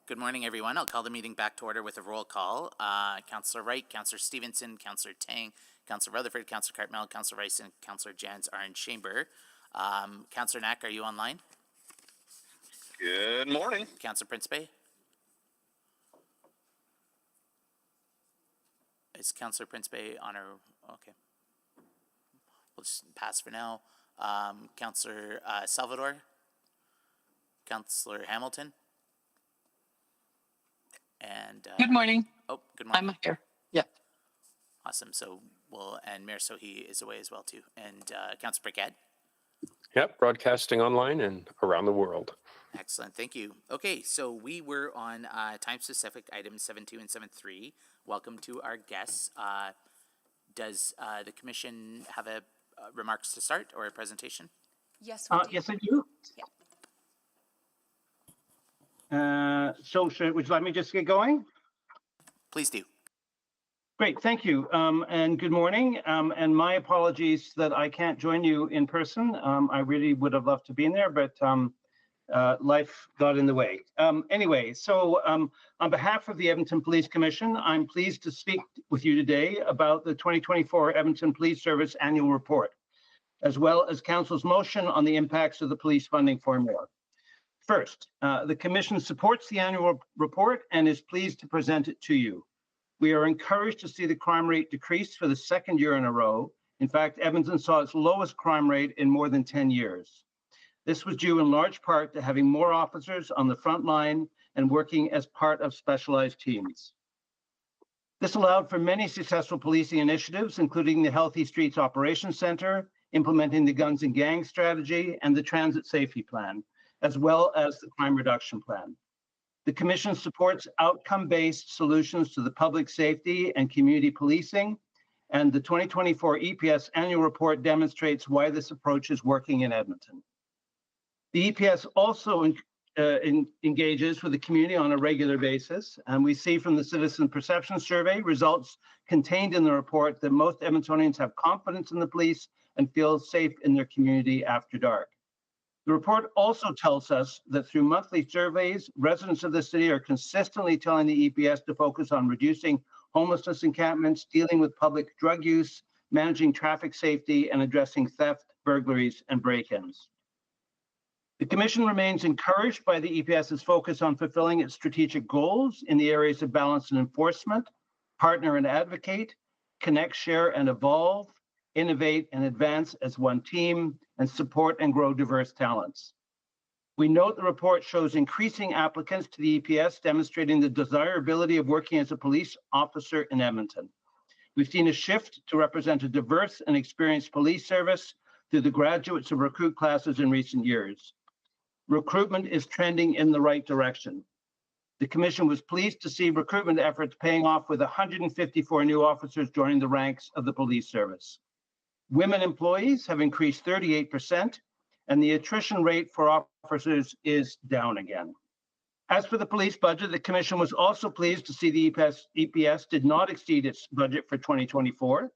Good morning, everyone. I'll call the meeting back to order with a roll call. Councillor Wright, Councillor Stevenson, Councillor Tang, Councillor Rutherford, Councillor Cartmel, Councillor Rice, and Councillor Jans are in chamber. Councillor Knack, are you online? Good morning. Councillor Principe? Is Councillor Principe on her? Okay. We'll just pass for now. Councillor Salvador? Councillor Hamilton? And good morning. Oh, good morning. I'm here. Yeah. Awesome. So and Mayor Sohi is away as well too. And Councillor Briquette? Yep, broadcasting online and around the world. Excellent, thank you. Okay, so we were on time-specific items 7.2 and 7.3. Welcome to our guests. Does the commission have remarks to start or a presentation? Yes, we do. Yes, I do. Yeah. Would you like me to just get going? Please do. Great, thank you, and good morning. And my apologies that I can't join you in person. I really would have loved to be in there, but life got in the way. Anyway, so on behalf of the Edmonton Police Commission, I'm pleased to speak with you today about the 2024 Edmonton Police Service Annual Report, as well as Council's motion on the impacts of the police funding formula. First, the Commission supports the annual report and is pleased to present it to you. We are encouraged to see the crime rate decrease for the second year in a row. In fact, Edmonton saw its lowest crime rate in more than 10 years. This was due in large part to having more officers on the front line and working as part of specialized teams. This allowed for many successful policing initiatives, including the Healthy Streets Operations Center, implementing the Guns and Gangs strategy, and the Transit Safety Plan, as well as the Crime Reduction Plan. The Commission supports outcome-based solutions to the public safety and community policing, and the 2024 EPS annual report demonstrates why this approach is working in Edmonton. The EPS also engages with the community on a regular basis, and we see from the Citizen Perception Survey results contained in the report that most Edmontonians have confidence in the police and feel safe in their community after dark. The report also tells us that through monthly surveys, residents of the city are consistently telling the EPS to focus on reducing homelessness encampments, dealing with public drug use, managing traffic safety, and addressing theft, burglaries, and break-ins. The Commission remains encouraged by the EPS's focus on fulfilling its strategic goals in the areas of balance and enforcement, partner and advocate, connect, share, and evolve, innovate and advance as one team, and support and grow diverse talents. We note the report shows increasing applicants to the EPS, demonstrating the desirability of working as a police officer in Edmonton. We've seen a shift to represent a diverse and experienced police service through the graduates of recruit classes in recent years. Recruitment is trending in the right direction. The Commission was pleased to see recruitment efforts paying off with 154 new officers joining the ranks of the police service. Women employees have increased 38%, and the attrition rate for officers is down again. As for the police budget, the Commission was also pleased to see the EPS did not exceed its budget for 2024.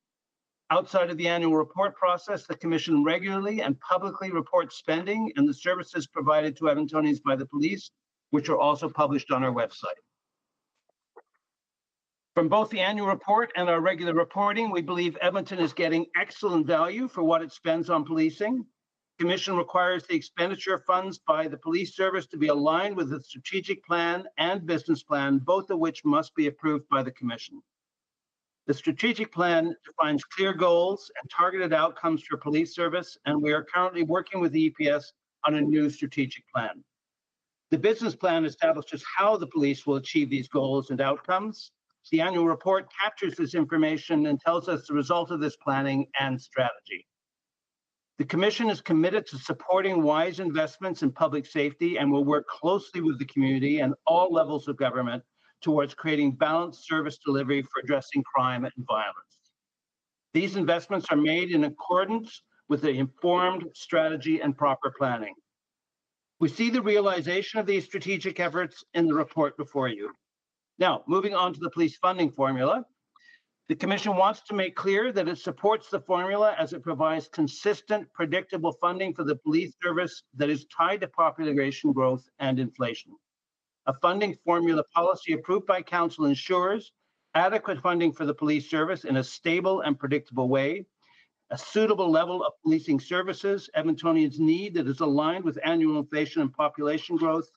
Outside of the annual report process, the Commission regularly and publicly reports spending and the services provided to Edmontonians by the police, which are also published on our website. From both the annual report and our regular reporting, we believe Edmonton is getting excellent value for what it spends on policing. The Commission requires the expenditure of funds by the police service to be aligned with the strategic plan and business plan, both of which must be approved by the Commission. The strategic plan defines clear goals and targeted outcomes for police service, and we are currently working with the EPS on a new strategic plan. The business plan establishes how the police will achieve these goals and outcomes. The annual report captures this information and tells us the result of this planning and strategy. The Commission is committed to supporting wise investments in public safety and will work closely with the community and all levels of government towards creating balanced service delivery for addressing crime and violence. These investments are made in accordance with the informed strategy and proper planning. We see the realization of these strategic efforts in the report before you. Now, moving on to the police funding formula, the Commission wants to make clear that it supports the formula as it provides consistent, predictable funding for the police service that is tied to population growth and inflation. A funding formula policy approved by council ensures adequate funding for the police service in a stable and predictable way, a suitable level of policing services Edmontonians need that is aligned with annual inflation and population growth,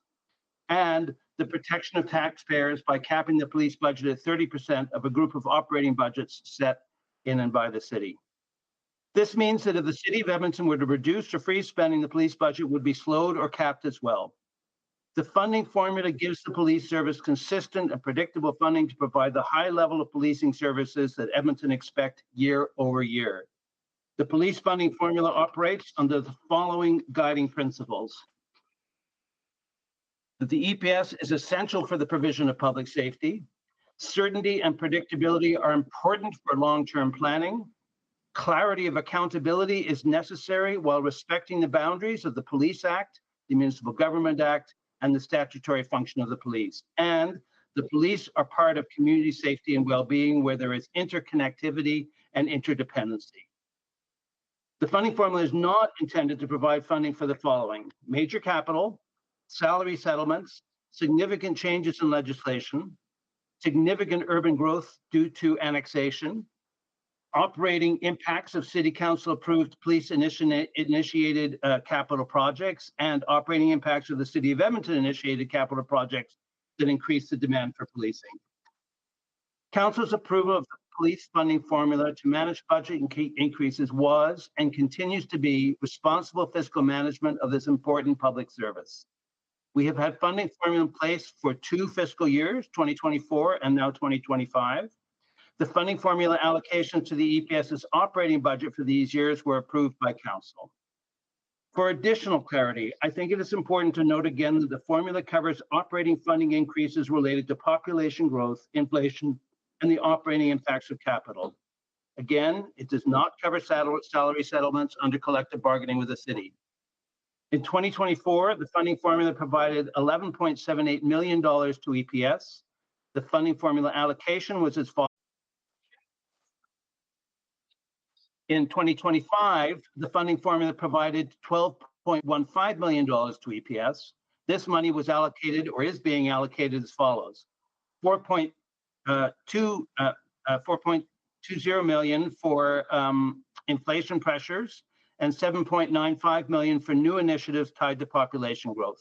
and the protection of taxpayers by capping the police budget at 30% of a group of operating budgets set in and by the city. This means that if the city of Edmonton were to reduce or freeze spending, the police budget would be slowed or capped as well. The funding formula gives the police service consistent and predictable funding to provide the high level of policing services that Edmonton expect year over year. The police funding formula operates under the following guiding principles. That the EPS is essential for the provision of public safety. Certainty and predictability are important for long-term planning. Clarity of accountability is necessary while respecting the boundaries of the Police Act, the Municipal Government Act, and the statutory function of the police. And the police are part of community safety and well-being where there is interconnectivity and interdependency. The funding formula is not intended to provide funding for the following: major capital, salary settlements, significant changes in legislation, significant urban growth due to annexation, operating impacts of city council approved police initiated capital projects, and operating impacts of the city of Edmonton initiated capital projects that increase the demand for policing. Council's approval of the police funding formula to manage budget increases was and continues to be responsible fiscal management of this important public service. We have had funding formula in place for 2 fiscal years, 2024 and now 2025. The funding formula allocations to the EPS's operating budget for these years were approved by council. For additional clarity, I think it is important to note again that the formula covers operating funding increases related to population growth, inflation, and the operating impacts of capital. Again, it does not cover salary settlements under collective bargaining with the city. In 2024, the funding formula provided $11.78 million to EPS. The funding formula allocation was as follows. In 2025, the funding formula provided $12.15 million to EPS. This money was allocated or is being allocated as follows: $4.20 million for inflation pressures and $7.95 million for new initiatives tied to population growth.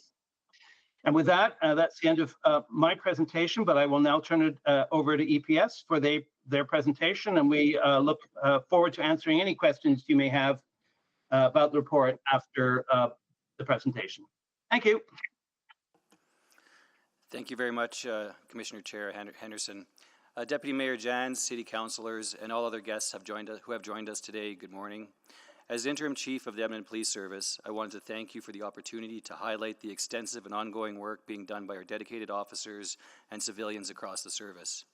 And with that, that's the end of my presentation, but I will now turn it over to EPS for their presentation, and we look forward to answering any questions you may have about the report after the presentation. Thank you. Thank you very much, Commissioner Chair Henderson. Deputy Mayor Jans, City Councillors, and all other guests who have joined us today, good morning. As Interim Chief of the Edmonton Police Service, I wanted to thank you for the opportunity to highlight the extensive and ongoing work being done by our dedicated officers and civilians across the service.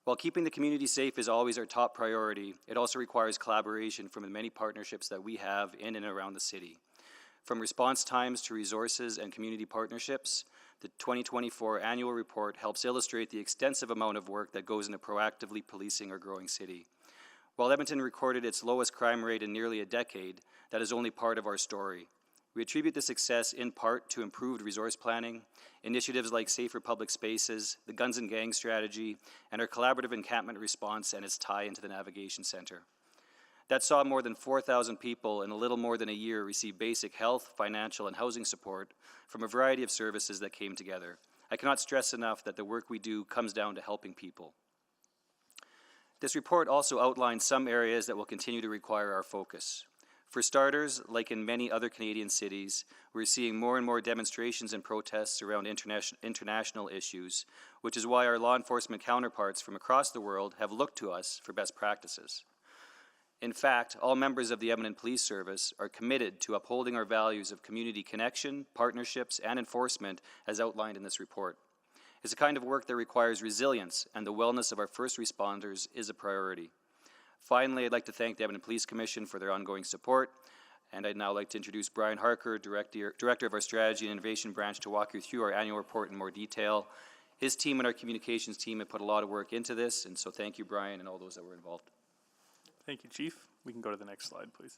While keeping the community safe is always our top priority, it also requires collaboration from the many partnerships that we have in and around the city. From response times to resources and community partnerships, the 2024 annual report helps illustrate the extensive amount of work that goes into proactively policing our growing city. While Edmonton recorded its lowest crime rate in nearly a decade, that is only part of our story. We attribute the success in part to improved resource planning, initiatives like safer public spaces, the guns and gangs strategy, and our collaborative encampment response and its tie into the Navigation Center. That saw more than 4,000 people in a little more than a year receive basic health, financial, and housing support from a variety of services that came together. I cannot stress enough that the work we do comes down to helping people. This report also outlines some areas that will continue to require our focus. For starters, like in many other Canadian cities, we're seeing more and more demonstrations and protests around international issues, which is why our law enforcement counterparts from across the world have looked to us for best practices. In fact, all members of the Edmonton Police Service are committed to upholding our values of community connection, partnerships, and enforcement as outlined in this report. It's a kind of work that requires resilience, and the wellness of our first responders is a priority. Finally, I'd like to thank the Edmonton Police Commission for their ongoing support, and I'd now like to introduce Brian Harker, Director of our Strategy and Innovation Branch, to walk you through our annual report in more detail. His team and our communications team have put a lot of work into this, and so thank you, Brian, and all those that were involved. Thank you, Chief. We can go to the next slide, please.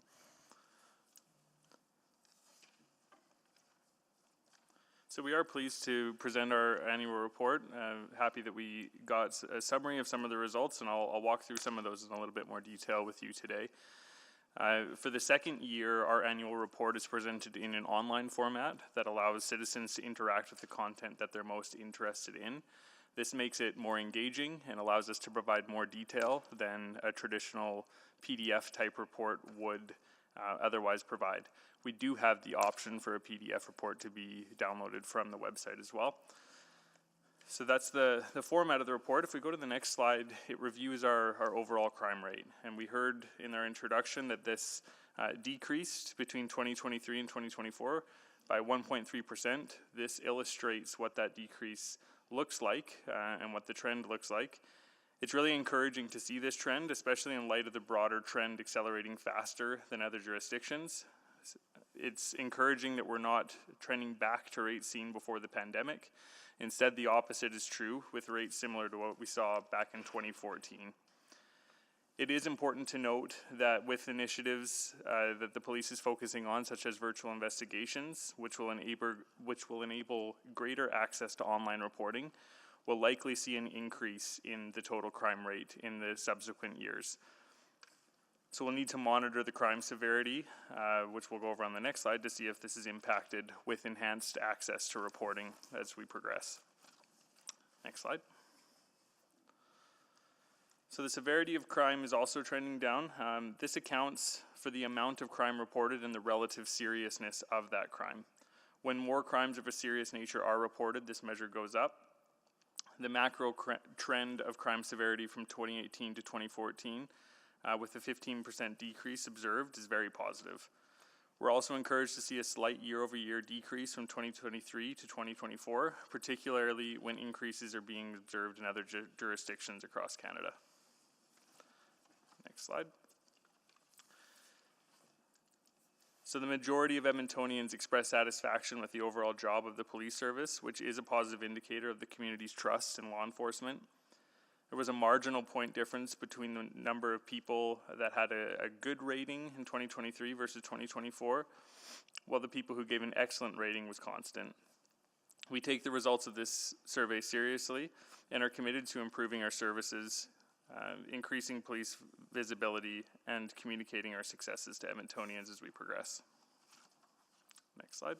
So we are pleased to present our annual report. Happy that we got a summary of some of the results, and I'll walk through some of those in a little bit more detail with you today. For the second year, our annual report is presented in an online format that allows citizens to interact with the content that they're most interested in. This makes it more engaging and allows us to provide more detail than a traditional PDF type report would otherwise provide. We do have the option for a PDF report to be downloaded from the website as well. So that's the format of the report. If we go to the next slide, it reviews our overall crime rate. And we heard in our introduction that this decreased between 2023 and 2024 by 1.3%. This illustrates what that decrease looks like and what the trend looks like. It's really encouraging to see this trend, especially in light of the broader trend accelerating faster than other jurisdictions. It's encouraging that we're not trending back to rates seen before the pandemic. Instead, the opposite is true, with rates similar to what we saw back in 2014. It is important to note that with initiatives that the police is focusing on, such as virtual investigations, which will enable greater access to online reporting, we'll likely see an increase in the total crime rate in the subsequent years. So we'll need to monitor the crime severity, which we'll go over on the next slide, to see if this is impacted with enhanced access to reporting as we progress. Next slide. So the severity of crime is also trending down. This accounts for the amount of crime reported and the relative seriousness of that crime. When more crimes of a serious nature are reported, this measure goes up. The macro trend of crime severity from 2018 to 2014, with a 15% decrease observed, is very positive. We're also encouraged to see a slight year-over-year decrease from 2023 to 2024, particularly when increases are being observed in other jurisdictions across Canada. Next slide. So the majority of Edmontonians express satisfaction with the overall job of the police service, which is a positive indicator of the community's trust in law enforcement. There was a marginal point difference between the number of people that had a good rating in 2023 versus 2024, while the people who gave an excellent rating was constant. We take the results of this survey seriously and are committed to improving our services, increasing police visibility, and communicating our successes to Edmontonians as we progress. Next slide.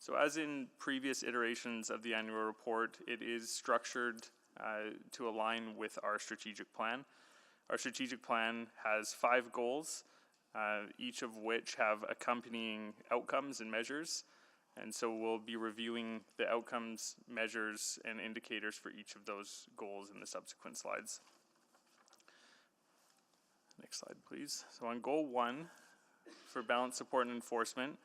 So as in previous iterations of the annual report, it is structured to align with our strategic plan. Our strategic plan has 5 goals, each of which have accompanying outcomes and measures. And so we'll be reviewing the outcomes, measures, and indicators for each of those goals in the subsequent slides. Next slide, please. So on goal 1, for balance, support, and enforcement,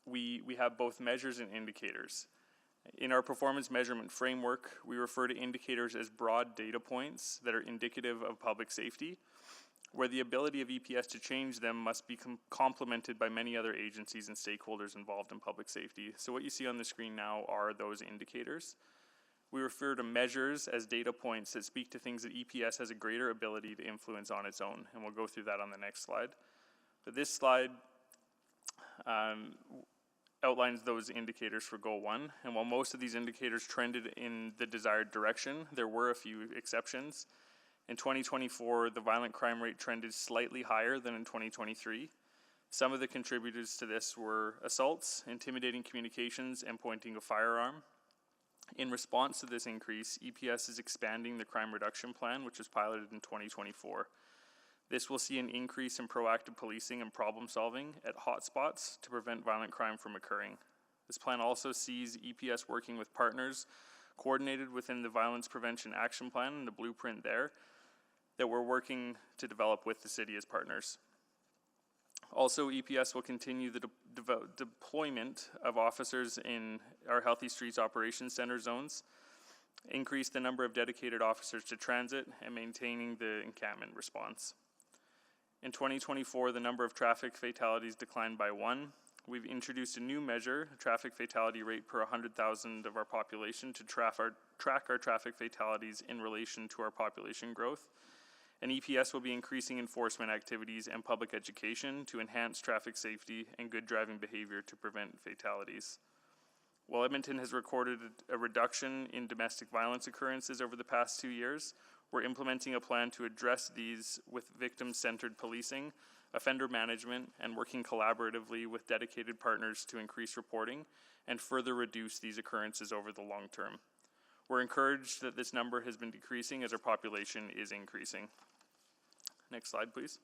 we have both measures and indicators. In our performance measurement framework, we refer to indicators as broad data points that are indicative of public safety, where the ability of EPS to change them must be complemented by many other agencies and stakeholders involved in public safety. So what you see on the screen now are those indicators. We refer to measures as data points that speak to things that EPS has a greater ability to influence on its own, and we'll go through that on the next slide. But this slide outlines those indicators for goal 1, and while most of these indicators trended in the desired direction, there were a few exceptions. In 2024, the violent crime rate trended slightly higher than in 2023. Some of the contributors to this were assaults, intimidating communications, and pointing a firearm. In response to this increase, EPS is expanding the crime reduction plan, which was piloted in 2024. This will see an increase in proactive policing and problem solving at hotspots to prevent violent crime from occurring. This plan also sees EPS working with partners coordinated within the Violence Prevention Action Plan and the blueprint there that we're working to develop with the city as partners. Also, EPS will continue the deployment of officers in our Healthy Streets Operations Center zones, increase the number of dedicated officers to transit, and maintaining the encampment response. In 2024, the number of traffic fatalities declined by 1. We've introduced a new measure, traffic fatality rate per 100,000 of our population, to track our traffic fatalities in relation to our population growth. And EPS will be increasing enforcement activities and public education to enhance traffic safety and good driving behavior to prevent fatalities. While Edmonton has recorded a reduction in domestic violence occurrences over the past 2 years, we're implementing a plan to address these with victim-centered policing, offender management, and working collaboratively with dedicated partners to increase reporting and further reduce these occurrences over the long term. We're encouraged that this number has been decreasing as our population is increasing. Next slide, please.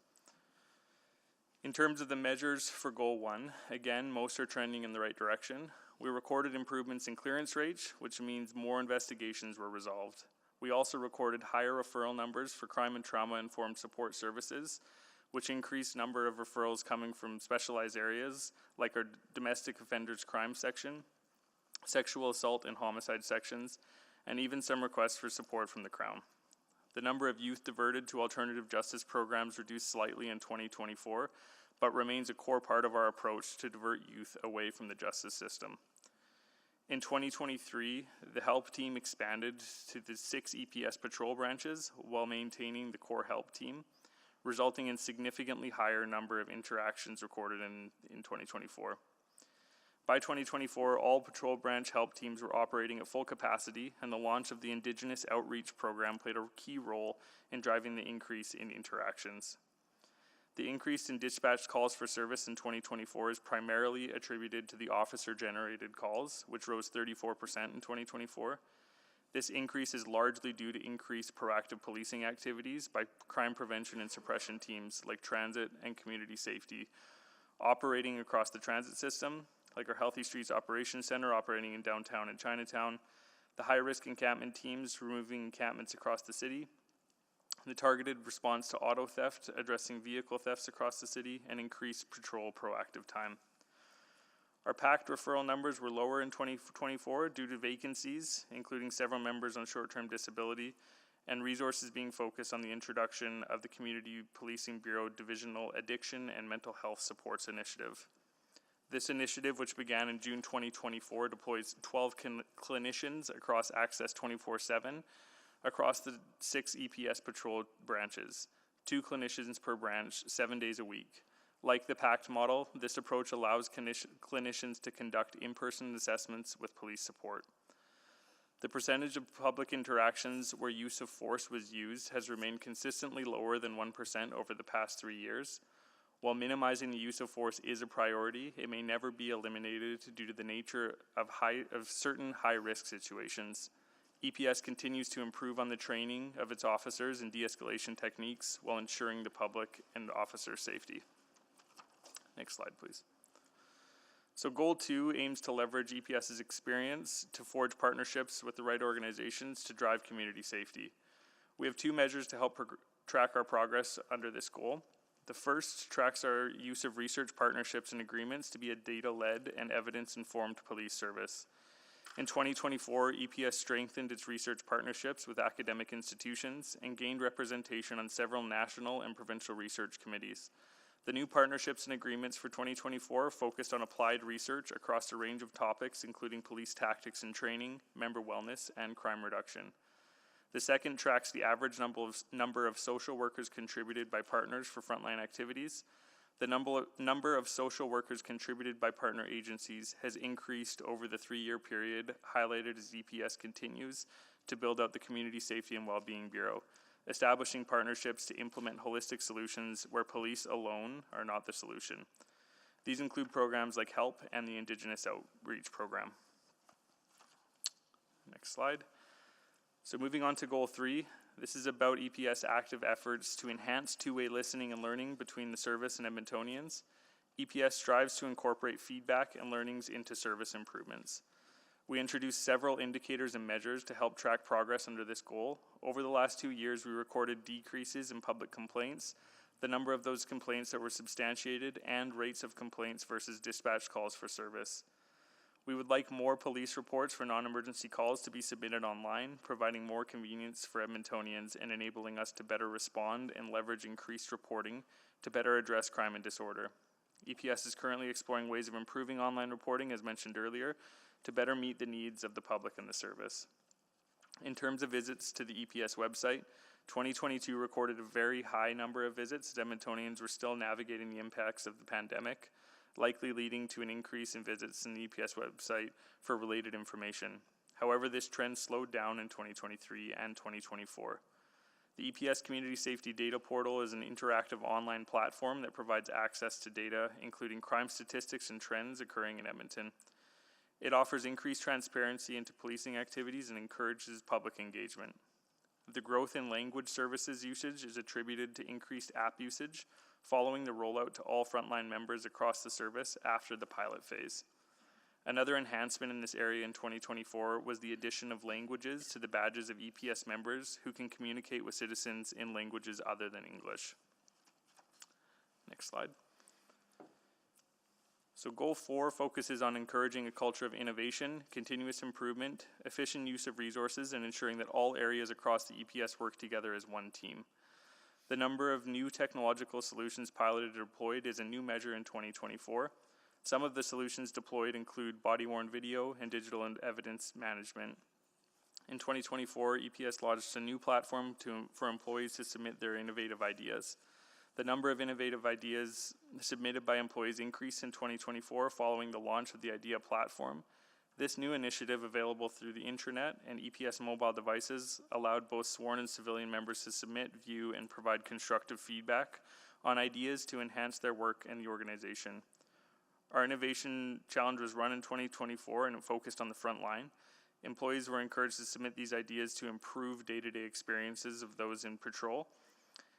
In terms of the measures for Goal 1, again, most are trending in the right direction. We recorded improvements in clearance rates, which means more investigations were resolved. We also recorded higher referral numbers for crime and trauma-informed support services, which increased number of referrals coming from specialized areas like our domestic offenders crime section, sexual assault and homicide sections, and even some requests for support from the Crown. The number of youth diverted to alternative justice programs reduced slightly in 2024, but remains a core part of our approach to divert youth away from the justice system. In 2023, the HELP team expanded to the 6 EPS patrol branches while maintaining the core HELP team, resulting in significantly higher number of interactions recorded in 2024. By 2024, all patrol branch HELP teams were operating at full capacity, and the launch of the Indigenous Outreach Program played a key role in driving the increase in interactions. The increase in dispatch calls for service in 2024 is primarily attributed to the officer-generated calls, which rose 34% in 2024. This increase is largely due to increased proactive policing activities by crime prevention and suppression teams like transit and community safety, operating across the transit system, like our Healthy Streets Operations Center operating in downtown and Chinatown, the high-risk encampment teams removing encampments across the city, the targeted response to auto theft, addressing vehicle thefts across the city, and increased patrol proactive time. Our PACT referral numbers were lower in 2024 due to vacancies, including several members on short-term disability, and resources being focused on the introduction of the Community Policing Bureau Divisional Addiction and Mental Health Supports Initiative. This initiative, which began in June 2024, deploys 12 clinicians across Access 24/7 across the 6 EPS patrol branches, 2 clinicians per branch, 7 days a week. Like the PACT model, this approach allows clinicians to conduct in-person assessments with police support. The percentage of public interactions where use of force was used has remained consistently lower than 1% over the past 3 years. While minimizing the use of force is a priority, it may never be eliminated due to the nature of certain high-risk situations. EPS continues to improve on the training of its officers and de-escalation techniques while ensuring the public and officer safety. Next slide, please. So Goal 2 aims to leverage EPS's experience to forge partnerships with the right organizations to drive community safety. We have 2 measures to help track our progress under this goal. The first tracks our use of research partnerships and agreements to be a data-led and evidence-informed police service. In 2024, EPS strengthened its research partnerships with academic institutions and gained representation on several national and provincial research committees. The new partnerships and agreements for 2024 focused on applied research across a range of topics, including police tactics and training, member wellness, and crime reduction. The second tracks the average number of social workers contributed by partners for frontline activities. The number of social workers contributed by partner agencies has increased over the 3-year period, highlighted as EPS continues to build out the Community Safety and Wellbeing Bureau, establishing partnerships to implement holistic solutions where police alone are not the solution. These include programs like HELP and the Indigenous Outreach Program. Next slide. So moving on to Goal 3, this is about EPS active efforts to enhance two-way listening and learning between the service and Edmontonians. EPS strives to incorporate feedback and learnings into service improvements. We introduced several indicators and measures to help track progress under this goal. Over the last 2 years, we recorded decreases in public complaints, the number of those complaints that were substantiated, and rates of complaints versus dispatch calls for service. We would like more police reports for non-emergency calls to be submitted online, providing more convenience for Edmontonians and enabling us to better respond and leverage increased reporting to better address crime and disorder. EPS is currently exploring ways of improving online reporting, as mentioned earlier, to better meet the needs of the public and the service. In terms of visits to the EPS website, 2022 recorded a very high number of visits as Edmontonians were still navigating the impacts of the pandemic, likely leading to an increase in visits in the EPS website for related information. However, this trend slowed down in 2023 and 2024. The EPS Community Safety Data Portal is an interactive online platform that provides access to data, including crime statistics and trends occurring in Edmonton. It offers increased transparency into policing activities and encourages public engagement. The growth in language services usage is attributed to increased app usage following the rollout to all frontline members across the service after the pilot phase. Another enhancement in this area in 2024 was the addition of languages to the badges of EPS members who can communicate with citizens in languages other than English. Next slide. So goal 4 focuses on encouraging a culture of innovation, continuous improvement, efficient use of resources, and ensuring that all areas across the EPS work together as one team. The number of new technological solutions piloted or deployed is a new measure in 2024. Some of the solutions deployed include body-worn video and digital evidence management. In 2024, EPS launched a new platform for employees to submit their innovative ideas. The number of innovative ideas submitted by employees increased in 2024 following the launch of the IDEA platform. This new initiative, available through the intranet and EPS mobile devices, allowed both sworn and civilian members to submit, view, and provide constructive feedback on ideas to enhance their work and the organization. Our innovation challenge was run in 2024 and it focused on the front line. Employees were encouraged to submit these ideas to improve day-to-day experiences of those in patrol.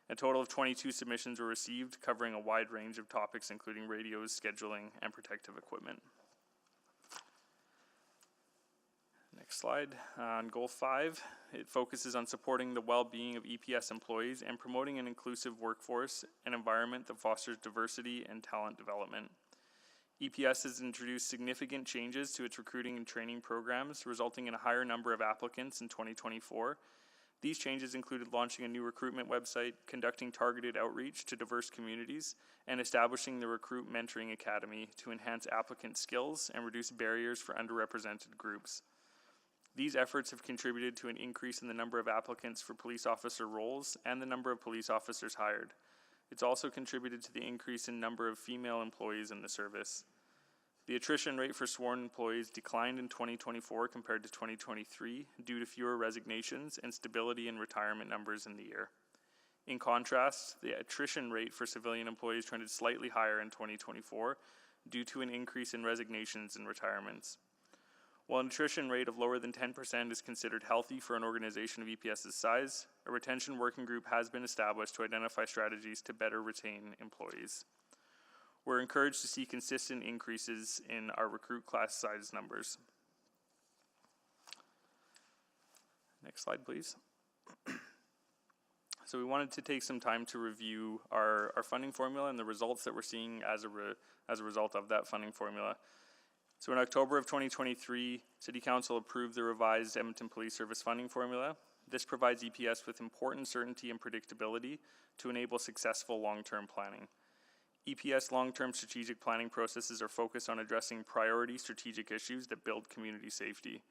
A total of 22 submissions were received, covering a wide range of topics, including radios, scheduling, and protective equipment. Next slide. On goal 5, it focuses on supporting the well-being of EPS employees and promoting an inclusive workforce and environment that fosters diversity and talent development. EPS has introduced significant changes to its recruiting and training programs, resulting in a higher number of applicants in 2024. These changes included launching a new recruitment website, conducting targeted outreach to diverse communities, and establishing the Recruit Mentoring Academy to enhance applicant skills and reduce barriers for underrepresented groups. These efforts have contributed to an increase in the number of applicants for police officer roles and the number of police officers hired. It's also contributed to the increase in number of female employees in the service. The attrition rate for sworn employees declined in 2024 compared to 2023 due to fewer resignations and stability in retirement numbers in the year. In contrast, the attrition rate for civilian employees trended slightly higher in 2024 due to an increase in resignations and retirements. While an attrition rate of lower than 10% is considered healthy for an organization of EPS's size, a retention working group has been established to identify strategies to better retain employees. We're encouraged to see consistent increases in our recruit class size numbers. Next slide, please. So we wanted to take some time to review our funding formula and the results that we're seeing as a result of that funding formula. So in October of 2023, City Council approved the revised Edmonton Police Service funding formula. This provides EPS with important certainty and predictability to enable successful long-term planning. EPS long-term strategic planning processes are focused on addressing priority strategic issues that build community safety.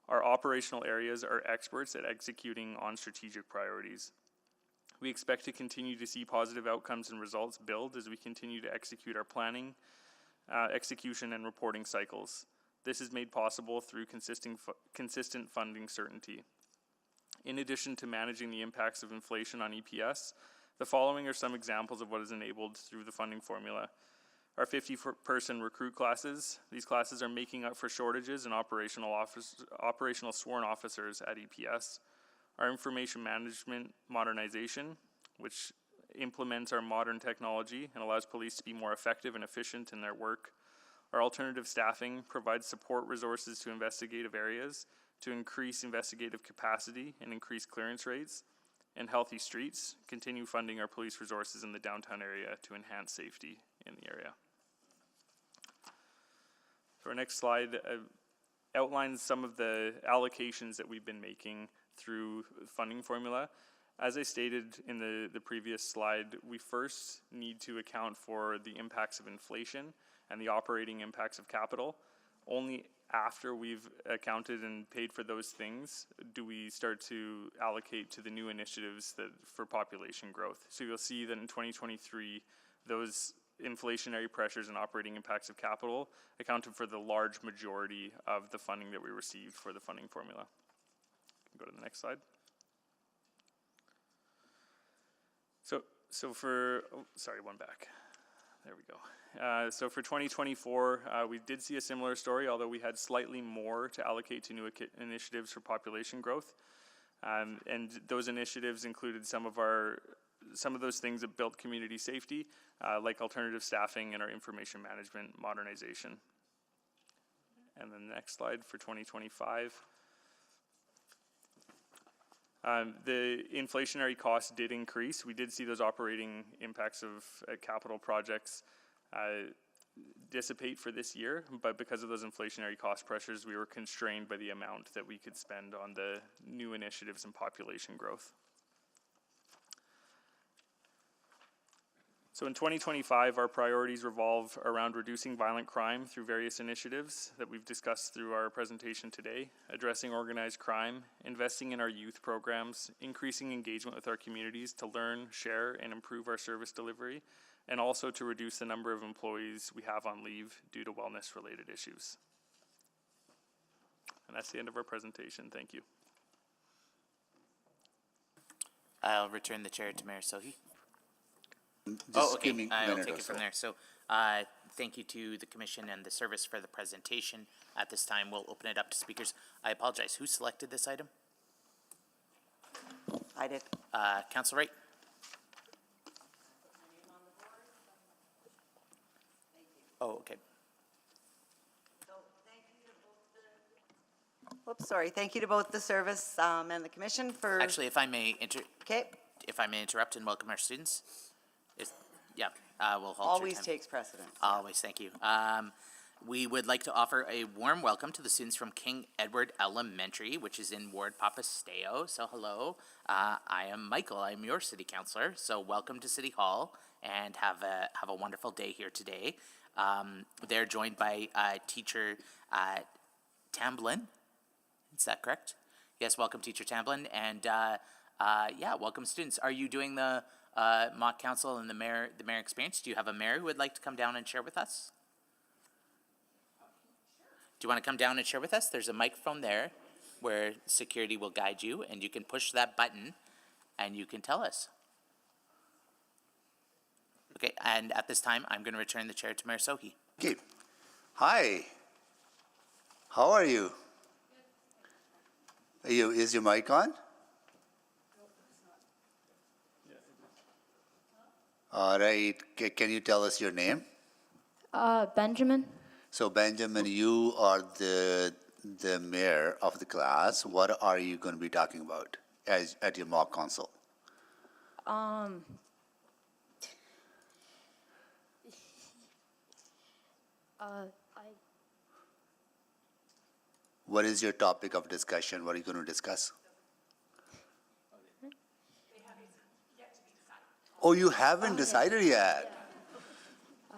Our operational areas are experts at executing on strategic priorities. We expect to continue to see positive outcomes and results build as we continue to execute our planning, execution, and reporting cycles. This is made possible through consistent funding certainty. In addition to managing the impacts of inflation on EPS, the following are some examples of what is enabled through the funding formula. Our 50-person recruit classes. These classes are making up for shortages in operational sworn officers at EPS. Our information management modernization, which implements our modern technology and allows police to be more effective and efficient in their work. Our alternative staffing provides support resources to investigative areas to increase investigative capacity and increase clearance rates. And Healthy Streets continue funding our police resources in the downtown area to enhance safety in the area. So our next slide outlines some of the allocations that we've been making through funding formula. As I stated in the previous slide, we first need to account for the impacts of inflation and the operating impacts of capital. Only after we've accounted and paid for those things, do we start to allocate to the new initiatives that for population growth. So you'll see that in 2023, those inflationary pressures and operating impacts of capital accounted for the large majority of the funding that we received for the funding formula. Go to the next slide. So for, oh, sorry, one back. There we go. So for 2024, we did see a similar story, although we had slightly more to allocate to new initiatives for population growth. And those initiatives included some of those things that built community safety, like alternative staffing and our information management modernization. And then the next slide for 2025. The inflationary costs did increase. We did see those operating impacts of capital projects dissipate for this year, but because of those inflationary cost pressures, we were constrained by the amount that we could spend on the new initiatives and population growth. So in 2025, our priorities revolve around reducing violent crime through various initiatives that we've discussed through our presentation today, addressing organized crime, investing in our youth programs, increasing engagement with our communities to learn, share, and improve our service delivery, and also to reduce the number of employees we have on leave due to wellness-related issues. And that's the end of our presentation. Thank you. I'll return the chair to Mayor Sohi. Just give me a I'll minute take or it from so. there. So, thank you to the commission and the service for the presentation. At this time, we'll open it up to speakers. I apologize. Who selected this item? I did. Council Wright? Oh, okay. Oops, sorry. Thank you to both the service and the commission for. Actually, if I may Okay. interrupt and welcome our students. We'll hold your Always time. takes precedence. Always, thank you. We would like to offer a warm welcome to the students from King Edward Elementary, which is in Ward Papasteo. So hello, I am Michael. I'm your city councilor. So welcome to City Hall and have a wonderful day here today. They're joined by teacher Tamblin. Is that correct? Yes, welcome teacher Tamblin. And welcome students. Are you doing the mock council and the mayor experience? Do you have a mayor who would like to come down and share with us? Do you want to come down and share with us? There's a microphone there where security will guide you, and you can push that button and you can tell us. Okay, and at this time, I'm going to return the chair to Mayor Sohi. Okay. Hi. How are you? Is your mic on? All right. Can you tell us your name? Benjamin. So Benjamin, you are the mayor of the class. What are you going to be talking about at your mock council? What is your topic of discussion? What are you going to discuss? Oh, you haven't decided yet?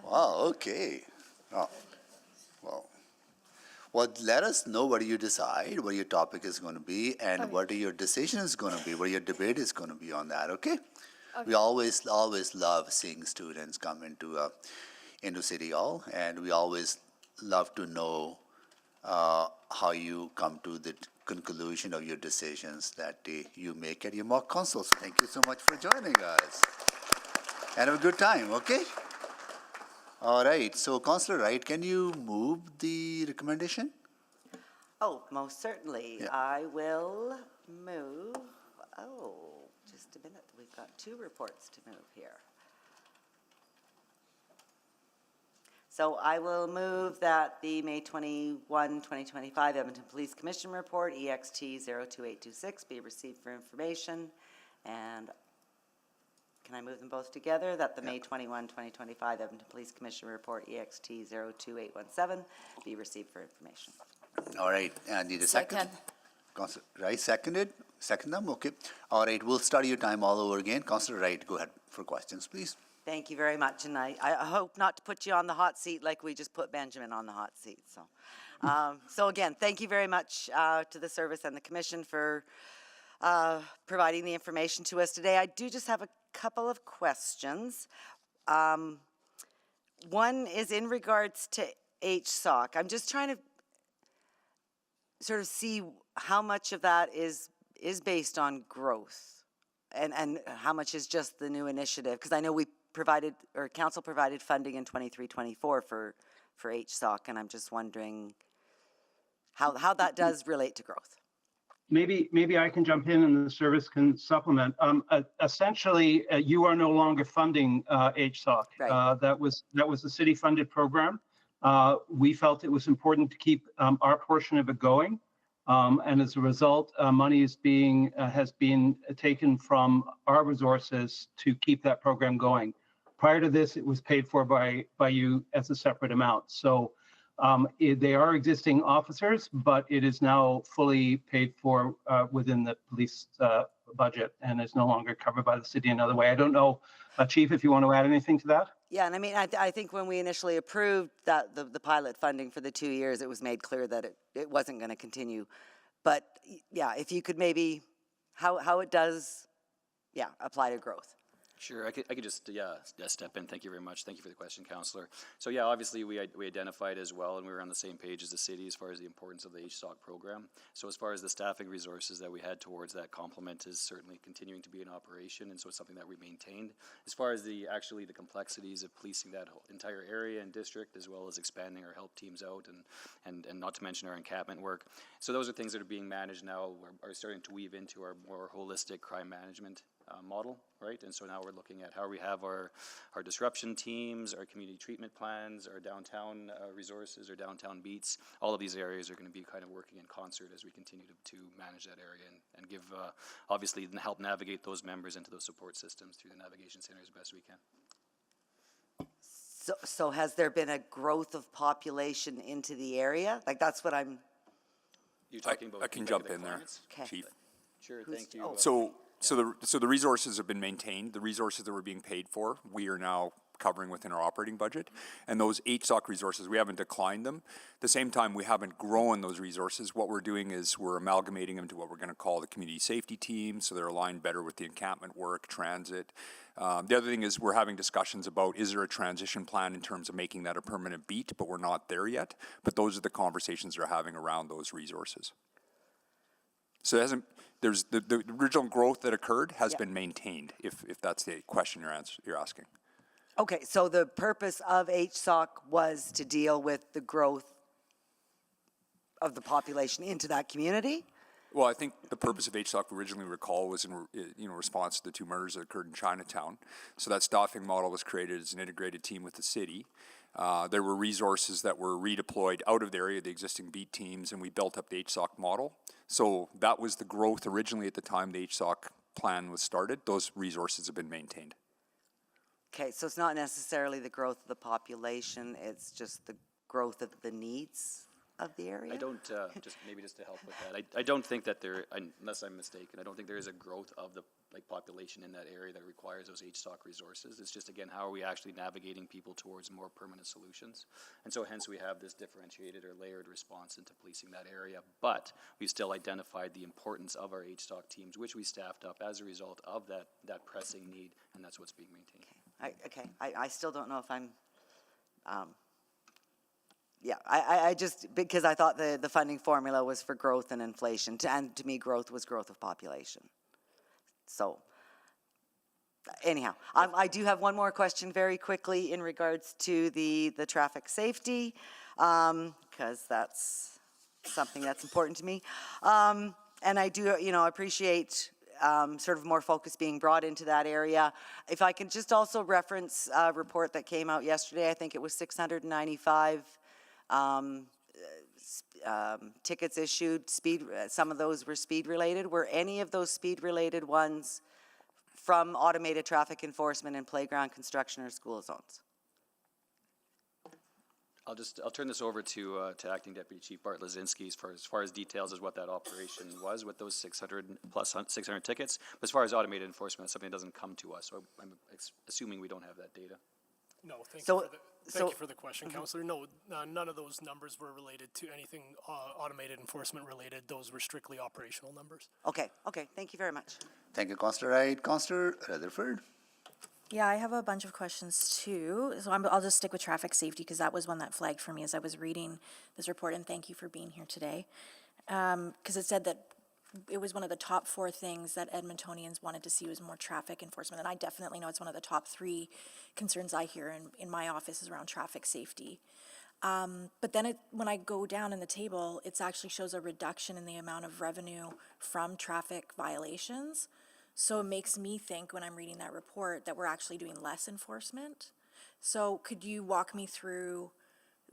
Wow, okay. Oh, well, let us know what you decide, what your topic is going to be, and what your decision is going to be, what your debate is going to be on that, okay? We always love seeing students come into City Hall, and we always love to know how you come to the conclusion of your decisions that you make at your mock council. So thank you so much for joining us. And have a good time, okay? All right, so Councillor Wright, can you move the recommendation? Oh, most certainly. Yeah. I will move. Oh, just a minute. We've got two reports to move here. So I will move that the May 21, 2025 Edmonton Police Commission Report, EXT 02826, be received for information. And can I move them both together? That the May 21, 2025 Edmonton Police Commission Report, EXT 02817, be received for information. All right, and need a second? Councillor Wright, seconded? Second them, okay. All right, we'll start your time all over again. Councillor Wright, go ahead for questions, please. Thank you very much, and I hope not to put you on the hot seat like we just put Benjamin on the hot seat. So, So again, thank you very much to the service and the commission for providing the information to us today. I do just have a couple of questions. One is in regards to HSOC. I'm just trying to sort of see how much of that is based on growth and how much is just the new initiative. Because I know we provided, or council provided funding in 23-24 for HSOC, and I'm just wondering how that does relate to growth. Maybe I can jump in and the service can supplement. Essentially, you are no longer funding HSOC. Right. That was a city-funded program. We felt it was important to keep our portion of it going, and as a result, money has been taken from our resources to keep that program going. Prior to this, it was paid for by you as a separate amount. So. They are existing officers, but it is now fully paid for within the police budget and is no longer covered by the city another way. I don't know, Chief, if you want to add anything to that? Yeah, and I mean, I think when we initially approved that the pilot funding for the 2 years, it was made clear that it wasn't going to continue. But yeah, if you could maybe, how it does, apply to growth. Sure, I could just step in. Thank you very much. Thank you for the question, Councillor. So yeah, obviously we identified as well, and we were on the same page as the city as far as the importance of the HSOC program. So as far as the staffing resources that we had towards that complement is certainly continuing to be in operation, and so it's something that we maintained. As far as the complexities of policing that whole entire area and district, as well as expanding our help teams out, and not to mention our encampment work. So those are things that are being managed now, are starting to weave into our more holistic crime management model, right? And so now we're looking at how we have our disruption teams, our community treatment plans, our downtown resources, our downtown beats. All of these areas are going to be kind of working in concert as we continue to manage that area and give, obviously, help navigate those members into those support systems through the navigation center as best we can. So has there been a growth of population into the area? Like, that's what I'm... You're talking about... I can jump in there, Okay. Chief. Sure, thank you. So the resources have been maintained. The resources that were being paid for, we are now covering within our operating budget. And those HSOC resources, we haven't declined them. At the same time, we haven't grown those resources. What we're doing is we're amalgamating them to what we're going to call the community safety team, so they're aligned better with the encampment work, transit. The other thing is we're having discussions about, is there a transition plan in terms of making that a permanent beat, but we're not there yet. But those are the conversations they're having around those resources. So it hasn't, there's the original growth that occurred has been maintained, if that's the question you're asking. Okay, so the purpose of HSOC was to deal with the growth of the population into that community? Well, I think the purpose of HSOC originally was in response to the 2 murders that occurred in Chinatown. So that staffing model was created as an integrated team with the city. There were resources that were redeployed out of the area, the existing beat teams, and we built up the HSOC model. So that was the growth originally at the time the HSOC plan was started. Those resources have been maintained. Okay, so it's not necessarily the growth of the population, it's just the growth of the needs of the area? I don't, just to help with that, I don't think that unless I'm mistaken, I don't think there is a growth of the population in that area that requires those HSOC resources. It's just, again, how are we actually navigating people towards more permanent solutions? And so hence we have this differentiated or layered response into policing that area, but we still identified the importance of our HSOC teams, which we staffed up as a result of that pressing need, and that's what's being maintained. I still don't know if I'm, I just, because I thought the funding formula was for growth and inflation, and to me, growth was growth of population. So, anyhow, I do have one more question very quickly in regards to the traffic safety, because that's something that's important to me. And I do, appreciate sort of more focus being brought into that area. If I can just also reference a report that came out yesterday, I think it was 695 tickets issued, some of those were speed related. Were any of those speed related ones from automated traffic enforcement in playground construction or school zones? I'll turn this over to Acting Deputy Chief Bart Lazinski as far as details as what that operation was with those 600 tickets. But as far as automated enforcement, that's something that doesn't come to us, so I'm assuming we don't have that data. No, thank So- you for the, so- thank you for the question, Counselor. No, none of those numbers were related to anything automated enforcement related. Those were strictly operational numbers. Okay, thank you very much. Thank you, Councillor Wright. Councillor Rutherford. Yeah, I have a bunch of questions too. So I'll just stick with traffic safety because that was one that flagged for me as I was reading this report, and thank you for being here today. Because it said that it was one of the top 4 things that Edmontonians wanted to see was more traffic enforcement. And I definitely know it's one of the top 3 concerns I hear in my office is around traffic safety. But then when I go down in the table, it actually shows a reduction in the amount of revenue from traffic violations. So it makes me think when I'm reading that report that we're actually doing less enforcement. So could you walk me through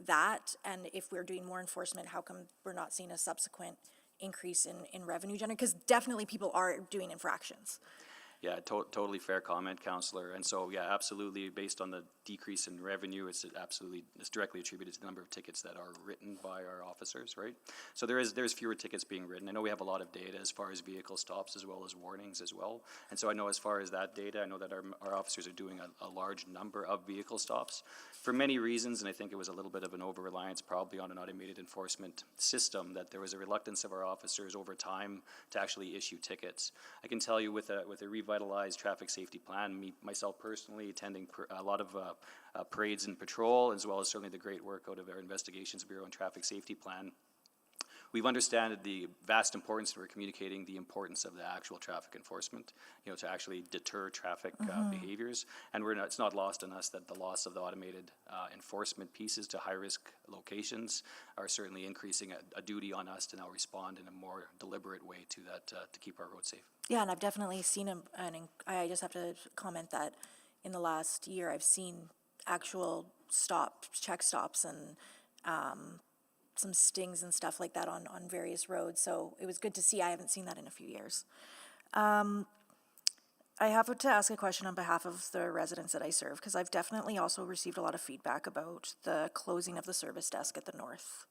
that? And if we're doing more enforcement, how come we're not seeing a subsequent increase in revenue generated? Because definitely people are doing infractions. Yeah, totally fair comment, Councillor. And so, yeah, absolutely, based on the decrease in revenue, it's directly attributed to the number of tickets that are written by our officers, right? So there's fewer tickets being written. I know we have a lot of data as far as vehicle stops as well as warnings as well. And so I know as far as that data, I know that our officers are doing a large number of vehicle stops for many reasons, and I think it was a little bit of an over-reliance probably on an automated enforcement system, that there was a reluctance of our officers over time to actually issue tickets. I can tell you with a revitalized traffic safety plan, myself personally attending a lot of parades and patrol, as well as certainly the great work out of our Investigations Bureau and Traffic Safety Plan. We've understood the vast importance for communicating the importance of the actual traffic enforcement, to actually deter traffic behaviors. And it's not lost on us that the loss of the automated enforcement pieces to high-risk locations are certainly increasing a duty on us to now respond in a more deliberate way to that, to keep our roads safe. Yeah, and I've definitely seen I just have to comment that in the last year, I've seen actual check stops and some stings and stuff like that on various roads. So it was good to see. I haven't seen that in a few years. I have to ask a question on behalf of the residents that I serve, because I've definitely also received a lot of feedback about the closing of the service desk at the North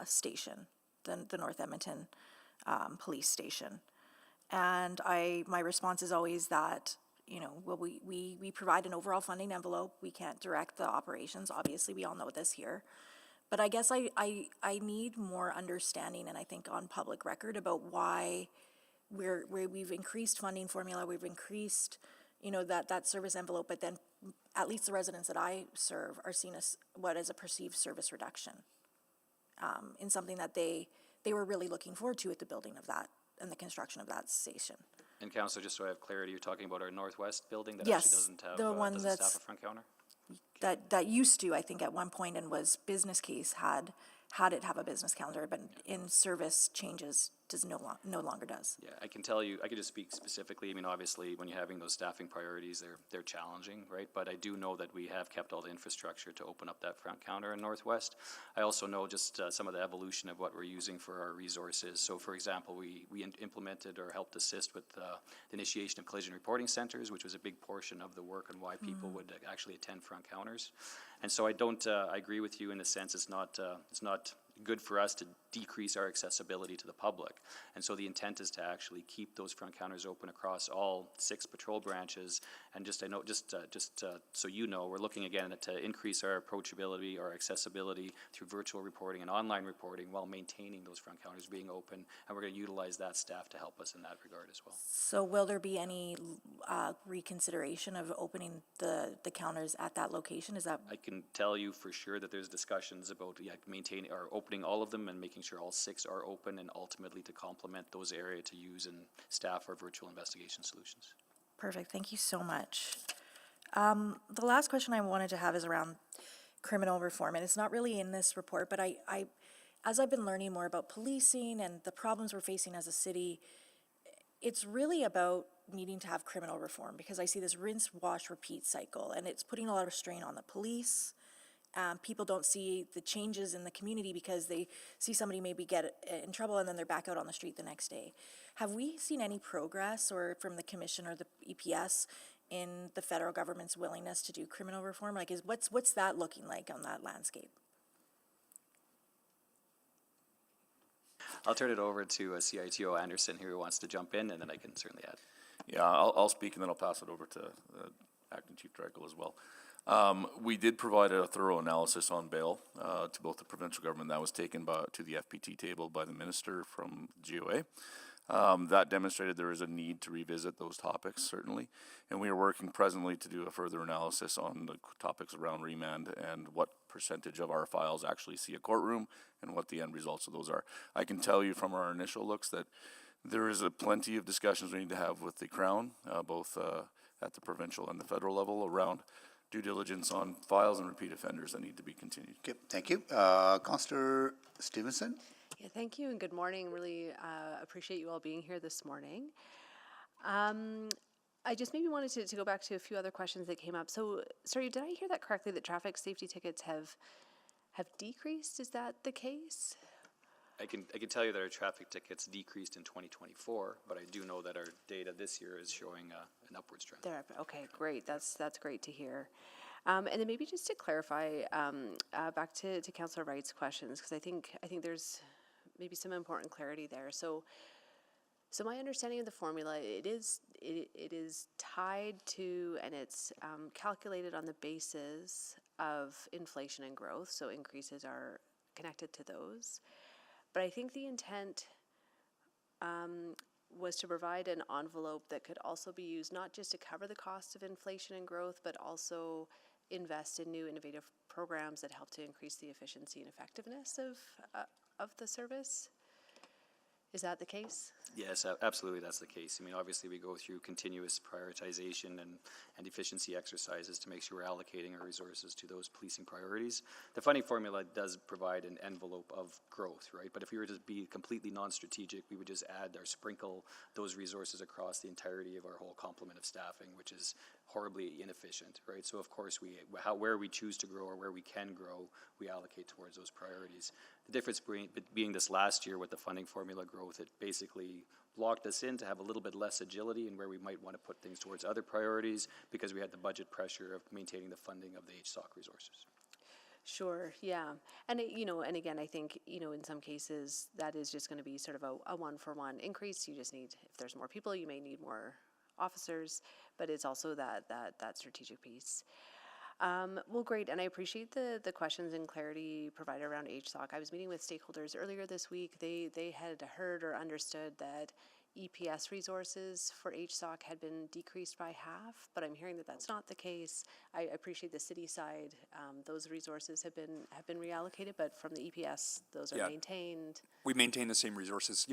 station, the North Edmonton police station. And my response is always that, we provide an overall funding envelope. We can't direct the operations. Obviously, we all know this here. But I guess I need more understanding, and I think on public record, about why we've increased funding formula, we've increased, that service envelope, but then at least the residents that I serve are seen as what is a perceived service reduction in something that they were really looking forward to at the building of that and the construction of that station. And Councillor, just so I have clarity, you're talking about our Northwest building that Yes, actually doesn't have, the one doesn't that's- staff a front counter? That used to, I think, at one point, and was business case had it have a business calendar, but in service changes no longer does. Yeah, I can tell you, I can just speak specifically. I mean, obviously, when you're having those staffing priorities, they're challenging, right? But I do know that we have kept all the infrastructure to open up that front counter in Northwest. I also know just some of the evolution of what we're using for our resources. So, for example, we implemented or helped assist with the initiation of collision reporting centers, which was a big portion of the work and why people would actually attend front counters. And so I agree with you in a sense. It's not good for us to decrease our accessibility to the public. And so the intent is to actually keep those front counters open across all 6 patrol branches. And so you know, we're looking again to increase our approachability, our accessibility through virtual reporting and online reporting while maintaining those front counters being open. And we're going to utilize that staff to help us in that regard as well. So will there be any reconsideration of opening the counters at that location? Is that? I can tell you for sure that there's discussions about maintaining or opening all of them and making sure all 6 are open, and ultimately to complement those areas to use and staff our virtual investigation solutions. Perfect. Thank you so much. The last question I wanted to have is around criminal reform, and it's not really in this report, but as I've been learning more about policing and the problems we're facing as a city, it's really about needing to have criminal reform, because I see this rinse, wash, repeat cycle, and it's putting a lot of strain on the police. People don't see the changes in the community because they see somebody maybe get in trouble and then they're back out on the street the next day. Have we seen any progress or from the commission or the EPS in the federal government's willingness to do criminal reform? Like, what's that looking like on that landscape? I'll turn it over to CITO Anderson here, who wants to jump in, and then I can certainly add. Yeah, I'll speak and then I'll pass it over to Acting Chief Director as well. We did provide a thorough analysis on bail to both the provincial government. That was taken to the FPT table by the minister from GOA. That demonstrated there is a need to revisit those topics, certainly. And we are working presently to do a further analysis on the topics around remand and what percentage of our files actually see a courtroom and what the end results of those are. I can tell you from our initial looks that there is plenty of discussions we need to have with the Crown, both at the provincial and the federal level, around due diligence on files and repeat offenders that need to be continued. Okay, thank you. Councillor Stevenson? Yeah, thank you and good morning. Really appreciate you all being here this morning. I just maybe wanted to go back to a few other questions that came up. So, sorry, did I hear that correctly, that traffic safety tickets have decreased? Is that the case? I can tell you that our traffic tickets decreased in 2024, but I do know that our data this year is showing an upwards trend. Okay, great. That's great to hear. And then maybe just to clarify, back to Councillor Wright's questions, because I think there's maybe some important clarity there. So my understanding of the formula, it is tied to, and it's calculated on the basis of inflation and growth. So increases are connected to those. But I think the intent was to provide an envelope that could also be used not just to cover the cost of inflation and growth, but also invest in new innovative programs that help to increase the efficiency and effectiveness of the service. Is that the case? Yes, absolutely, that's the case. I mean, obviously, we go through continuous prioritization and efficiency exercises to make sure we're allocating our resources to those policing priorities. The funding formula does provide an envelope of growth, right? But if we were to be completely non-strategic, we would just add or sprinkle those resources across the entirety of our whole complement of staffing, which is horribly inefficient, right? So of course, where we choose to grow or where we can grow, we allocate towards those priorities. The difference being this last year with the funding formula growth, it basically locked us in to have a little bit less agility in where we might want to put things towards other priorities because we had the budget pressure of maintaining the funding of the HSOC resources. Sure, yeah. And, and again, I think, in some cases, that is just going to be sort of a one-for-one increase. You just need, if there's more people, you may need more officers, but it's also that strategic piece. Well, great, and I appreciate the questions and clarity provided around HSOC. I was meeting with stakeholders earlier this week. They had heard or understood that EPS resources for HSOC had been decreased by half, but I'm hearing that that's not the case. I appreciate the city side; those resources have been reallocated, but from the EPS, those are maintained. We maintain the same resources.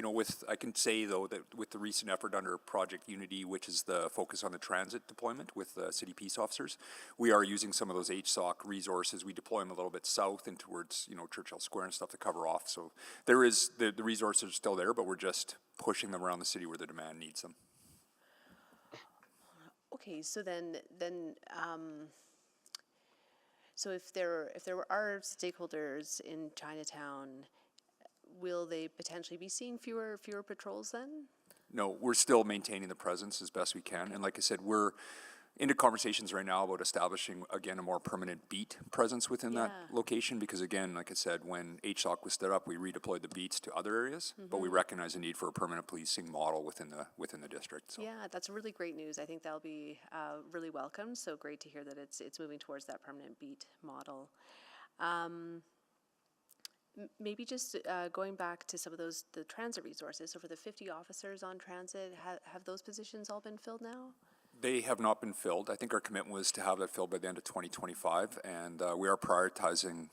I can say though that with the recent effort under Project Unity, which is the focus on the transit deployment with city peace officers, we are using some of those HSOC resources. We deploy them a little bit south and towards Churchill Square and stuff to cover off. So there is the resources are still there, but we're just pushing them around the city where the demand needs them. Okay, so then, so if there are stakeholders in Chinatown, will they potentially be seeing fewer patrols then? No, we're still maintaining the presence as best we can, and like I said, we're into conversations right now about establishing, again, a more permanent beat presence within that location, because again, like I said, when HSOC was stood up, we redeployed the beats to other areas, but we recognize the need for a permanent policing model within the district. So. Yeah, that's really great news. I think that'll be really welcome, so great to hear that it's moving towards that permanent beat model. Maybe just going back to some of the transit resources, so for the 50 officers on transit, have those positions all been filled now? They have not been filled. I think our commitment was to have that filled by the end of 2025, and we are prioritizing,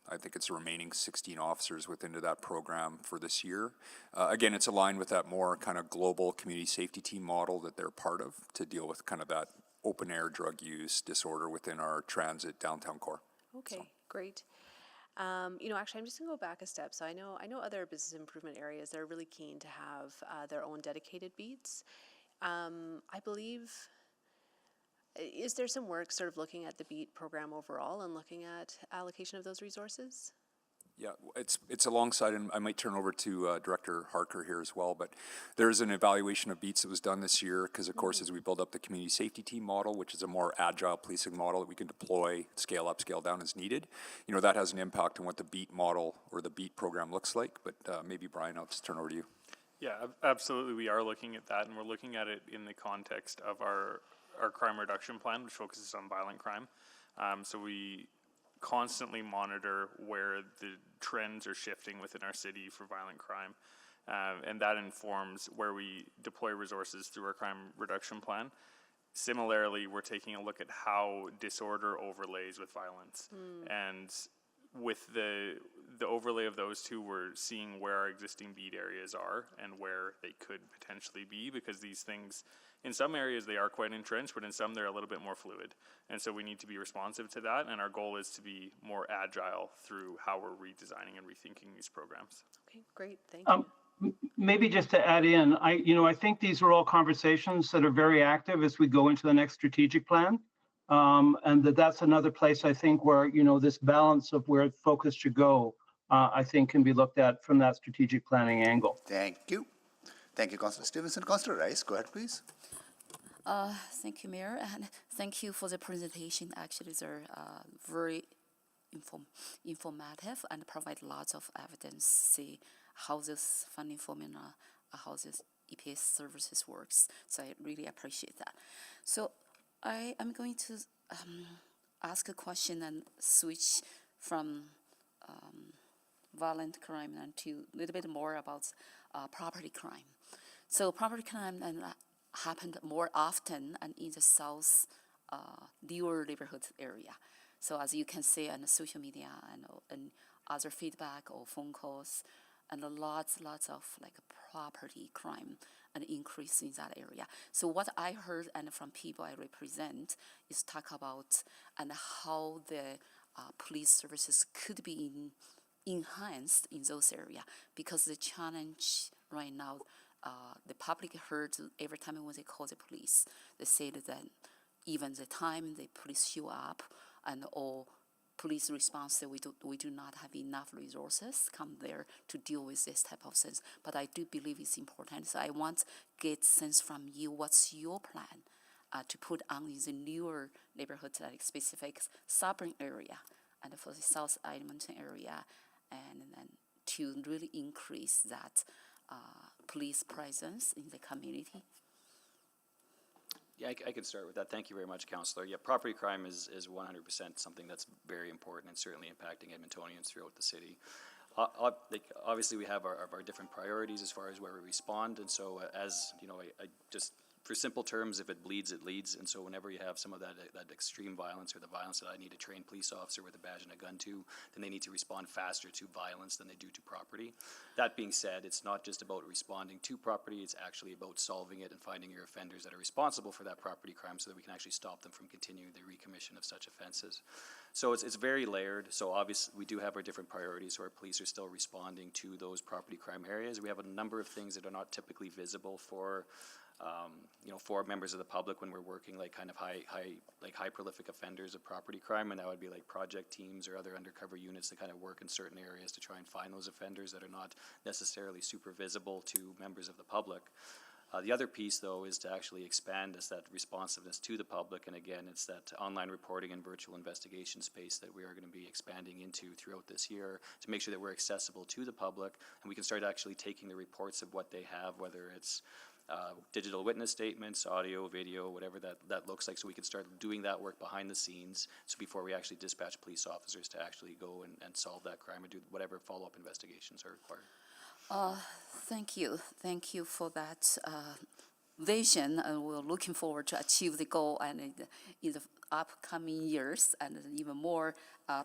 I think it's the remaining 16 officers within that program for this year. Again, it's aligned with that more kind of global community safety team model that they're part of to deal with kind of that open air drug use disorder within our transit downtown core. Okay, great. Actually, I'm just gonna go back a step. So I know other business improvement areas that are really keen to have their own dedicated beats. I believe, is there some work sort of looking at the BEAT program overall and looking at allocation of those resources? Yeah, it's alongside, and I might turn over to Director Harker here as well, but there's an evaluation of beats that was done this year because, of course, as we build up the community safety team model, which is a more agile policing model that we can deploy, scale up, scale down as needed, that has an impact on what the beat model or the beat program looks like, but maybe Brian, I'll just turn over to you. Yeah, absolutely. We are looking at that, and we're looking at it in the context of our crime reduction plan, which focuses on violent crime. So we constantly monitor where the trends are shifting within our city for violent crime. And that informs where we deploy resources through our crime reduction plan. Similarly, we're taking a look at how disorder overlays with violence. And with the overlay of those two, we're seeing where our existing beat areas are and where they could potentially be, because these things, in some areas they are quite entrenched, but in some they're a little bit more fluid. And so we need to be responsive to that, and our goal is to be more agile through how we're redesigning and rethinking these programs. Okay, great, thank you. Maybe just to add in, I think these are all conversations that are very active as we go into the next strategic plan. And that's another place I think where, this balance of where focus should go, I think can be looked at from that strategic planning angle. Thank you. Thank you, Councillor Stevenson. Councillor Rice, go ahead, please. Thank you, Mayor, and thank you for the presentation. Actually, they're very informative and provide lots of evidence, see how this funding formula, how this EPS services works. So I really appreciate that. So I am going to ask a question and switch from violent crime and to a little bit more about property crime. So property crime happened more often and in the south newer neighborhood area. So as you can see on the social media and other feedback or phone calls, and lots of like property crime and increase in that area. So what I heard and from people I represent is talk about and how the police services could be enhanced in those areas, because the challenge right now, the public heard every time when they call the police, they said that even the time the police show up and all police response that we do not have enough resources come there to deal with this type of things. But I do believe it's important. So I want to get sense from you, what's your plan to put on in the newer neighborhoods, like specific suburban area and for the South Edmonton area, and then to really increase that police presence in the community? Yeah, I can start with that. Thank you very much, Councillor. Yeah, property crime is 100% something that's very important and certainly impacting Edmontonians throughout the city. Obviously, we have our different priorities as far as where we respond, and so as you know, I just, for simple terms, if it bleeds, it leads. And so whenever you have some of that extreme violence or the violence that I need a trained police officer with a badge and a gun to, then they need to respond faster to violence than they do to property. That being said, it's not just about responding to property, it's actually about solving it and finding your offenders that are responsible for that property crime so that we can actually stop them from continuing the recommission of such offenses. So it's very layered. So obviously we do have our different priorities, so our police are still responding to those property crime areas. We have a number of things that are not typically visible for for members of the public when we're working like kind of high prolific offenders of property crime, and that would be like project teams or other undercover units that kind of work in certain areas to try and find those offenders that are not necessarily super visible to members of the public. The other piece, though, is to actually expand that responsiveness to the public, and again, it's that online reporting and virtual investigation space that we are going to be expanding into throughout this year to make sure that we're accessible to the public, and we can start actually taking the reports of what they have, whether it's digital witness statements, audio, video, whatever that looks like, so we can start doing that work behind the scenes, so before we actually dispatch police officers to actually go and solve that crime or do whatever follow-up investigations are required. Thank you for that vision, and we're looking forward to achieve the goal and in the upcoming years, and even more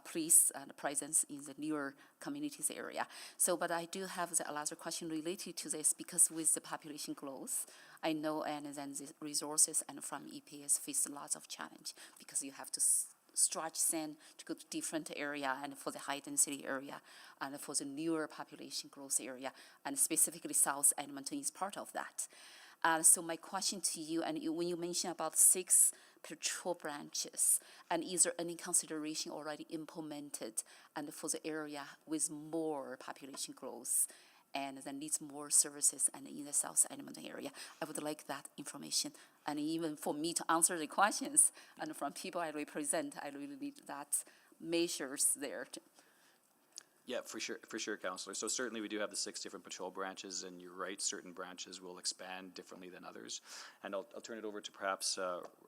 police and presence in the newer communities area. So, but I do have another question related to this, because with the population growth, I know, and then the resources and from EPS face lots of challenge, because you have to stretch sand to go to different area, and for the high density area, and for the newer population growth area, and specifically South Edmonton is part of that. So my question to you, and when you mention about 6 patrol branches, and is there any consideration already implemented and for the area with more population growth and that needs more services and in the South Edmonton area? I would like that information, and even for me to answer the questions, and from people I represent, I really need that measures there. Yeah, for sure, Councillor. So certainly we do have the 6 different patrol branches, and you're right, certain branches will expand differently than others. And I'll turn it over to perhaps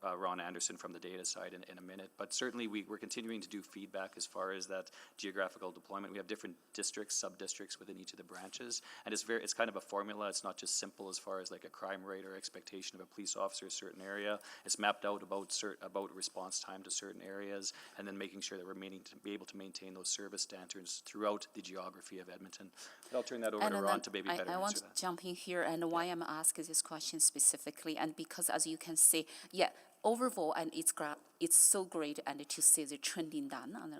Ron Anderson from the data side in a minute. But certainly we're continuing to do feedback as far as that geographical deployment. We have different districts, sub-districts within each of the branches, and it's kind of a formula. It's not just simple as far as like a crime rate or expectation of a police officer in a certain area. It's mapped out about response time to certain areas, and then making sure that we're be able to maintain those service standards throughout the geography of Edmonton. But I'll turn that over to Ron to maybe better I want answer to that. jump in here, and why I'm asking this question specifically, and because as you can see, yeah, overall, and it's so great, and to see the trending done and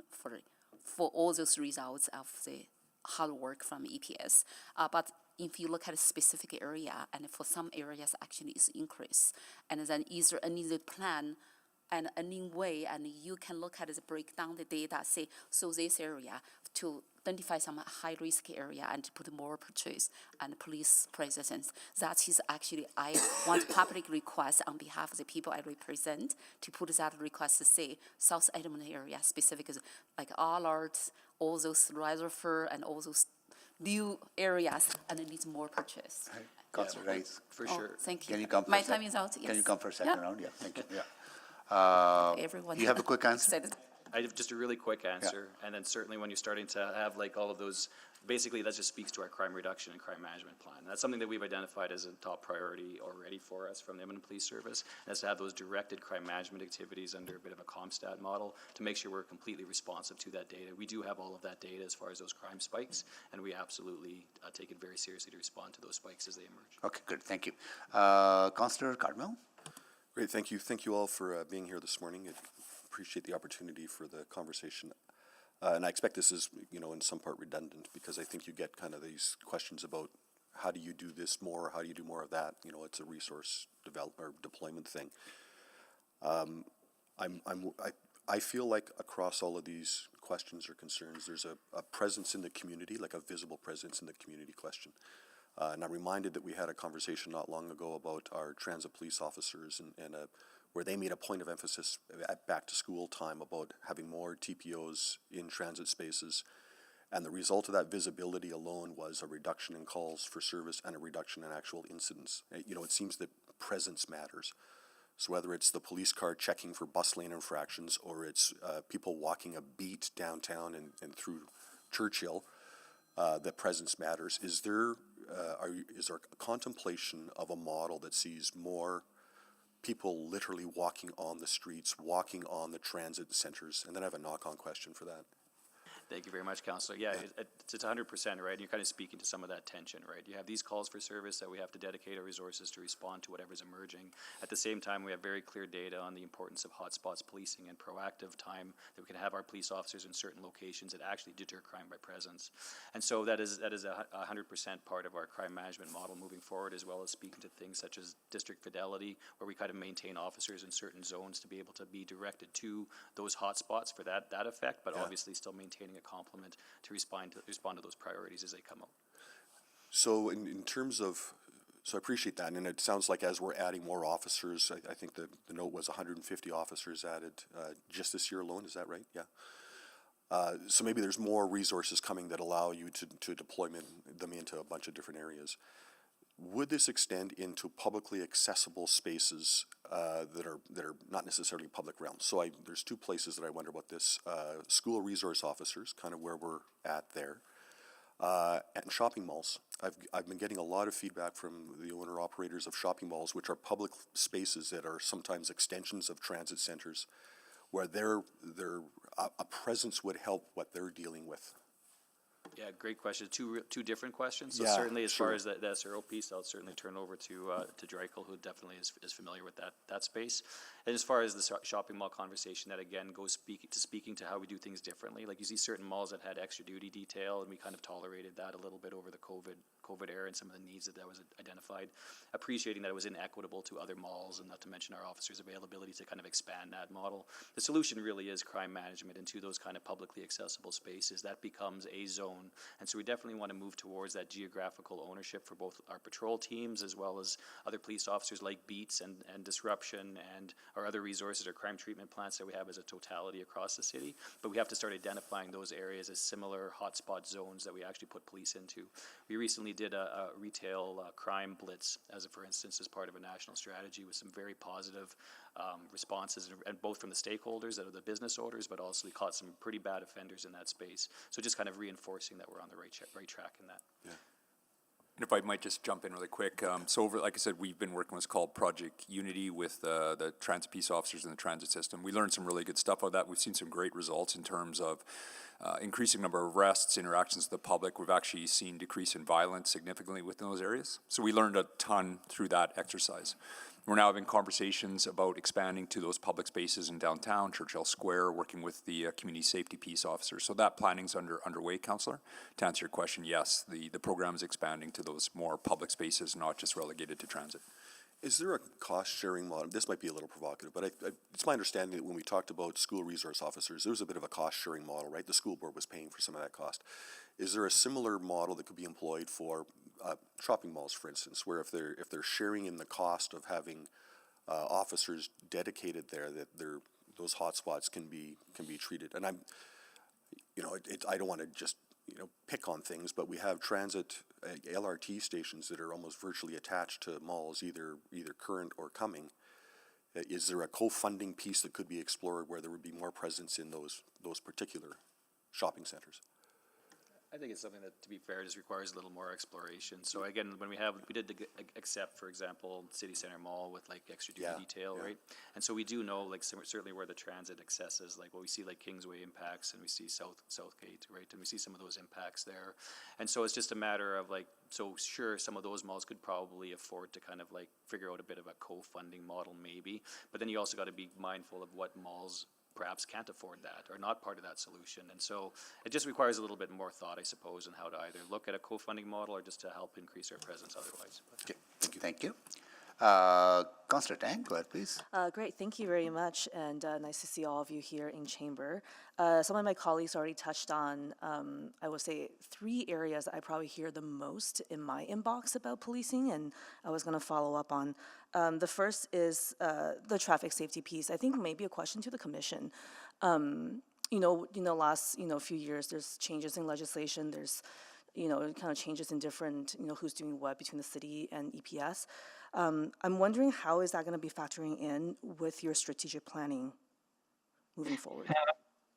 for all those results of the hard work from EPS. But if you look at a specific area, and for some areas actually it's increase, and then is there any plan and any way, and you can look at the break down the data, say, so this area to identify some high-risk area and to put more purchase and police presence. That is actually, I want public request on behalf of the people I represent to put that request to say, South Edmonton area specific, like Allard, all those reservoir and all those new areas, and it needs more purchase. Councillor Rice. For sure. Thank you. Can you come for My a sec- time is out, yes. Can you come for a second Yeah. round? Yeah, thank you. Yeah. Everyone You have a quick answer? excited. I have just a really quick answer, and then certainly when you're starting to have like all of those, basically that just speaks to our crime reduction and crime management plan. That's something that we've identified as a top priority already for us from the Edmonton Police Service, and that's to have those directed crime management activities under a bit of a ComStat model to make sure we're completely responsive to that data. We do have all of that data as far as those crime spikes, and we absolutely take it very seriously to respond to those spikes as they emerge. Okay, good, thank you. Councillor Cardinal? Great, thank you. Thank you all for being here this morning. I appreciate the opportunity for the conversation. And I expect this is, in some part redundant, because I think you get kind of these questions about how do you do this more, how do you do more of that? It's a resource deployment thing. I feel like across all of these questions or concerns, there's a presence in the community, like a visible presence in the community question. And I'm reminded that we had a conversation not long ago about our transit police officers and where they made a point of emphasis at back to school time about having more TPOs in transit spaces. And the result of that visibility alone was a reduction in calls for service and a reduction in actual incidents. It seems that presence matters. So whether it's the police car checking for bus lane infractions or it's people walking a beat downtown and through Churchill, that presence matters. Is there a contemplation of a model that sees more people literally walking on the streets, walking on the transit centers? And then I have a knock-on question for that. Thank you very much, Councillor. Yeah, it's 100%, right? And you're kind of speaking to some of that tension, right? You have these calls for service that we have to dedicate our resources to respond to whatever's emerging. At the same time, we have very clear data on the importance of hotspots policing and proactive time that we can have our police officers in certain locations that actually deter crime by presence. And so that is 100% part of our crime management model moving forward, as well as speaking to things such as district fidelity, where we kind of maintain officers in certain zones to be able to be directed to those hotspots for that effect, but obviously still maintaining a complement to respond to those priorities as they come up. So in terms of, so I appreciate that, and it sounds like as we're adding more officers, I think the note was 150 officers added just this year alone, is that right? Yeah. So maybe there's more resources coming that allow you to deploy them into a bunch of different areas. Would this extend into publicly accessible spaces that are not necessarily public realms? So there's two places that I wonder about this. School resource officers, kind of where we're at there, and shopping malls. I've been getting a lot of feedback from the owner-operators of shopping malls, which are public spaces that are sometimes extensions of transit centers, where a presence would help what they're dealing with. Yeah, great question. Two different questions. So Yeah, certainly as sure. far as the SRO piece, I'll certainly turn over to Dreichel, who definitely is familiar with that space. And as far as the shopping mall conversation, that again goes speaking to how we do things differently. Like you see certain malls that had extra duty detail, and we kind of tolerated that a little bit over the COVID COVID era and some of the needs that was identified, appreciating that it was inequitable to other malls, and not to mention our officers' availability to kind of expand that model. The solution really is crime management into those kind of publicly accessible spaces. That becomes a zone, and so we definitely want to move towards that geographical ownership for both our patrol teams as well as other police officers like beats and disruption and our other resources or crime treatment plants that we have as a totality across the city. But we have to start identifying those areas as similar hotspot zones that we actually put police into. We recently did a retail crime blitz, for instance, as part of a national strategy with some very positive responses, and both from the stakeholders, that are the business owners, but also we caught some pretty bad offenders in that space. So just kind of reinforcing that we're on the right track in that. Yeah. And if I might just jump in really quick, so like I said, we've been working what's called Project Unity with the transit peace officers in the transit system. We learned some really good stuff out of that. We've seen some great results in terms of increasing number of arrests, interactions with the public. We've actually seen decrease in violence significantly within those areas. So we learned a ton through that exercise. We're now having conversations about expanding to those public spaces in downtown, Churchill Square, working with the community safety peace officers. So that planning's underway, Councillor. To answer your question, yes, the program is expanding to those more public spaces, not just relegated to transit. Is there a cost-sharing model? This might be a little provocative, but it's my understanding that when we talked about school resource officers, there was a bit of a cost-sharing model, right? The school board was paying for some of that cost. Is there a similar model that could be employed for shopping malls, for instance, where if they're sharing in the cost of having officers dedicated there, that those hotspots can be treated? And I don't want to just pick on things, but we have transit LRT stations that are almost virtually attached to malls, either current or coming. Is there a co-funding piece that could be explored where there would be more presence in those particular shopping centers? I think it's something that, to be fair, just requires a little more exploration. So again, when we did accept, for example, City Center Mall with like extra duty detail, right? And so we do know, like certainly where the transit accesses, like what we see like Kingsway impacts, and we see Southgate, right? And we see some of those impacts there. And so it's just a matter of like, so sure, some of those malls could probably afford to kind of like figure out a bit of a co-funding model maybe, but then you also got to be mindful of what malls perhaps can't afford that or not part of that solution. And so it just requires a little bit more thought, I suppose, on how to either look at a co-funding model or just to help increase our presence otherwise. Okay, thank you. Councillor Tang, go ahead, please. Great, thank you very much, and nice to see all of you here in chamber. Some of my colleagues already touched on, I would say, 3 areas that I probably hear the most in my inbox about policing, and I was going to follow up on. The first is the traffic safety piece. I think maybe a question to the commission. In the last few years, there's changes in legislation. There's kind of changes in different who's doing what between the city and EPS. I'm wondering how is that going to be factoring in with your strategic planning moving forward?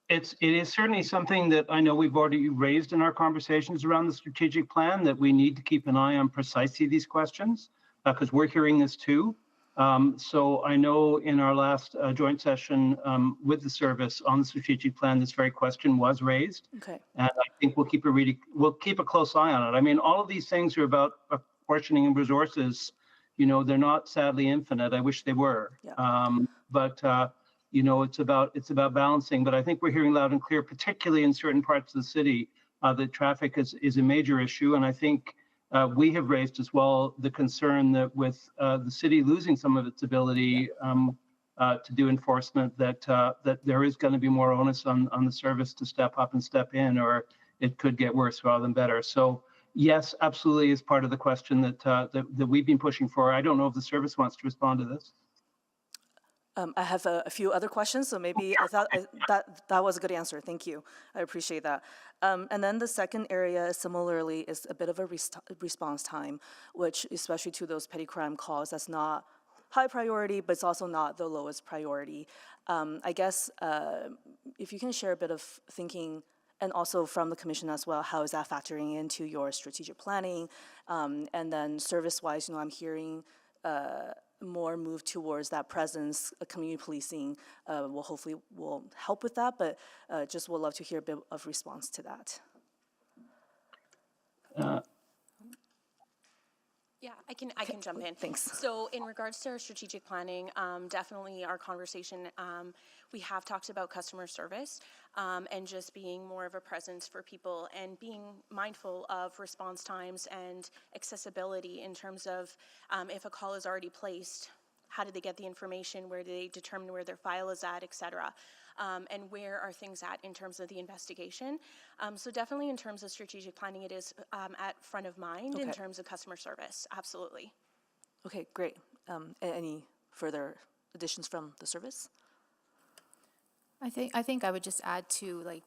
It is certainly something that I know we've already raised in our conversations around the strategic plan, that we need to keep an eye on precisely these questions, because we're hearing this too. So I know in our last joint session with the service on the strategic plan, this very question was raised. Okay. And I think we'll keep a close eye on it. I mean, all of these things are about apportioning of resources. They're not sadly infinite. I wish they were. Yeah. But it's about balancing. But I think we're hearing loud and clear, particularly in certain parts of the city, that traffic is a major issue. And I think we have raised as well the concern that with the city losing some of its ability to do enforcement, that there is going to be more onus on the service to step up and step in, or it could get worse rather than better. So yes, absolutely is part of the question that we've been pushing for. I don't know if the service wants to respond to this. I have a few other questions, so maybe I thought that was a good answer. Thank you. I appreciate that. And then the second area, similarly, is a bit of a response time, which, especially to those petty crime calls, that's not high priority, but it's also not the lowest priority. I guess if you can share a bit of thinking, and also from the commission as well, how is that factoring into your strategic planning? And then service-wise, I'm hearing more move towards that presence, community policing will hopefully help with that, but just would love to hear a bit of response to that. Yeah, I can jump in. Thanks. So in regards to our strategic planning, definitely our conversation, we have talked about customer service and just being more of a presence for people and being mindful of response times and accessibility in terms of if a call is already placed, how do they get the information, where do they determine where their file is at, et cetera. And where are things at in terms of the investigation. So definitely in terms of strategic planning, it is at front of mind in terms of customer service, absolutely. Okay, great. Any further additions from the service? I think I would just add to, like,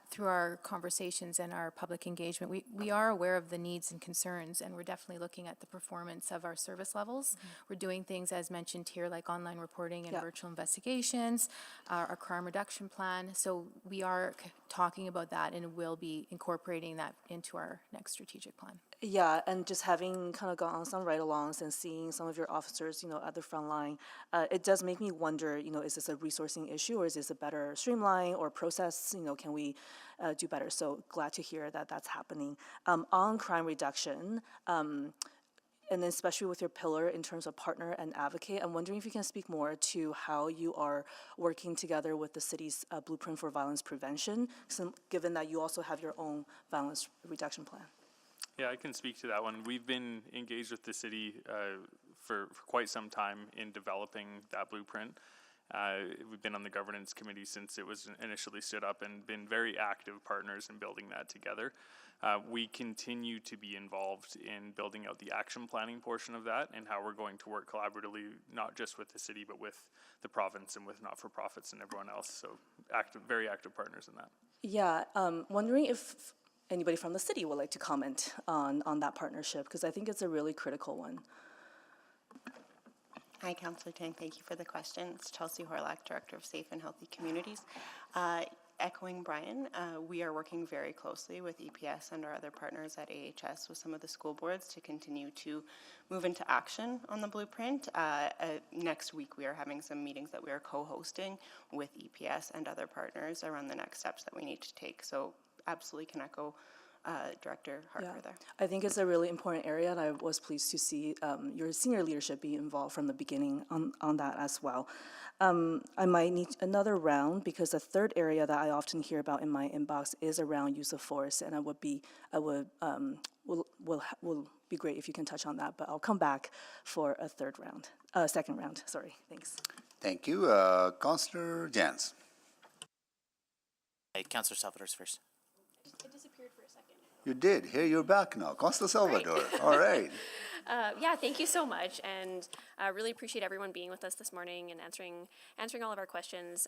through our conversations and our public engagement, we are aware of the needs and concerns, and we're definitely looking at the performance of our service levels. We're doing things, as mentioned here, like online reporting and virtual investigations, our crime reduction plan. So we are talking about that, and we'll be incorporating that into our next strategic plan. Yeah, and just having kind of gone on some ride-alongs and seeing some of your officers, at the front line, it does make me wonder, is this a resourcing issue, or is this a better streamline or process? Can we do better? So glad to hear that that's happening. On crime reduction, and then especially with your pillar in terms of partner and advocate, I'm wondering if you can speak more to how you are working together with the city's blueprint for violence prevention, given that you also have your own violence reduction plan. Yeah, I can speak to that one. We've been engaged with the city for quite some time in developing that blueprint. We've been on the governance committee since it was initially stood up and been very active partners in building that together. We continue to be involved in building out the action planning portion of that and how we're going to work collaboratively, not just with the city, but with the province and with not-for-profits and everyone else. So very active partners in that. Yeah, wondering if anybody from the city would like to comment on that partnership, because I think it's a really critical one. Hi, Councillor Tang. Thank you for the question. It's Chelsea Horlock, Director of Safe and Healthy Communities. Echoing Brian, we are working very closely with EPS and our other partners at AHS with some of the school boards to continue to move into action on the blueprint. Next week, we are having some meetings that we are co-hosting with EPS and other partners around the next steps that we need to take. So absolutely can echo Director Harper there. I think it's a really important area, and I was pleased to see your senior leadership be involved from the beginning on that as well. I might need another round because the third area that I often hear about in my inbox is around use of force, and will be great if you can touch on that. But I'll come back for a second round. Sorry. Thanks. Thank you, Councillor Jans. Councillor Salvador's first. It disappeared for a second. You did. Here, you're back now. Councillor Salvador. Right. All right. Yeah, thank you so much, and I really appreciate everyone being with us this morning and answering all of our questions.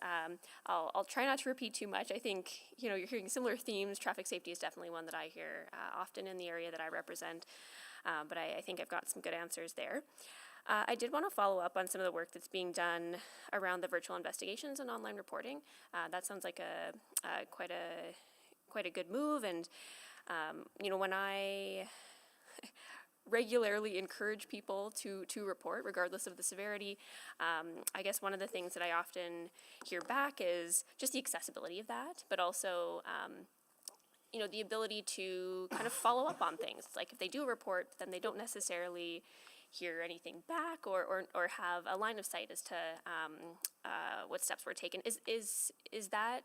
I'll try not to repeat too much. I think you're hearing similar themes. Traffic safety is definitely one that I hear often in the area that I represent, but I think I've got some good answers there. I did want to follow up on some of the work that's being done around the virtual investigations and online reporting. That sounds like quite a good move, and when I regularly encourage people to report regardless of the severity, I guess one of the things that I often hear back is just the accessibility of that, but also the ability to kind of follow up on things. Like if they do a report, then they don't necessarily hear anything back or have a line of sight as to what steps were taken. Is that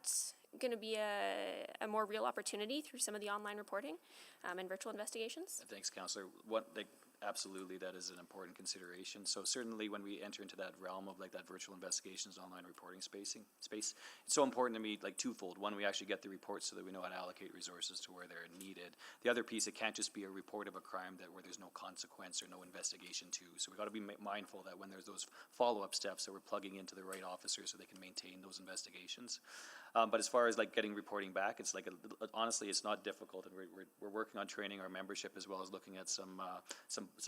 going to be a more real opportunity through some of the online reporting and virtual investigations? Thanks, Councillor. Absolutely, that is an important consideration. So certainly when we enter into that realm of that virtual investigations, online reporting space, it's so important to me, twofold. One, we actually get the reports so that we know how to allocate resources to where they're needed. The other piece, it can't just be a report of a crime where there's no consequence or no investigation to. So we've got to be mindful that when there's those follow-up steps that we're plugging into the right officers so they can maintain those investigations. But as far as getting reporting back, it's honestly, it's not difficult, and we're working on training our membership as well as looking at some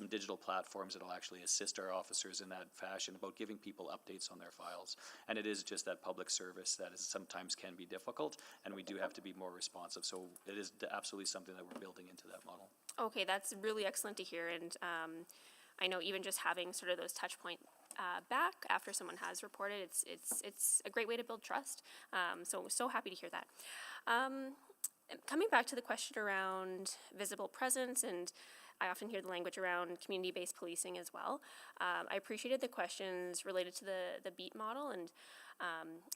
digital platforms that will actually assist our officers in that fashion about giving people updates on their files. And it is just that public service that sometimes can be difficult, and we do have to be more responsive. So it is absolutely something that we're building into that model. Okay, that's really excellent to hear, and I know even just having sort of those touch point back after someone has reported, it's a great way to build trust. So happy to hear that. Coming back to the question around visible presence and I often hear the language around community-based policing as well. I appreciated the questions related to the beat model, and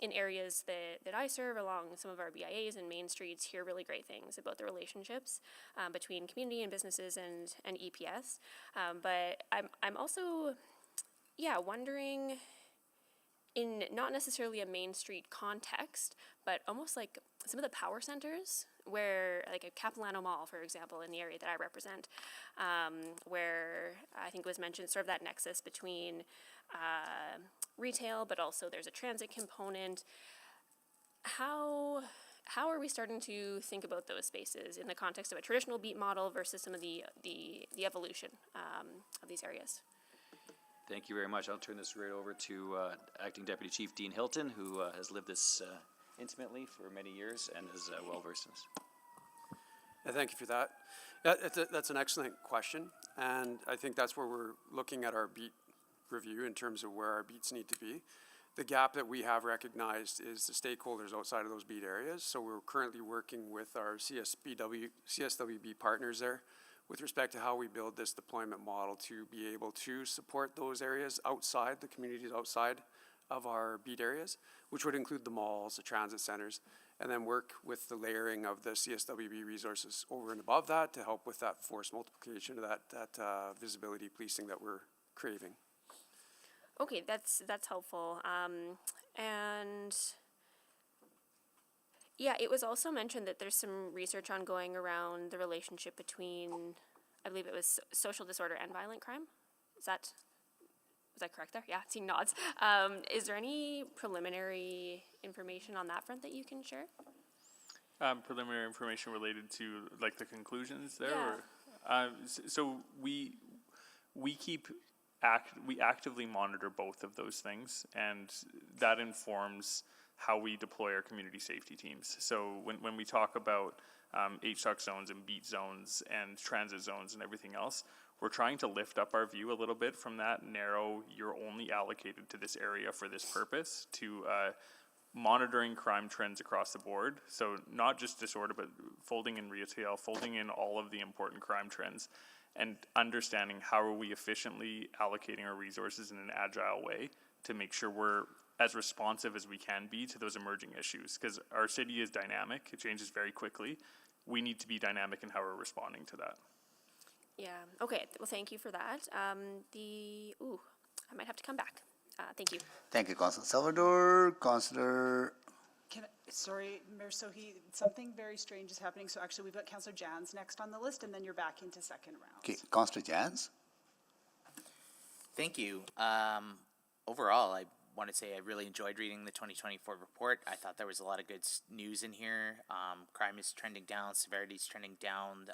in areas that I serve along some of our BIAs and main streets, hear really great things about the relationships between community and businesses and EPS. But I'm also, wondering, in not necessarily a main street context, but almost like some of the power centers where, like a Capilano Mall, for example, in the area that I represent, where I think it was mentioned sort of that nexus between retail, but also there's a transit component. How are we starting to think about those spaces in the context of a traditional beat model versus some of the evolution of these areas? Thank you very much. I'll turn this right over to Acting Deputy Chief Dean Hilton, who has lived this intimately for many years and is well versed in this. Yeah, thank you for that. Yeah, that's an excellent question, and I think that's where we're looking at our beat review in terms of where our beats need to be. The gap that we have recognized is the stakeholders outside of those beat areas, so we're currently working with our CSWB partners there with respect to how we build this deployment model to be able to support those areas outside, the communities outside of our beat areas, which would include the malls, the transit centers, and then work with the layering of the CSWB resources over and above that to help with that force multiplication of that visibility policing that we're craving. Okay, that's helpful. And yeah, it was also mentioned that there's some research ongoing around the relationship between, I believe it was social disorder and violent crime. Was that correct there? Yeah, seeing nods. Is there any preliminary information on that front that you can share? Preliminary information related to like the conclusions there? Yeah. Or, so we actively monitor both of those things, and that informs how we deploy our community safety teams. So when we talk about HSOC zones and beat zones and transit zones and everything else, we're trying to lift up our view a little bit from that narrow, you're only allocated to this area for this purpose, to monitoring crime trends across the board. So not just disorder, but folding in retail, folding in all of the important crime trends, and understanding how are we efficiently allocating our resources in an agile way to make sure we're as responsive as we can be to those emerging issues. Because our city is dynamic, it changes very quickly. We need to be dynamic in how we're responding to that. Yeah, okay, well, thank you for that. I might have to come back. Thank you. Thank you, Councilor Salvador. Councilor. Sorry, Mayor Sohi, something very strange is happening. So actually, we've got Councilor Jans next on the list, and then you're back into second round. Okay, Councilor Jans. Thank you. Overall, I want to say I really enjoyed reading the 2024 report. I thought there was a lot of good news in here. Crime is trending down, severity is trending down,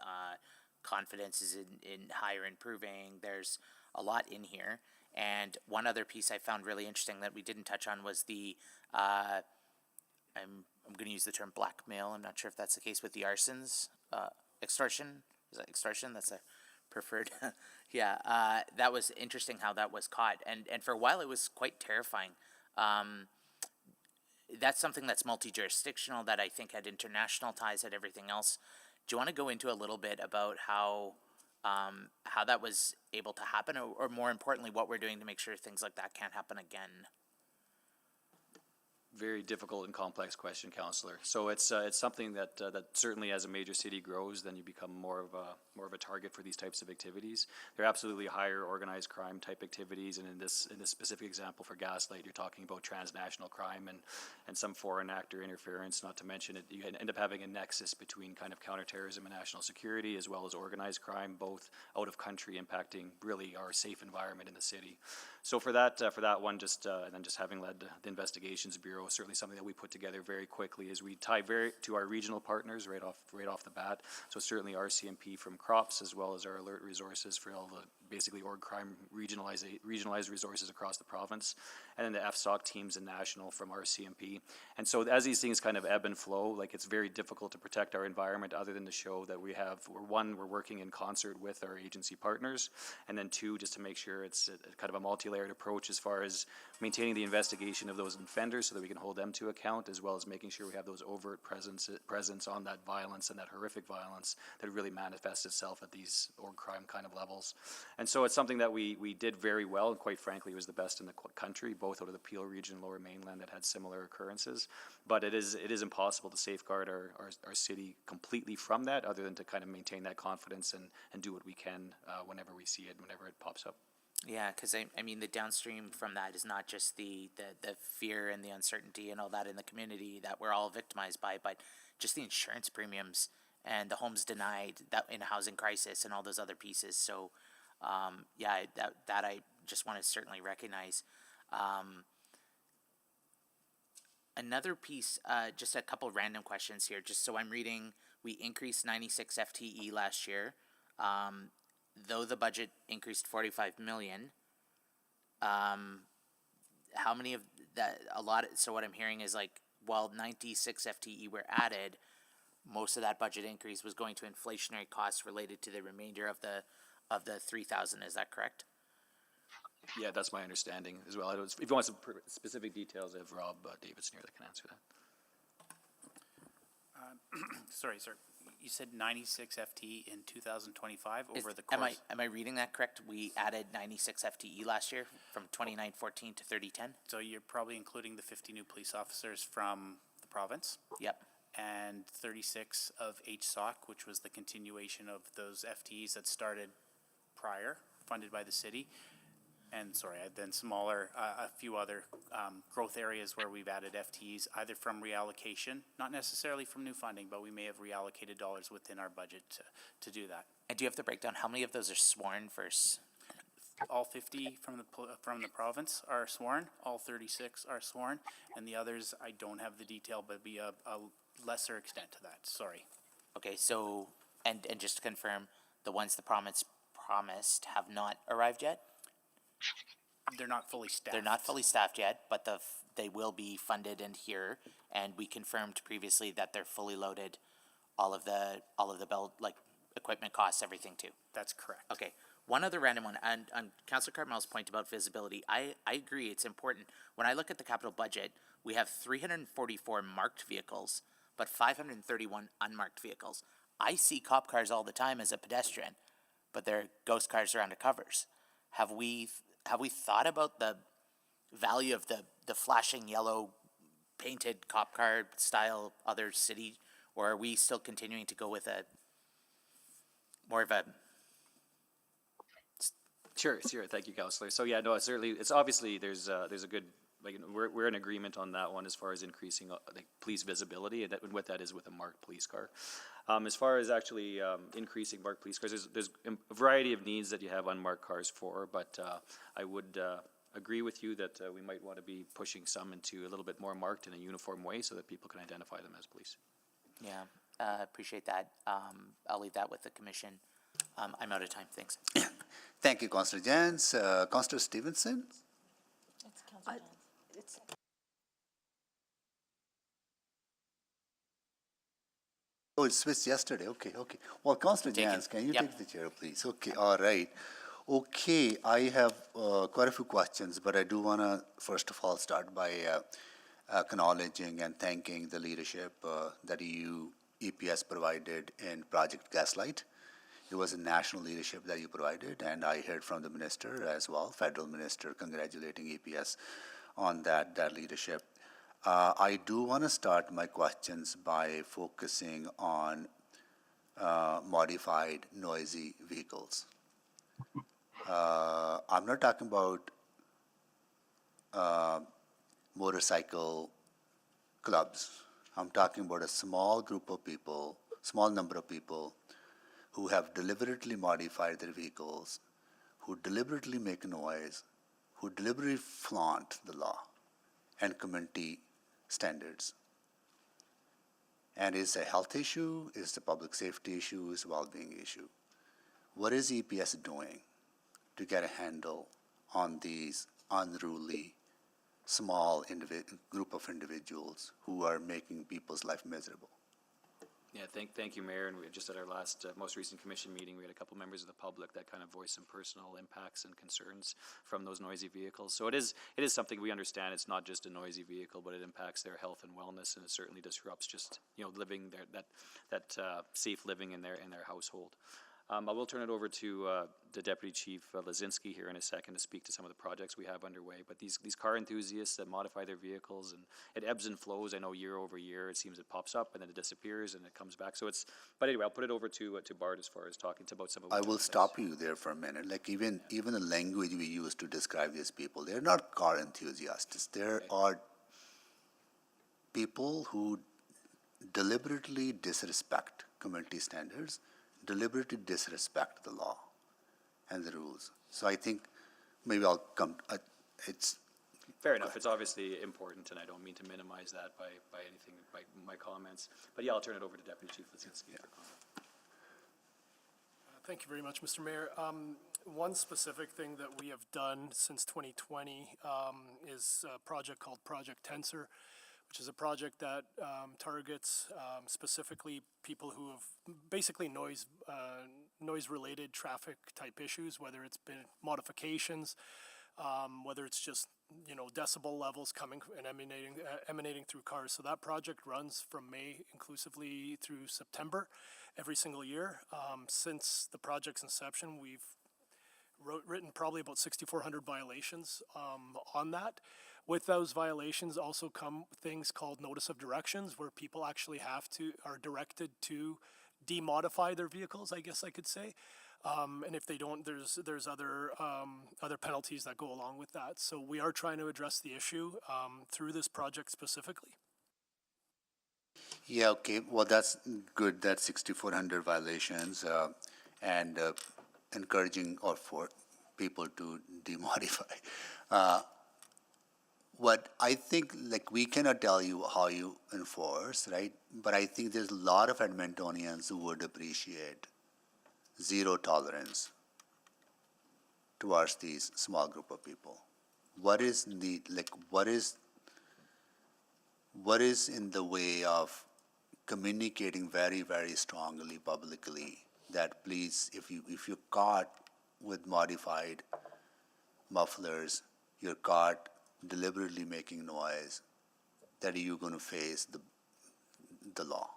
confidence is in higher improving. There's a lot in here. And one other piece I found really interesting that we didn't touch on was the I'm going to use the term blackmail. I'm not sure if that's the case with the arsons. Extortion? Is that extortion? That's a preferred. Yeah, that was interesting how that was caught. And for a while it was quite terrifying. That's something that's multi-jurisdictional, that I think had international ties, had everything else. Do you want to go into a little bit about how that was able to happen, or more importantly, what we're doing to make sure things like that can't happen again? Very difficult and complex question, Councillor. So it's something that certainly, as a major city grows, then you become more of a target for these types of activities. They're absolutely higher organized crime type activities, and in this specific example for Gaslight, you're talking about transnational crime and some foreign actor interference. Not to mention it, you end up having a nexus between kind of counterterrorism and national security, as well as organized crime, both out of country, impacting really our safe environment in the city. So for that one, and then just having led the investigations bureau, certainly something that we put together very quickly is we tie to our regional partners right off the bat. So certainly RCMP from Crops, as well as our alert resources for all basically org crime regionalized resources across the province, and then the FSOC teams and national from RCMP. And so as these things kind of ebb and flow, like it's very difficult to protect our environment other than to show that we're working in concert with our agency partners, and then two, just to make sure it's a kind of a multi-layered approach as far as maintaining the investigation of those offenders so that we can hold them to account, as well as making sure we have those overt presence on that violence and that horrific violence that really manifests itself at these org crime kind of levels. And so it's something that we did very well, and quite frankly was the best in the country, both out of the Peel region and Lower Mainland that had similar occurrences. But it is impossible to safeguard our city completely from that, other than to kind of maintain that confidence and do what we can whenever we see it, whenever it pops up. Yeah, because I mean, the downstream from that is not just the fear and the uncertainty and all that in the community that we're all victimized by, but just the insurance premiums and the homes denied that in a housing crisis and all those other pieces. So, yeah, that I just want to certainly recognize. Another piece, just a couple random questions here, just so I'm reading, we increased 96 FTE last year. Though the budget increased 45 million, how many of that, so what I'm hearing is like, while 96 FTE were added, most of that budget increase was going to inflationary costs related to the remainder of the 3,000, is that correct? Yeah, that's my understanding as well. If you want some specific details, I have Rob Davidson here that can answer that. Sorry, sir. You said 96 FTE in 2025 over the course. Am I reading that correct? We added 96 FTE last year from 2914 to 3010. So you're probably including the 50 new police officers from the province. Yep. And 36 of HSOC, which was the continuation of those FTEs that started prior, funded by the city. And sorry, then smaller, a few other growth areas where we've added FTEs, either from reallocation, not necessarily from new funding, but we may have reallocated dollars within our budget to do that. And do you have the breakdown? How many of those are sworn versus? All 50 from the province are sworn, all 36 are sworn, and the others, I don't have the detail, but be a lesser extent to that, sorry. Okay, so, and just to confirm, the ones the province promised have not arrived yet? They're not fully staffed. They're not fully staffed yet, but they will be funded and here, and we confirmed previously that they're fully loaded, all of the belt, like equipment costs, everything too. That's correct. Okay, one other random one, and on Councillor Carmel's point about visibility, I agree, it's important. When I look at the capital budget, we have 344 marked vehicles, but 531 unmarked vehicles. I see cop cars all the time as a pedestrian, but they're ghost cars or undercovers. Have we thought about the value of the flashing yellow painted cop car style other city, or are we still continuing to go with a more of a? Sure. Thank you, Councillor. So yeah, no, it's obviously there's a good, like, we're in agreement on that one as far as increasing the police visibility, and what that is with a marked police car. As far as actually increasing marked police cars, there's a variety of needs that you have unmarked cars for, but I would agree with you that we might want to be pushing some into a little bit more marked in a uniform way so that people can identify them as police. Yeah, appreciate that. I'll leave that with the commission. I'm out of time, thanks. Thank you, Councillor Jans. Councillor Stevenson? It's Councillor Jans. Oh, it switched yesterday. Okay. Well, Councillor Jans, can you take the chair, please? Okay, all right. Okay, I have quite a few questions, but I do want to, first of all, start by acknowledging and thanking the leadership that EPS provided in Project Gaslight. It was a national leadership that you provided, and I heard from the minister as well, federal minister, congratulating EPS on that leadership. I do want to start my questions by focusing on modified noisy vehicles. I'm not talking about motorcycle clubs. I'm talking about a small group of people, small number of people who have deliberately modified their vehicles, who deliberately make noise, who deliberately flaunt the law and community standards. And it's a health issue, it's a public safety issue, it's a well-being issue. What is EPS doing to get a handle on these unruly, small group of individuals who are making people's life miserable. Yeah, thank you, Mayor. And we just at our last, most recent commission meeting, we had a couple members of the public that kind of voiced some personal impacts and concerns from those noisy vehicles. So it is something we understand. It's not just a noisy vehicle, but it impacts their health and wellness, and it certainly disrupts just, you know, living there, that safe living in their household. I will turn it over to the Deputy Chief Lazinski here in a second to speak to some of the projects we have underway. But these car enthusiasts that modify their vehicles, and it ebbs and flows. I know year over year, it seems it pops up and then it disappears and it comes back. So it's. But anyway, I'll put it over to Bart as far as talking about some of. I will stop you there for a minute. Like even the language we use to describe these people, they're not car enthusiasts. There are people who deliberately disrespect community standards, deliberately disrespect the law and the rules. So I think maybe I'll come, it's... Fair enough. It's obviously important, and I don't mean to minimize that by anything, by my comments. But yeah, I'll turn it over to Deputy Chief Lazinski for comment. Thank you very much, Mr. Mayor. One specific thing that we have done since 2020 is a project called Project Tensor, which is a project that targets specifically people who have basically noise-related traffic type issues, whether it's been modifications, whether it's just, you know, decibel levels coming and emanating through cars. So that project runs from May inclusively through September every single year. Since the project's inception, we've written probably about 6,400 violations on that. With those violations also come things called notice of directions, where people actually are directed to demodify their vehicles, I guess I could say. And if they don't, there's other penalties that go along with that. So we are trying to address the issue through this project specifically. Yeah, okay. Well, that's good. That's 6,400 violations and encouraging or for people to demodify. What I think, like, we cannot tell you how you enforce, right? But I think there's a lot of Edmontonians who would appreciate zero tolerance towards these small group of people. What is in the way of communicating very, very strongly publicly that please, if you're caught with modified mufflers, you're caught deliberately making noise, that you're going to face the law?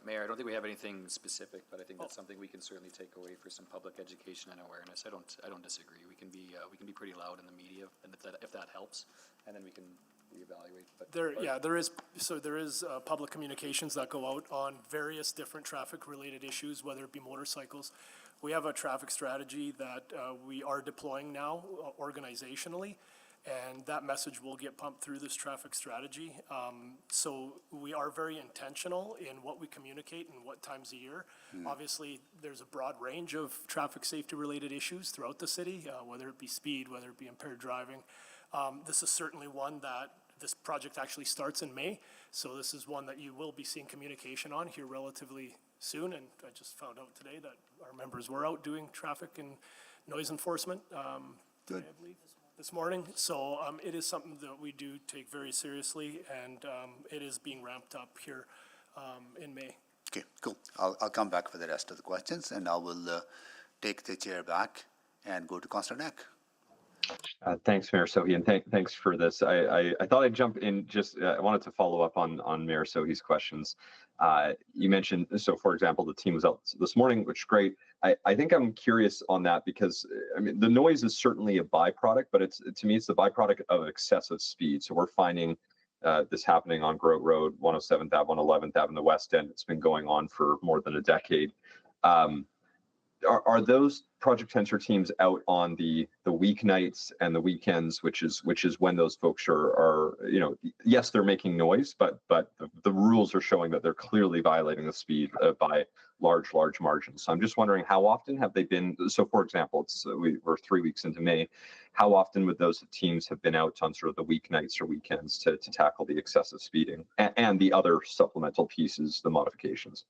Mayor, I don't think we have anything specific, but I think that's something we can certainly take away for some public education and awareness. I don't disagree. We can be pretty loud in the media, and if that helps, and then we can reevaluate. But there is public communications that go out on various different traffic-related issues, whether it be motorcycles. We have a traffic strategy that we are deploying now organizationally, and that message will get pumped through this traffic strategy. So we are very intentional in what we communicate and what times a year. Obviously, there's a broad range of traffic safety-related issues throughout the city, whether it be speed, whether it be impaired driving. This is certainly one that this project actually starts in May, so this is one that you will be seeing communication on here relatively soon, and I just found out today that our members were out doing traffic and noise enforcement. Good. I believe this morning. So it is something that we do take very seriously, and it is being ramped up here in May. Okay, cool. I'll come back for the rest of the questions, and I will take the chair back and go to Councillor Knack. Thanks, Mayor Sohi, and thanks for this. I thought I'd jump in just, I wanted to follow up on Mayor Sohi's questions. You mentioned, so for example, the team was out this morning, which is great. I think I'm curious on that because, I mean, the noise is certainly a byproduct, but to me, it's the byproduct of excessive speed. So we're finding this happening on Grote Road, 107th Ave, 111th Ave in the West End. It's been going on for more than a decade. Are those Project Tensor teams out on the weeknights and the weekends, which is when those folks are you know, yes, they're making noise, but the rules are showing that they're clearly violating the speed by large margins. So I'm just wondering, how often have they been? So for example, we're 3 weeks into May. How often would those teams have been out on sort of the weeknights or weekends to tackle the excessive speeding and the other supplemental pieces, the modifications?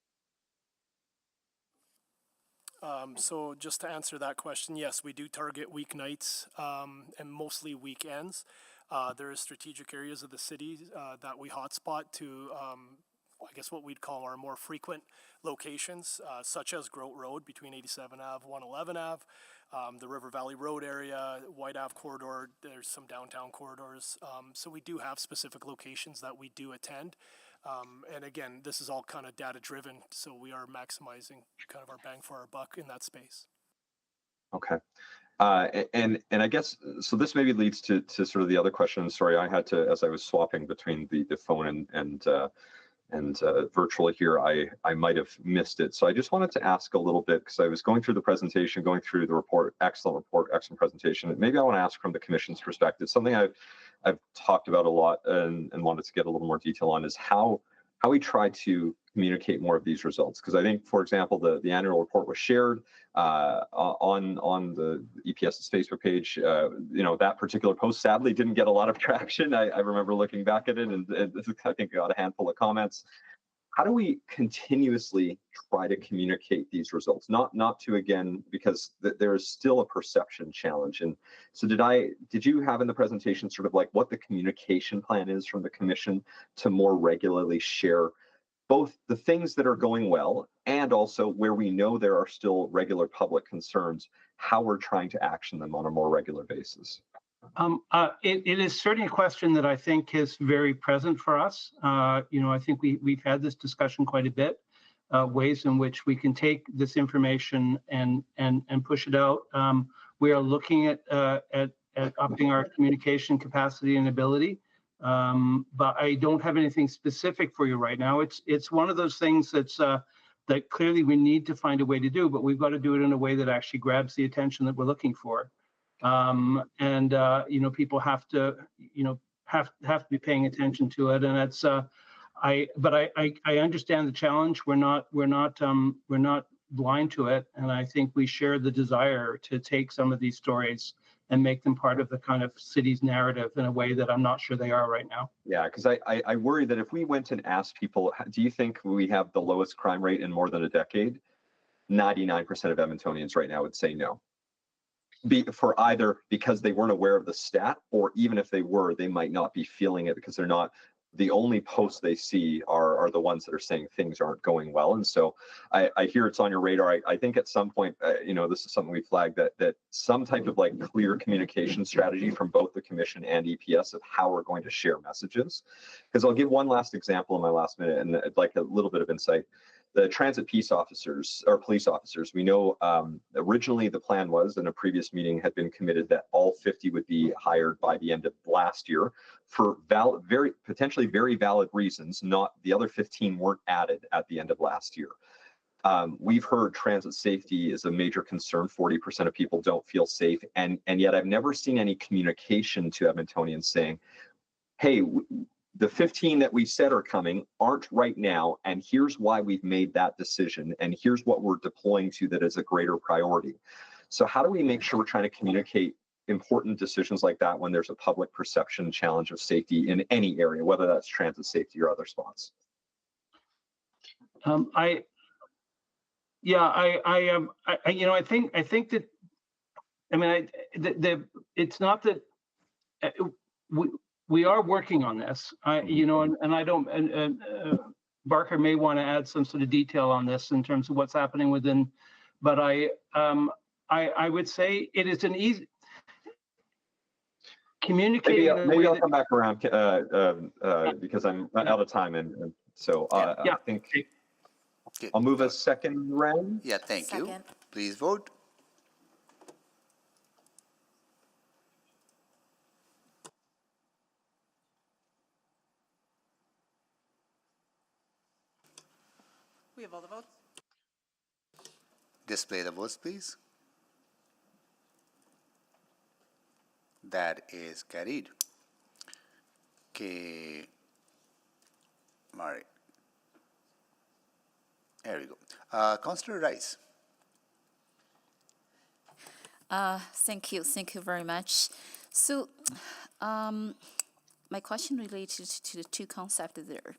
So just to answer that question, yes, we do target weeknights and mostly weekends. There is strategic areas of the city that we hotspot to, I guess what we'd call our more frequent locations, such as Grote Road between 87 Ave, 111 Ave, the River Valley Road area, White Ave corridor. There's some downtown corridors. So we do have specific locations that we do attend. And again, this is all kind of data driven, so we are maximizing kind of our bang for our buck in that space. Okay. And I guess, so this maybe leads to sort of the other question. Sorry, I had to, as I was swapping between the phone and virtual here, I might have missed it. So I just wanted to ask a little bit, because I was going through the presentation, going through the report, excellent presentation. Maybe I want to ask from the Commission's perspective, something I've talked about a lot and wanted to get a little more detail on is how we try to communicate more of these results. Because I think, for example, the annual report was shared on the EPS's Facebook page. That particular post sadly didn't get a lot of traction. I remember looking back at it, and I think it got a handful of comments. How do we continuously try to communicate these results? Not to, again, because there is still a perception challenge. And so did you have in the presentation sort of like what the communication plan is from the Commission to more regularly share both the things that are going well and also where we know there are still regular public concerns, how we're trying to action them on a more regular basis? It is certainly a question that I think is very present for us. I think we've had this discussion quite a bit, ways in which we can take this information and push it out. We are looking at upping our communication capacity and ability, but I don't have anything specific for you right now. It's one of those things that clearly we need to find a way to do, but we've got to do it in a way that actually grabs the attention that we're looking for. People have to be paying attention to it, and that's I understand the challenge. We're not blind to it, and I think we share the desire to take some of these stories and make them part of the kind of city's narrative in a way that I'm not sure they are right now. Yeah, because I worry that if we went and asked people, do you think we have the lowest crime rate in more than a decade? 99% of Edmontonians right now would say no. For either because they weren't aware of the stat, or even if they were, they might not be feeling it because they're not, the only posts they see are the ones that are saying things aren't going well. And so I hear it's on your radar. I think at some point, this is something we flagged, that some type of like clear communication strategy from both the Commission and EPS of how we're going to share messages. Because I'll give one last example in my last minute, and I'd like a little bit of insight. The transit peace officers or police officers, we know originally the plan was, in a previous meeting had been committed that all 50 would be hired by the end of last year for potentially very valid reasons. Not the other 15 weren't added at the end of last year. We've heard transit safety is a major concern. 40% of people don't feel safe, and yet I've never seen any communication to Edmontonians saying, hey, the 15 that we said are coming aren't right now, and here's why we've made that decision, and here's what we're deploying to that is a greater priority. So how do we make sure we're trying to communicate important decisions like that when there's a public perception challenge of safety in any area, whether that's transit safety or other spots? I think that, it's not that we are working on this, and I don't, Barker may want to add some sort of detail on this in terms of what's happening within, but I would say it is an easy communicating. Maybe I'll come back around because I'm out of time, and so I think I'll move a second round. Yeah, thank you. Please vote. We have all the votes. Display the votes, please. That is carried. Okay. All right. There we go. Councillor Rice. Thank you very much. So, my question related to the two concepts there.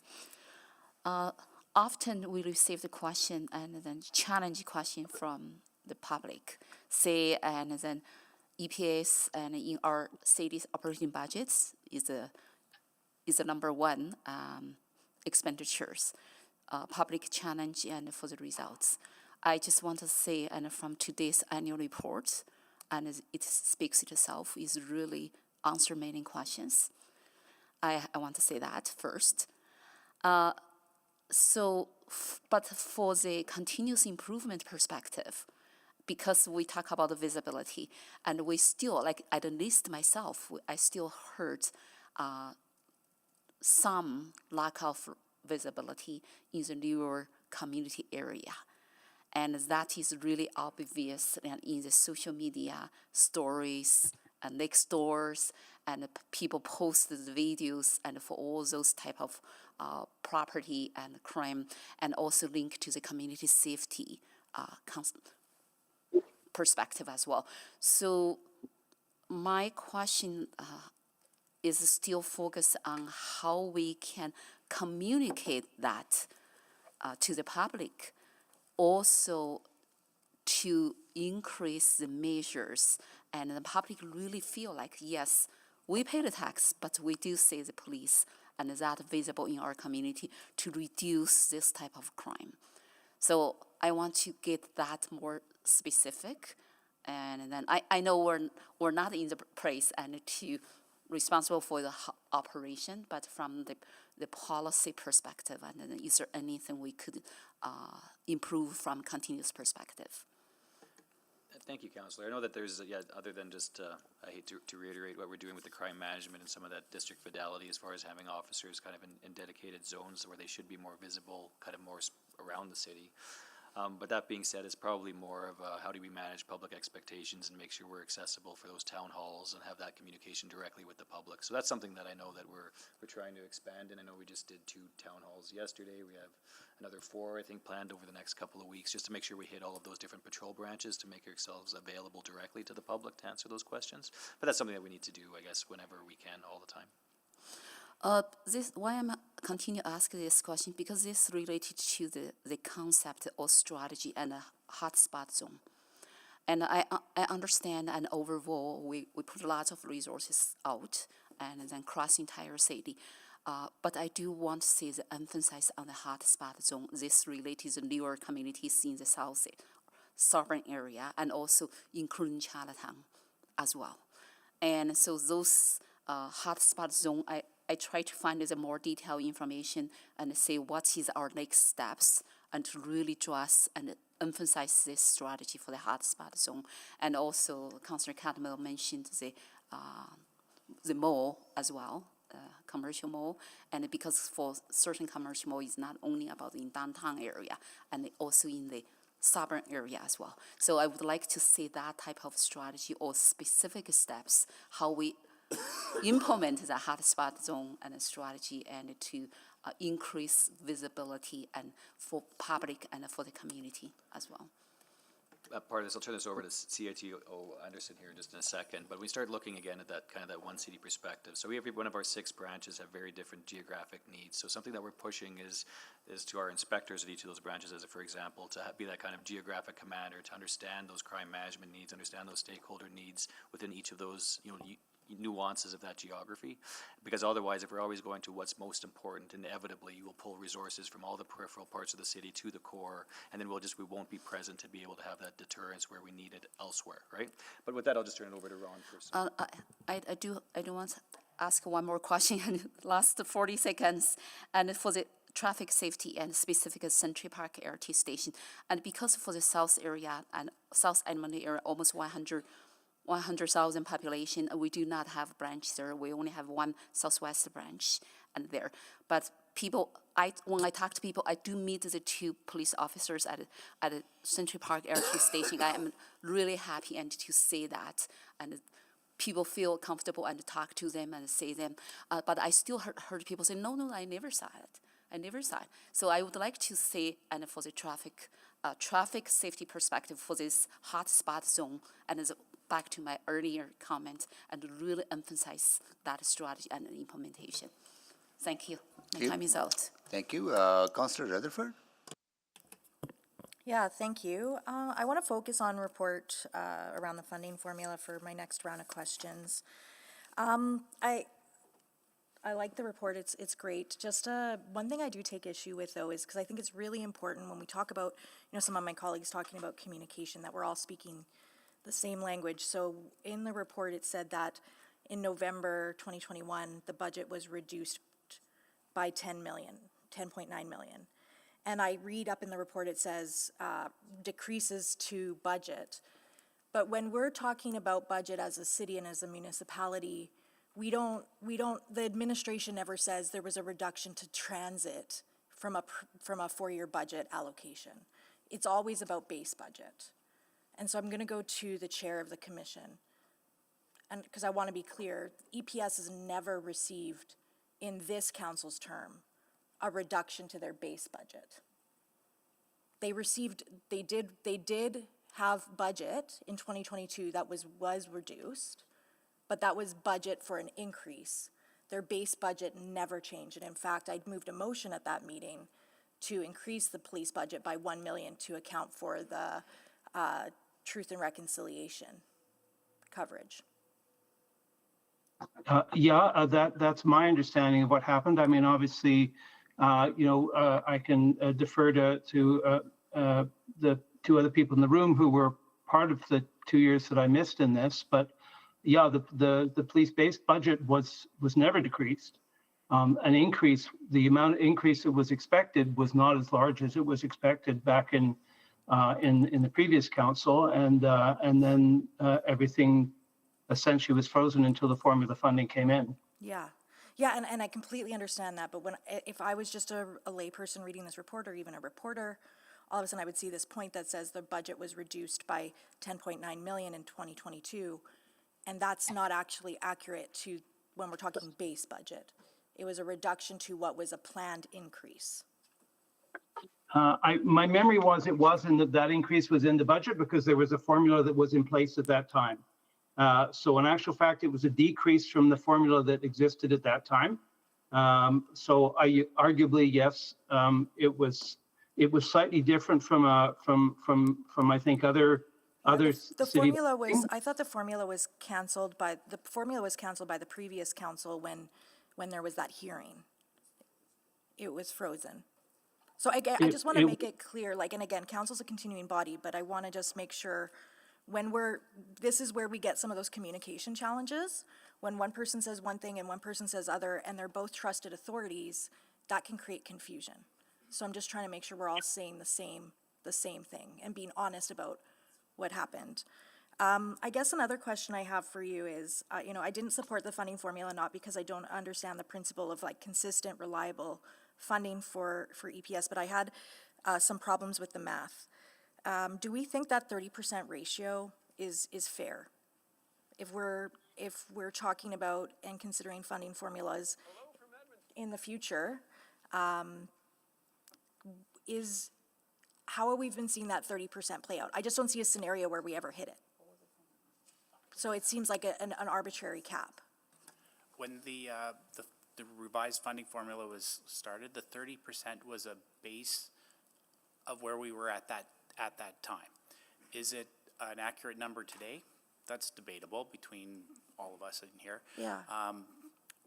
Often we receive the question and then challenge question from the public. Say, and then EPS and in our city's operating budgets is the number one expenditures, public challenge and for the results. I just want to say, and from today's annual report, and it speaks itself, is really answer many questions. I want to say that first. But for the continuous improvement perspective, because we talk about the visibility, and we still, like at least myself, I still heard some lack of visibility in the newer community area. And that is really obvious in the social media stories and next doors, and people post the videos, and for all those type of property and crime, and also linked to the community safety perspective as well. So my question is still focused on how we can communicate that to the public, also to increase the measures, and the public really feel like, yes, we pay the tax, but we do see the police, and that visible in our community to reduce this type of crime. So I want to get that more specific, and then I know we're not in the place and to responsible for the operation, but from the policy perspective, and then is there anything we could improve from continuous perspective? Thank you, Councillor. I know that there's, other than just, I hate to reiterate what we're doing with the crime management and some of that district fidelity as far as having officers kind of in dedicated zones where they should be more visible, kind of more around the city. But that being said, it's probably more of how do we manage public expectations and make sure we're accessible for those town halls and have that communication directly with the public. So that's something that I know that we're trying to expand, and I know we just did 2 town halls yesterday. We have another 4, I think, planned over the next couple of weeks, just to make sure we hit all of those different patrol branches to make ourselves available directly to the public to answer those questions. But that's something that we need to do, I guess, whenever we can, all the time. Why I'm continue asking this question, because this related to the concept or strategy and a hotspot zone. And I understand, and overall, we put lots of resources out and then cross entire city. But I do want to see the emphasis on the hotspot zone. This related to newer communities in the southern area, and also including Chinatown as well. And so those hotspot zone, I try to find the more detailed information and say what is our next steps, and to really address and emphasize this strategy for the hotspot zone. And also, Councillor Cadwell mentioned the mall as well, commercial mall, and because for certain commercial mall is not only about in downtown area, and also in the suburban area as well. So I would like to see that type of strategy or specific steps, how we implement the hotspot zone and strategy, and to increase visibility and for public and for the community as well. Part of this, I'll turn this over to CITO Anderson here in just in a second, but we start looking again at that kind of that one city perspective. So every one of our 6 branches have very different geographic needs. So something that we're pushing is to our inspectors at each of those branches, as for example, to be that kind of geographic commander, to understand those crime management needs, understand those stakeholder needs within each of those, nuances of that geography, because otherwise, if we're always going to what's most important, inevitably you will pull resources from all the peripheral parts of the city to the core, and then we won't be present to be able to have that deterrence where we need it elsewhere, right? But with that, I'll just turn it over to Ron first. I do want to ask one more question in the last 40 seconds, and for the traffic safety and specific Century Park LRT station, and because for the south area and South Edmonton area, almost 100,000 population, we do not have branch there. We only have one southwest branch and there. But people, when I talk to people, I do meet the 2 police officers at the Century Park LRT station. I am really happy and to see that, and people feel comfortable and talk to them and say them. But I still heard people say, no, I never saw it. So I would like to say, and for the traffic safety perspective for this hotspot zone, and back to my earlier comment, and really emphasize that strategy and implementation. Thank you. My time is out. Thank you. Councillor Rutherford? Yeah, thank you. I want to focus on report around the funding formula for my next round of questions. I like the report, it's great. Just one thing I do take issue with though is, because I think it's really important when we talk about, some of my colleagues talking about communication, that we're all speaking the same language. So in the report, it said that in November 2021, the budget was reduced by 10.9 million. And I read up in the report, it says decreases to budget. But when we're talking about budget as a city and as a municipality, the administration never says there was a reduction to transit from a 4-year budget allocation. It's always about base budget. And so I'm gonna go to the chair of the commission. And because I want to be clear, EPS has never received in this council's term a reduction to their base budget. They did have budget in 2022 that was reduced, but that was budget for an increase. Their base budget never changed. And in fact, I'd moved a motion at that meeting to increase the police budget by 1 million to account for the truth and reconciliation coverage. That's my understanding of what happened. I mean, obviously, I can defer to the two other people in the room who were part of the 2 years that I missed in this. But yeah, the police-based budget was never decreased. An increase, the amount of increase that was expected was not as large as it was expected back in the previous council, and then everything essentially was frozen until the formula funding came in. Yeah, and I completely understand that, but if I was just a layperson reading this report, or even a reporter, all of a sudden I would see this point that says the budget was reduced by 10.9 million in 2022, and that's not actually accurate to when we're talking base budget. It was a reduction to what was a planned increase. My memory was it was in that increase was in the budget because there was a formula that was in place at that time. So in actual fact, it was a decrease from the formula that existed at that time. So arguably, yes, it was slightly different from I think other The city. formula was, I thought the formula was canceled by the previous council when there was that hearing. It was frozen. So I just want to make it clear, and again, council's a continuing body, but I want to just make sure this is where we get some of those communication challenges. When one person says one thing and one person says other, and they're both trusted authorities, that can create confusion. So I'm just trying to make sure we're all saying the same thing and being honest about what happened. I guess another question I have for you is, I didn't support the funding formula, not because I don't understand the principle of consistent, reliable funding for EPS, but I had some problems with the math. Do we think that 30% ratio is fair? If we're talking about and considering funding formulas in the future, how have we been seeing that 30% play out? I just don't see a scenario where we ever hit it. So it seems like an arbitrary cap. When the revised funding formula was started, the 30% was a base of where we were at that time. Is it an accurate number today? That's debatable between all of us in here. Yeah.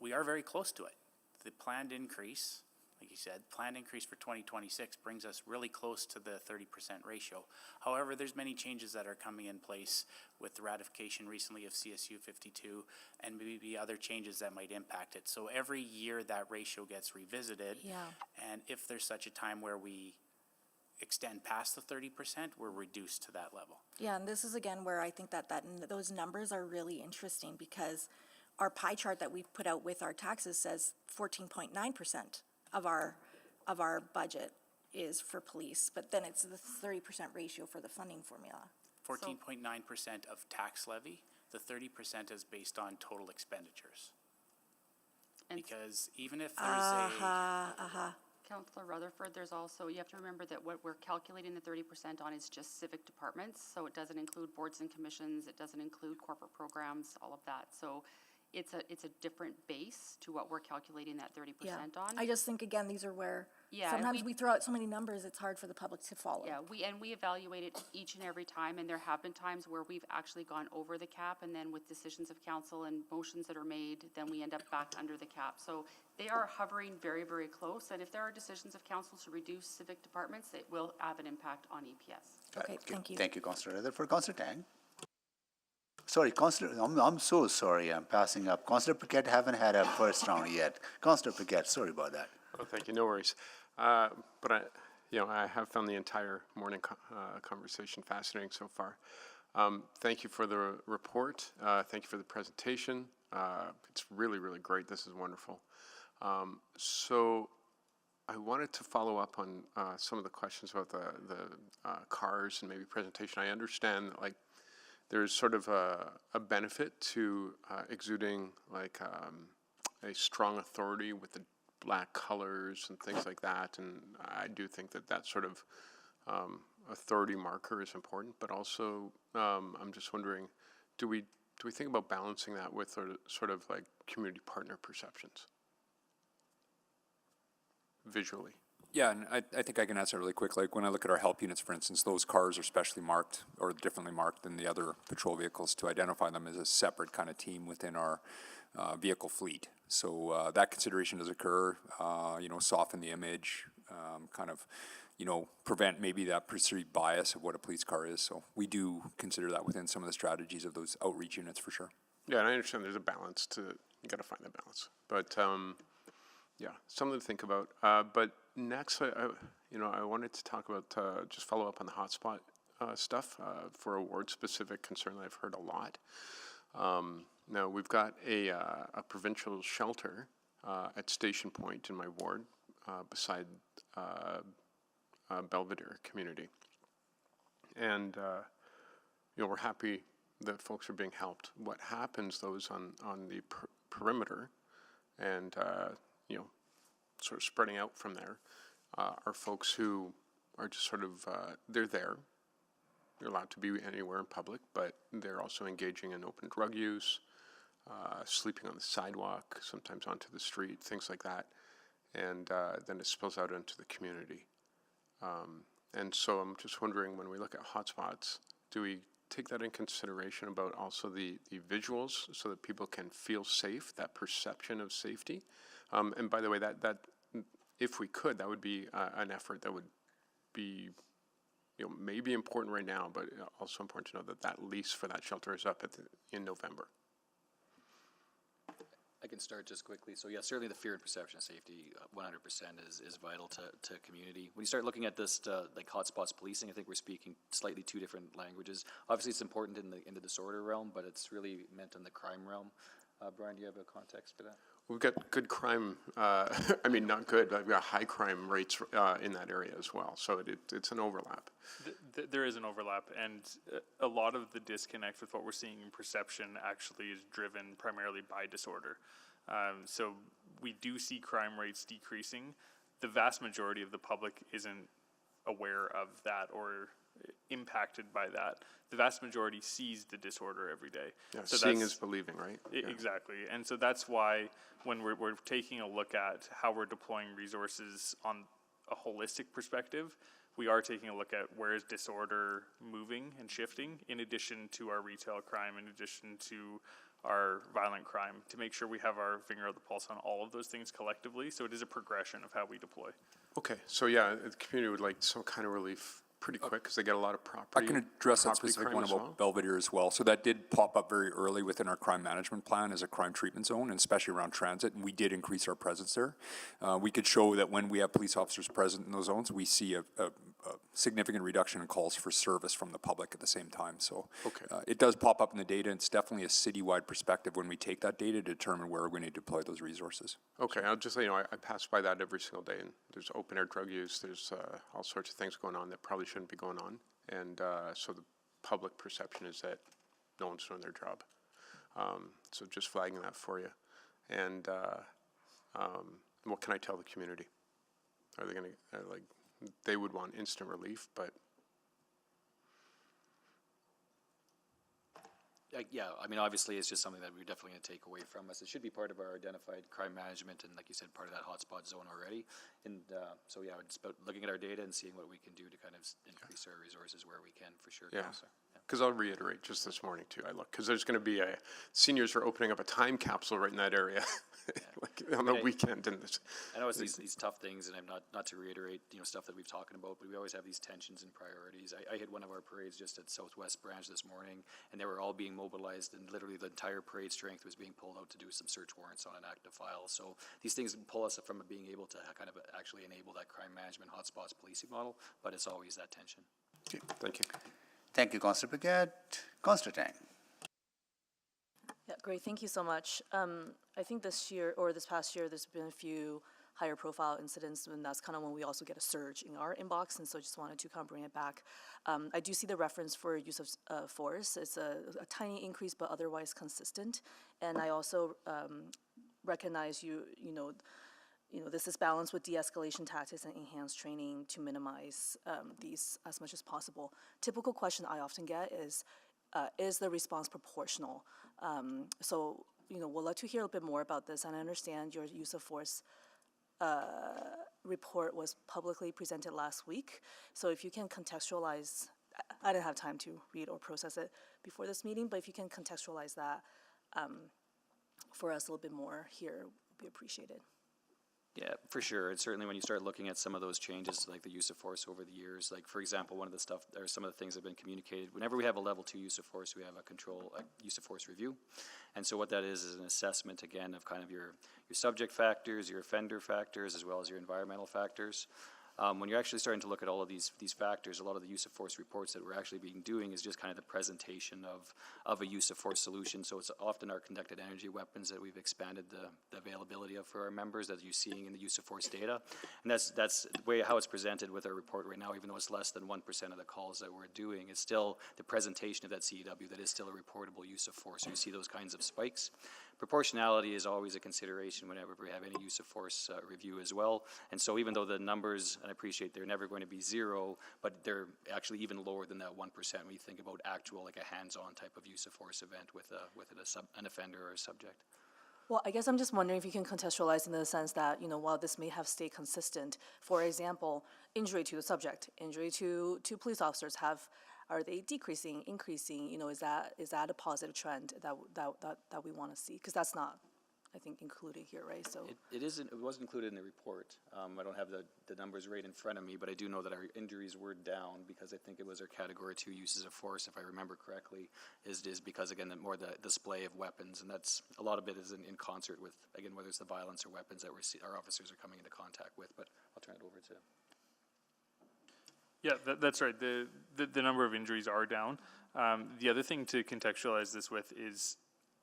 We are very close to it. The planned increase, like you said, planned increase for 2026 brings us really close to the 30% ratio. However, there's many changes that are coming in place with the ratification recently of CSU 52 and maybe other changes that might impact it. So every year that ratio gets revisited. Yeah. And if there's such a time where we extend past the 30%, we're reduced to that level. Yeah, and this is again where I think that those numbers are really interesting, because our pie chart that we've put out with our taxes says 14.9% of our budget is for police, but then it's the 30% ratio for the funding formula. 14.9% of tax levy. The 30% is based on total expenditures. Because even if there's Councillor Rutherford, there's also, you have to remember that what we're calculating the 30% on is just civic departments, so it doesn't include boards and commissions, it doesn't include corporate programs, all of that. So it's a different base to what we're calculating that 30% on. I just think, again, these are where Yeah, sometimes we throw out so many numbers, it's hard for the public to follow. Yeah, we evaluate it each and every time, and there have been times where we've actually gone over the cap, and then with decisions of council and motions that are made, then we end up back under the cap. So they are hovering very, very close, and if there are decisions of council to reduce civic departments, it will have an impact on EPS. Okay, thank you. Thank you, Councillor Rutherford. Councillor Tang. Sorry, Councillor, I'm so sorry, I'm passing up. Councillor Paquette haven't had a first round yet. Councillor Paquette, sorry about that. Oh, thank you, no worries. But I have found the entire morning conversation fascinating so far. Thank you for the report. Thank you for the presentation. It's really, really great. This is wonderful. So I wanted to follow up on some of the questions about the cars and maybe presentation. I understand that, like, there's sort of a benefit to exuding like a strong authority with the black colors and things like that, and I do think that that sort of authority marker is important. But also, I'm just wondering, do we think about balancing that with sort of like community partner perceptions visually? Yeah, and I think I can answer really quick. Like when I look at our help units, for instance, those cars are specially marked or differently marked than the other patrol vehicles to identify them as a separate kind of team within our vehicle fleet. So that consideration does occur, soften the image, kind of, prevent maybe that perceived bias of what a police car is. So we do consider that within some of the strategies of those outreach units for sure. Yeah, and I understand there's a balance you got to find the balance. But yeah, something to think about. But next, I wanted to talk about, just follow up on the hotspot stuff for a ward-specific concern that I've heard a lot. Now, we've got a provincial shelter at Station Point in my ward beside Belvedere community. And, we're happy that folks are being helped. What happens, though, is on the perimeter and, sort of spreading out from there are folks who are just sort of, they're there. They're allowed to be anywhere in public, but they're also engaging in open drug use, sleeping on the sidewalk, sometimes onto the street, things like that. And then it spills out into the community. And so I'm just wondering, when we look at hotspots, do we take that in consideration about also the visuals so that people can feel safe, that perception of safety? And by the way, that if we could, that would be an effort that would be, maybe important right now, but also important to know that lease for that shelter is up in November. I can start just quickly. So yeah, certainly the fear and perception of safety, 100% is vital to community. When you start looking at this, like hotspots policing, I think we're speaking slightly two different languages. Obviously, it's important in the disorder realm, but it's really meant in the crime realm. Brian, do you have a context for that? We've got good crime, I mean, not good, but we've got high crime rates in that area as well. So it's an overlap. There is an overlap, and a lot of the disconnect with what we're seeing in perception actually is driven primarily by disorder. So we do see crime rates decreasing. The vast majority of the public isn't aware of that or impacted by that. The vast majority sees the disorder every day. Yeah, so seeing is believing, right? Exactly. And so that's why when we're taking a look at how we're deploying resources on a holistic perspective, we are taking a look at where is disorder moving and shifting, in addition to our retail crime, in addition to our violent crime, to make sure we have our finger on the pulse on all of those things collectively. So it is a progression of how we deploy. Okay, so yeah, the community would like some kind of relief pretty quick because they get a lot of property. I can address that specific one about Belvedere as well. So that did pop up very early within our crime management plan as a crime treatment zone, and especially around transit, and we did increase our presence there. We could show that when we have police officers present in those zones, we see a significant reduction in calls for service from the public at the same time. So it does pop up in the data. It's definitely a citywide perspective when we take that data to determine where we need to deploy those resources. Okay, I'll just let you know, I pass by that every single day, and there's open air drug use, there's all sorts of things going on that probably shouldn't be going on. And so the public perception is that no one's doing their job. So just flagging that for you. And what can I tell the community? Are they going to, they would want instant relief, but. Yeah, I mean, obviously, it's just something that we're definitely going to take away from us. It should be part of our identified crime management and, like you said, part of that hotspot zone already. And so, yeah, it's about looking at our data and seeing what we can do to kind of increase our resources where we can, for sure. Yeah. Counselor. Because I'll reiterate just this morning too, I look, because there's going to be seniors are opening up a time capsule right in that area like on the weekend. And this. I know it's these tough things, and I'm not to reiterate, stuff that we've talked about, but we always have these tensions and priorities. I hit one of our parades just at Southwest Branch this morning, and they were all being mobilized, and literally the entire parade strength was being pulled out to do some search warrants on an active file. So these things pull us from being able to kind of actually enable that crime management hotspots policing model, but it's always that tension. Okay, thank you. Thank you, Councillor Paquette. Councillor Tang. Yeah, great. Thank you so much. I think this past year, there's been a few higher profile incidents, and that's kind of when we also get a surge in our inbox, and so I just wanted to kind of bring it back. I do see the reference for use of force. It's a tiny increase, but otherwise consistent. And I also recognize this is balanced with de-escalation tactics and enhanced training to minimize these as much as possible. Typical question I often get is the response proportional? So, we'd like to hear a little bit more about this, and I understand your use of force report was publicly presented last week. So if you can contextualize, I didn't have time to read or process it before this meeting, but if you can contextualize that for us a little bit more here, would be appreciated. Yeah, for sure. And certainly when you start looking at some of those changes, like the use of force over the years, like for example, some of the things that have been communicated. Whenever we have a level 2 use of force, we have a use of force review. And so what that is an assessment, again, of kind of your subject factors, your offender factors, as well as your environmental factors. When you're actually starting to look at all of these factors, a lot of the use of force reports that we're actually doing is just kind of the presentation of a use of force solution. So it's often our conducted energy weapons that we've expanded the availability of for our members, as you're seeing in the use of force data. And that's the way how it's presented with our report right now, even though it's less than 1% of the calls that we're doing. It's still the presentation of that CEW that is still a reportable use of force. So you see those kinds of spikes. Proportionality is always a consideration whenever we have any use of force review as well. And so even though the numbers, and I appreciate they're never going to be zero, but they're actually even lower than that 1% when you think about actual, like a hands-on type of use of force event with an offender or a subject. Well, I guess I'm just wondering if you can contextualize in the sense that, while this may have stayed consistent, for example, injury to the subject, injury to police officers are they decreasing, increasing? Is that a positive trend that we want to see? Because that's not, I think, included here, right? So it wasn't included in the report. I don't have the numbers right in front of me, but I do know that our injuries were down because I think it was our category 2 uses of force, if I remember correctly, is because, again, the display of weapons, and that's a lot of it is in concert with, again, whether it's the violence or weapons that our officers are coming into contact with. But I'll turn it over to. Yeah, that's right. The number of injuries are down. The other thing to contextualize this with is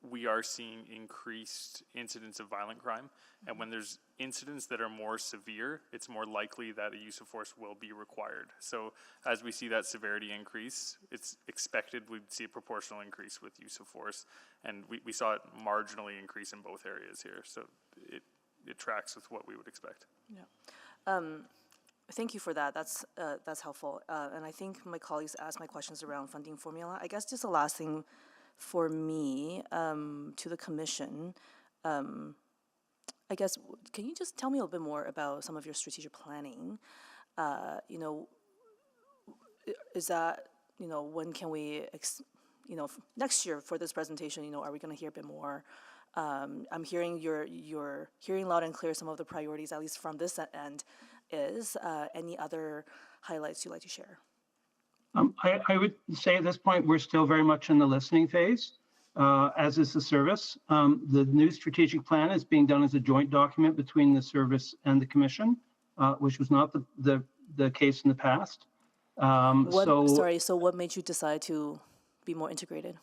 we are seeing increased incidents of violent crime. And when there's incidents that are more severe, it's more likely that a use of force will be required. So as we see that severity increase, it's expected we'd see a proportional increase with use of force. And we saw it marginally increase in both areas here. So it tracks with what we would expect. Yeah. Thank you for that. That's helpful. And I think my colleagues asked my questions around funding formula. I guess just the last thing for me to the commission, I guess, can you just tell me a little bit more about some of your strategic planning? Is that, when can we, next year for this presentation, are we going to hear a bit more? I'm hearing you're hearing loud and clear some of the priorities, at least from this end. Is any other highlights you'd like to share? I would say at this point, we're still very much in the listening phase, as is the service. The new strategic plan is being done as a joint document between the service and the commission, which was not the case in the past. So what made you decide to be more integrated?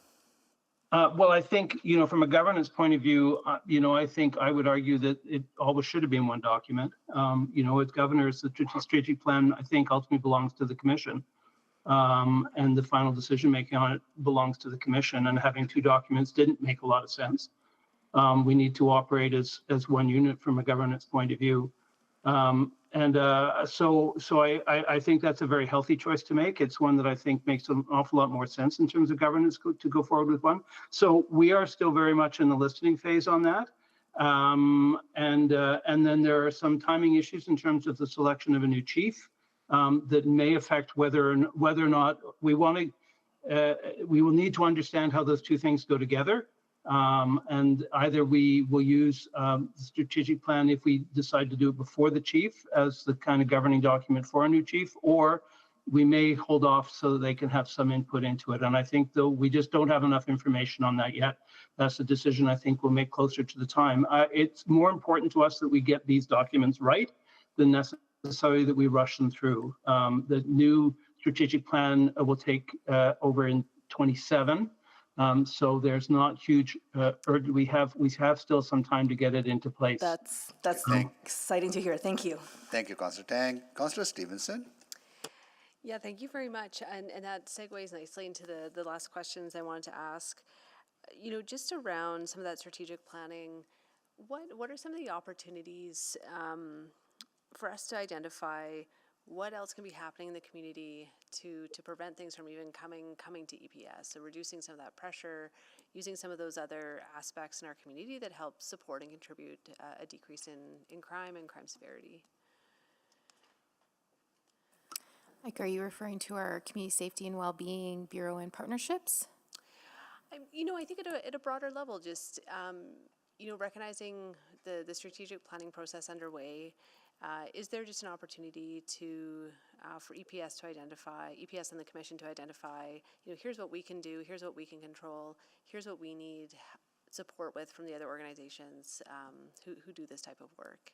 Well, I think, from a governance point of view, I think I would argue that it always should have been one document. As governors, the strategic plan, I think, ultimately belongs to the commission. And the final decision-making on it belongs to the commission. And having two documents didn't make a lot of sense. We need to operate as one unit from a governance point of view. I think that's a very healthy choice to make. It's one that I think makes an awful lot more sense in terms of governance to go forward with one. So we are still very much in the listening phase on that. And then there are some timing issues in terms of the selection of a new chief that may affect whether or not we want to. We will need to understand how those two things go together. And either we will use the strategic plan if we decide to do it before the chief as the kind of governing document for a new chief, or we may hold off so that they can have some input into it. And I think, though, we just don't have enough information on that yet. That's a decision I think we'll make closer to the time. It's more important to us that we get these documents right than necessarily that we rush them through. The new strategic plan will take over in 27. So there's not huge, we have still some time to get it into place. That's exciting to hear. Thank you. Thank you, Councillor Tang. Councillor Stevenson. Yeah, thank you very much. And that segues nicely into the last questions I wanted to ask. You know, just around some of that strategic planning, what are some of the opportunities for us to identify what else can be happening in the community to prevent things from even coming to EPS? So reducing some of that pressure, using some of those other aspects in our community that help support and contribute a decrease in crime and crime severity. Like, are you referring to our Community Safety and Wellbeing Bureau and partnerships? You know, I think at a broader level, just, you know, recognizing the strategic planning process underway, is there just an opportunity to, for EPS to identify, EPS and the Commission to identify, you know, here's what we can do, here's what we can control, here's what we need support with from the other organizations who do this type of work?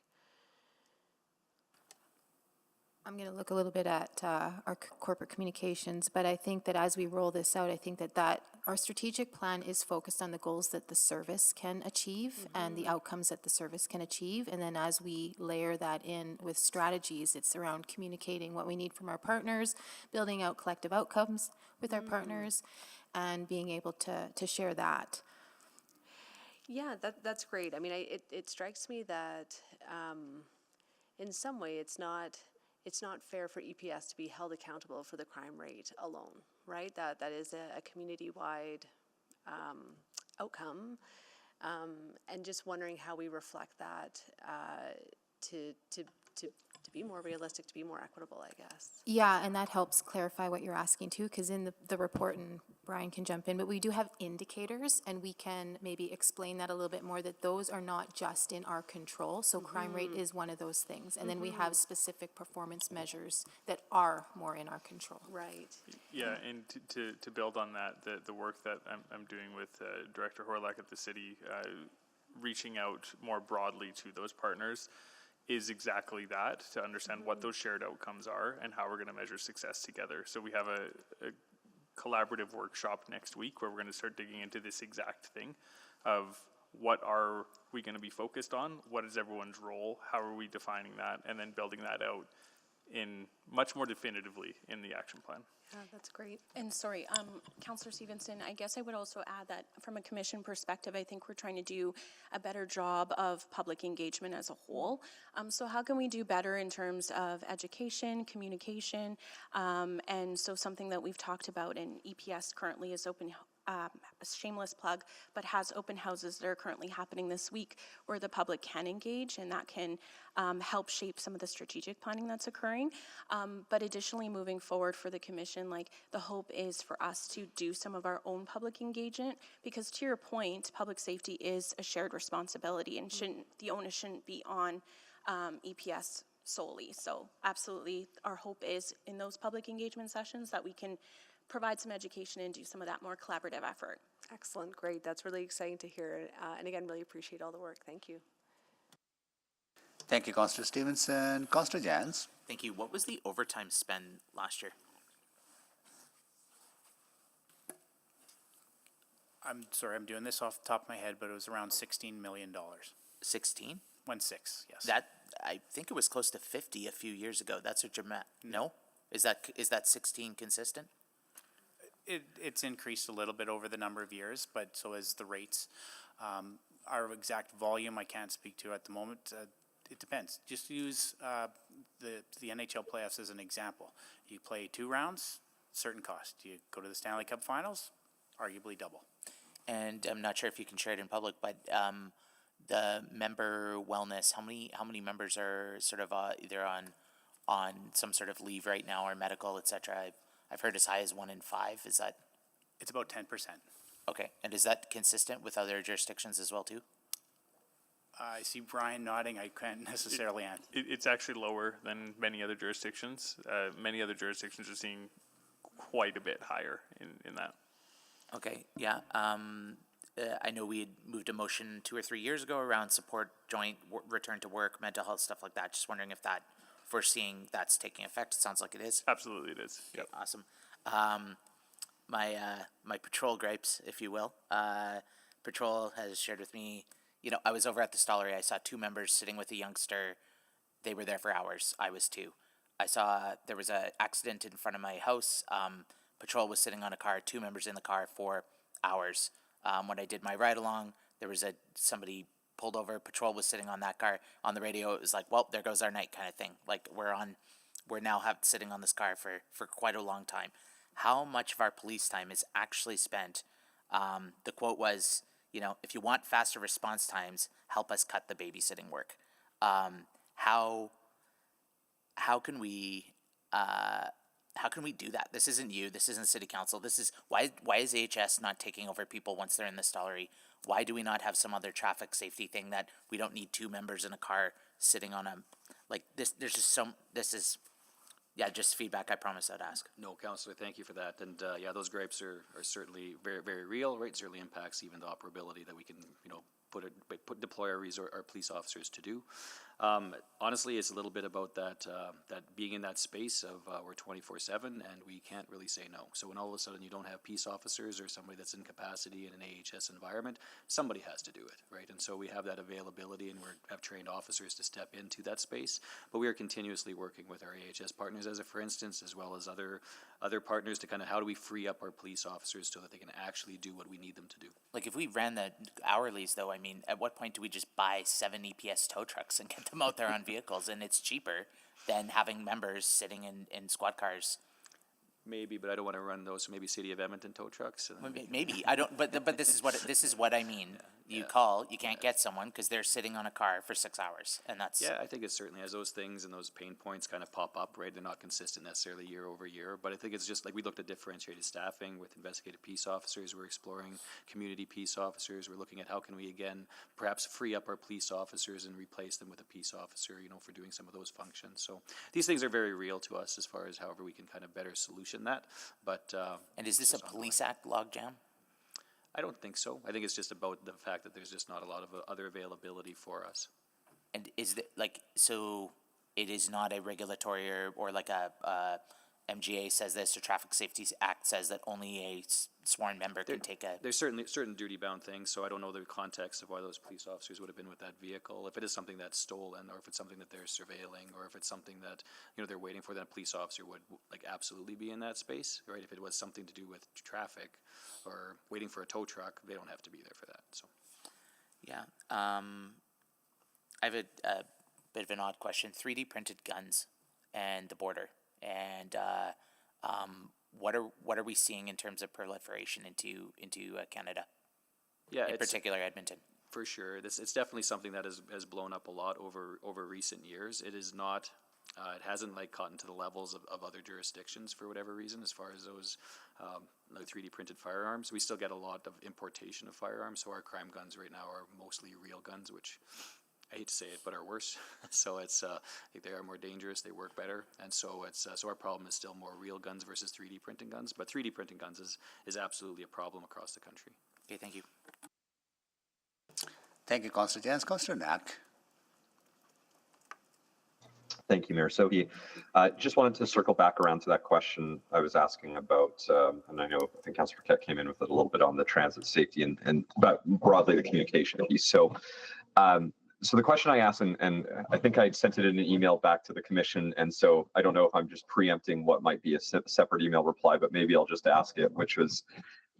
I'm going to look a little bit at our corporate communications, but I think that as we roll this out, I think that our strategic plan is focused on the goals that the service can achieve and the outcomes that the service can achieve. And then as we layer that in with strategies, it's around communicating what we need from our partners, building out collective outcomes with our partners, and being able to share that. Yeah, that's great. I mean, it strikes me that in some way it's not fair for EPS to be held accountable for the crime rate alone, right? That is a community-wide outcome, and just wondering how we reflect that to be more realistic, to be more equitable, I guess. Yeah, and that helps clarify what you're asking too, because in the report, and Brian can jump in, but we do have indicators, and we can maybe explain that a little bit more, that those are not just in our control. So crime rate is one of those things. And then we have specific performance measures that are more in our control. Right. Yeah, and to build on that, the work that I'm doing with Director Horlak at the city, reaching out more broadly to those partners, is exactly that, to understand what those shared outcomes are and how we're going to measure success together. So we have a collaborative workshop next week where we're going to start digging into this exact thing of what are we going to be focused on, what is everyone's role, how are we defining that, and then building that out in much more definitively in the action plan. Yeah, that's great. And sorry, Councillor Stevenson, I guess I would also add that from a commission perspective, I think we're trying to do a better job of public engagement as a whole. So how can we do better in terms of education, communication, and so something that we've talked about in EPS currently is open, a shameless plug, but has open houses that are currently happening this week where the public can engage, and that can help shape some of the strategic planning that's occurring. But additionally, moving forward for the commission, like the hope is for us to do some of our own public engagement, because to your point, public safety is a shared responsibility, and the onus shouldn't be on EPS solely. So absolutely, our hope is in those public engagement sessions that we can provide some education and do some of that more collaborative effort. Excellent, great. That's really exciting to hear. And again, really appreciate all the work. Thank you. Thank you, Councillor Stevenson. Councillor Jans. Thank you. What was the overtime spend last year? I'm sorry, I'm doing this off the top of my head, but it was around $16 million. 16? 16, yes. That, I think it was close to 50 a few years ago. That's a dramatic, no? Is that 16 consistent? It's increased a little bit over the number of years, but so is the rates. Our exact volume I can't speak to at the moment. it depends. Just use the NHL playoffs as an example. You play 2 rounds, certain cost. You go to the Stanley Cup Finals, arguably double. And I'm not sure if you can share it in public, but the member wellness, how many members are sort of either on some sort of leave right now or medical, etc.? I've heard as high as 1 in 5. Is that? It's about 10%. Okay, and is that consistent with other jurisdictions as well too? I see Brian nodding. I can't necessarily answer. It's actually lower than many other jurisdictions. Many other jurisdictions are seeing quite a bit higher in that. Okay, yeah. I know we had moved a motion 2 or 3 years ago around support joint return to work, mental health, stuff like that. Just wondering if that, foreseeing that's taking effect. It sounds like it is. Absolutely it is. Yep. Awesome. My patrol gripes, if you will. Patrol has shared with me, I was over at the Stollery. I saw 2 members sitting with a youngster. They were there for hours. I was too. I saw there was an accident in front of my house. Patrol was sitting on a car, 2 members in the car for hours. When I did my ride along, there was somebody pulled over. Patrol was sitting on that car. On the radio, it was like, well, there goes our night kind of thing. Like we're now sitting on this car for quite a long time. How much of our police time is actually spent? The quote was, if you want faster response times, help us cut the babysitting work. How can we do that? This isn't you. This isn't City Council. This is why is AHS not taking over people once they're in the Stollery? Why do we not have some other traffic safety thing that we don't need 2 members in a car sitting on this? There's just this is. Yeah, just feedback. I promise I'd ask. No, Councillor, thank you for that. And those gripes are certainly very, very real, right? It certainly impacts even the operability that we can, deploy our police officers to do. Honestly, it's a little bit about that being in that space of we're 24/7 and we can't really say no. So when all of a sudden you don't have peace officers or somebody that's in capacity in an AHS environment, somebody has to do it, right? And so we have that availability and we have trained officers to step into that space. But we are continuously working with our AHS partners, for instance, as well as other partners to kind of how do we free up our police officers so that they can actually do what we need them to do. Like if we ran the hourlies, though, I mean, at what point do we just buy 7 EPS tow trucks and get them out there on vehicles, and it's cheaper than having members sitting in squad cars? Maybe, but I don't want to run those. So maybe City of Edmonton tow trucks. Maybe I don't. But this is what I mean. You can't get someone because they're sitting on a car for 6 hours, and that's. Yeah, I think it's certainly as those things and those pain points kind of pop up, right? They're not consistent necessarily year over year, but I think it's just like we looked at differentiated staffing with investigative peace officers. We're exploring community peace officers. We're looking at how can we again perhaps free up our police officers and replace them with a peace officer, for doing some of those functions. So these things are very real to us as far as however we can kind of better solution that. But and is this a Police Act logjam? I don't think so. I think it's just about the fact that there's just not a lot of other availability for us. And is so it is not a regulatory or like a MGA says this or Traffic Safety Act says that only a sworn member can take a. There's certainly certain duty-bound things, so I don't know the context of why those police officers would have been with that vehicle. If it is something that's stolen, or if it's something that they're surveilling, or if it's something that they're waiting for, then a police officer would absolutely be in that space, right? If it was something to do with traffic or waiting for a tow truck, they don't have to be there for that. So, yeah, I have a bit of an odd question: 3D printed guns and the border. And what are we seeing in terms of proliferation into Canada? Yeah, in particular Edmonton. For sure, it's definitely something that has blown up a lot over recent years. It is not. It hasn't gotten to the levels of other jurisdictions for whatever reason. As far as those 3D printed firearms, we still get a lot of importation of firearms. So our crime guns right now are mostly real guns, which. I hate to say it, but are worse. So it's I think they are more dangerous. They work better, and so it's so our problem is still more real guns versus 3D printing guns. But 3D printing guns is absolutely a problem across the country. Okay, thank you. Thank you, Councillor Jans. Councillor Knack. Thank you, Mayor Sohi. Just wanted to circle back around to that question I was asking about, and I think Councillor Paquette came in with it a little bit on the transit safety and but broadly the communication piece. So the question I asked, and I think I sent it in an email back to the commission, and so I don't know if I'm just preempting what might be a separate email reply, but maybe I'll just ask it, which was,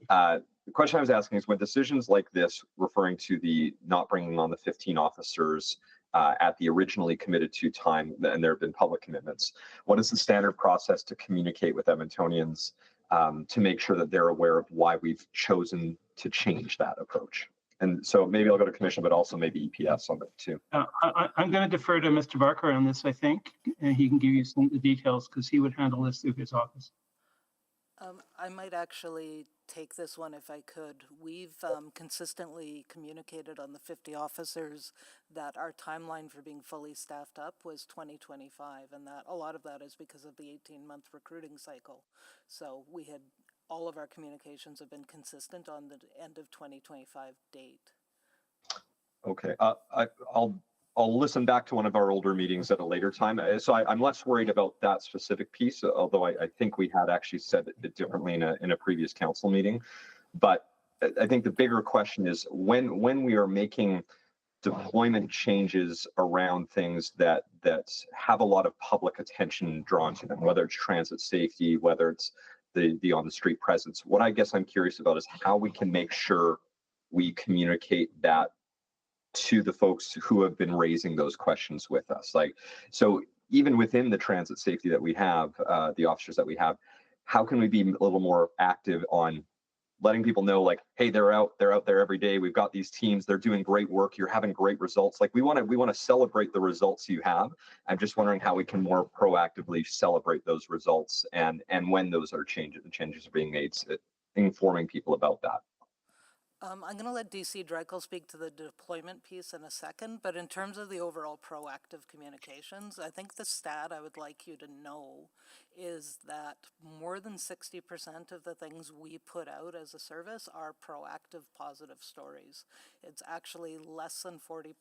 the question I was asking is when decisions like this, referring to the not bringing on the 15 officers at the originally committed to time, and there have been public commitments. What is the standard process to communicate with Edmontonians to make sure that they're aware of why we've chosen to change that approach? And so maybe I'll go to Commission, but also maybe EPS on it too. I'm going to defer to Mr. Barker on this, I think. He can give you some of the details because he would handle this through his office. I might actually take this one if I could. We've consistently communicated on the 50 officers that our timeline for being fully staffed up was 2025, and that a lot of that is because of the 18-month recruiting cycle. So all of our communications have been consistent on the end of 2025 date. Okay, I'll listen back to one of our older meetings at a later time. So I'm less worried about that specific piece, although I think we had actually said it differently in a previous council meeting. But I think the bigger question is when we are making deployment changes around things that have a lot of public attention drawn to them, whether it's transit safety, whether it's the on the street presence. What I guess I'm curious about is how we can make sure we communicate that to the folks who have been raising those questions with us. So even within the transit safety that we have, the officers that we have, how can we be a little more active on letting people know, hey, they're out there every day. We've got these teams, they're doing great work. You're having great results. We want to celebrate the results you have. I'm just wondering how we can more proactively celebrate those results and when those are changes are being made, informing people about that. I'm going to let DC Dreichel speak to the deployment piece in a second, but in terms of the overall proactive communications, I think the stat I would like you to know is that more than 60% of the things we put out as a service are proactive positive stories. It's actually less than 40%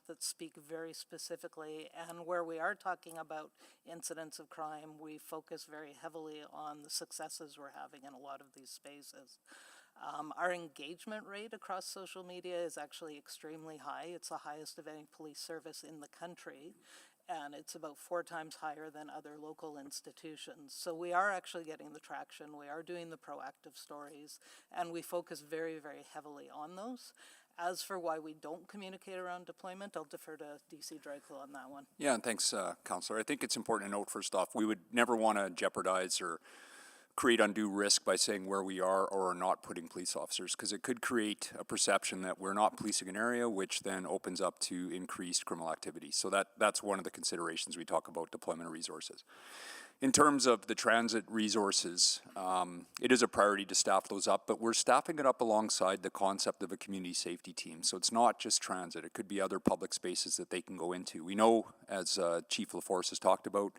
that speak very specifically, and where we are talking about incidents of crime, we focus very heavily on the successes we're having in a lot of these spaces. Our engagement rate across social media is actually extremely high. It's the highest of any police service in the country, and it's about 4 times higher than other local institutions. So we are actually getting the traction. We are doing the proactive stories, and we focus very, very heavily on those. As for why we don't communicate around deployment, I'll defer to DC Dreichel on that one. Yeah, and thanks, Councillor. I think it's important to note, first off, we would never want to jeopardize or create undue risk by saying where we are or are not putting police officers, because it could create a perception that we're not policing an area, which then opens up to increased criminal activity. So that's one of the considerations we talk about deployment of resources. In terms of the transit resources, it is a priority to staff those up, but we're staffing it up alongside the concept of a community safety team. So it's not just transit, it could be other public spaces that they can go into. We know, as Chief LaForce has talked about,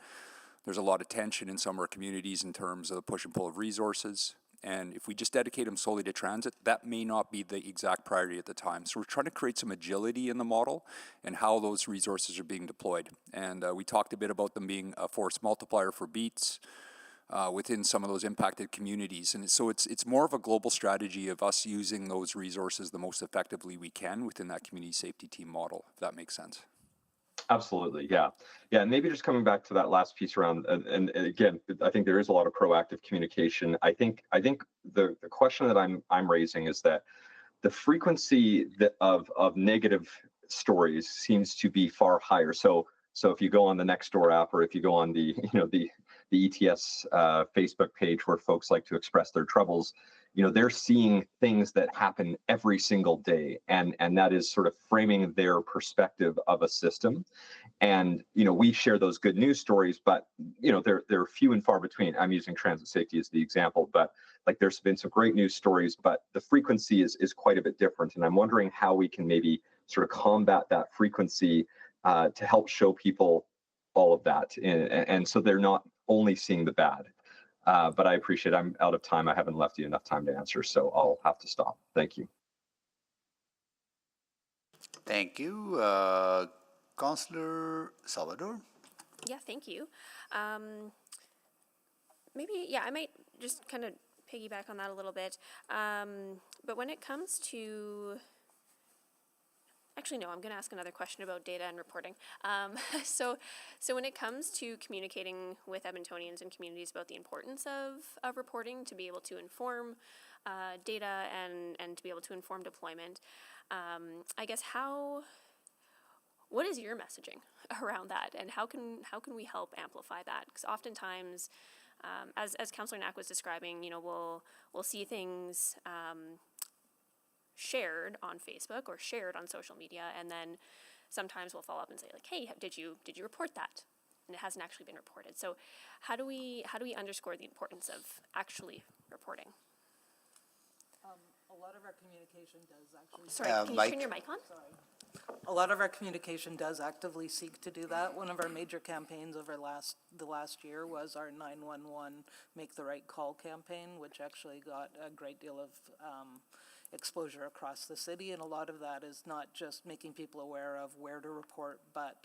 there's a lot of tension in some of our communities in terms of the push and pull of resources. And if we just dedicate them solely to transit, that may not be the exact priority at the time. So we're trying to create some agility in the model and how those resources are being deployed. And we talked a bit about them being a force multiplier for beats within some of those impacted communities. And so it's more of a global strategy of us using those resources the most effectively we can within that community safety team model, if that makes sense. Absolutely, yeah. And maybe just coming back to that last piece around, and again, I think there is a lot of proactive communication. I think the question that I'm raising is that the frequency of negative stories seems to be far higher. So if you go on the Nextdoor app, or if you go on the ETS Facebook page where folks like to express their troubles, they're seeing things that happen every single day, and that is sort of framing their perspective of a system. And we share those good news stories, but they're few and far between. I'm using transit safety as the example, but there's been some great news stories, but the frequency is quite a bit different. And I'm wondering how we can maybe sort of combat that frequency to help show people all of that, and so they're not only seeing the bad. But I appreciate I'm out of time. I haven't left you enough time to answer, so I'll have to stop. Thank you. Thank you. Councillor Salvador? Yeah, thank you. Maybe, I might just kind of piggyback on that a little bit. But when it comes to... Actually, no, I'm going to ask another question about data and reporting. So when it comes to communicating with Edmontonians and communities about the importance of reporting to be able to inform data and to be able to inform deployment, I guess what is your messaging around that, and how can we help amplify that? Because oftentimes, as Councillor Knack was describing, we'll see things shared on Facebook or shared on social media, and then sometimes we'll follow up and say like, hey, did you report that? And it hasn't actually been reported. So how do we underscore the importance of actually reporting? A lot of our communication does actually. Sorry, can you turn your mic on? Sorry. A lot of our communication does actively seek to do that. One of our major campaigns over the last year was our 911 Make the Right Call campaign, which actually got a great deal of exposure across the city. And a lot of that is not just making people aware of where to report, but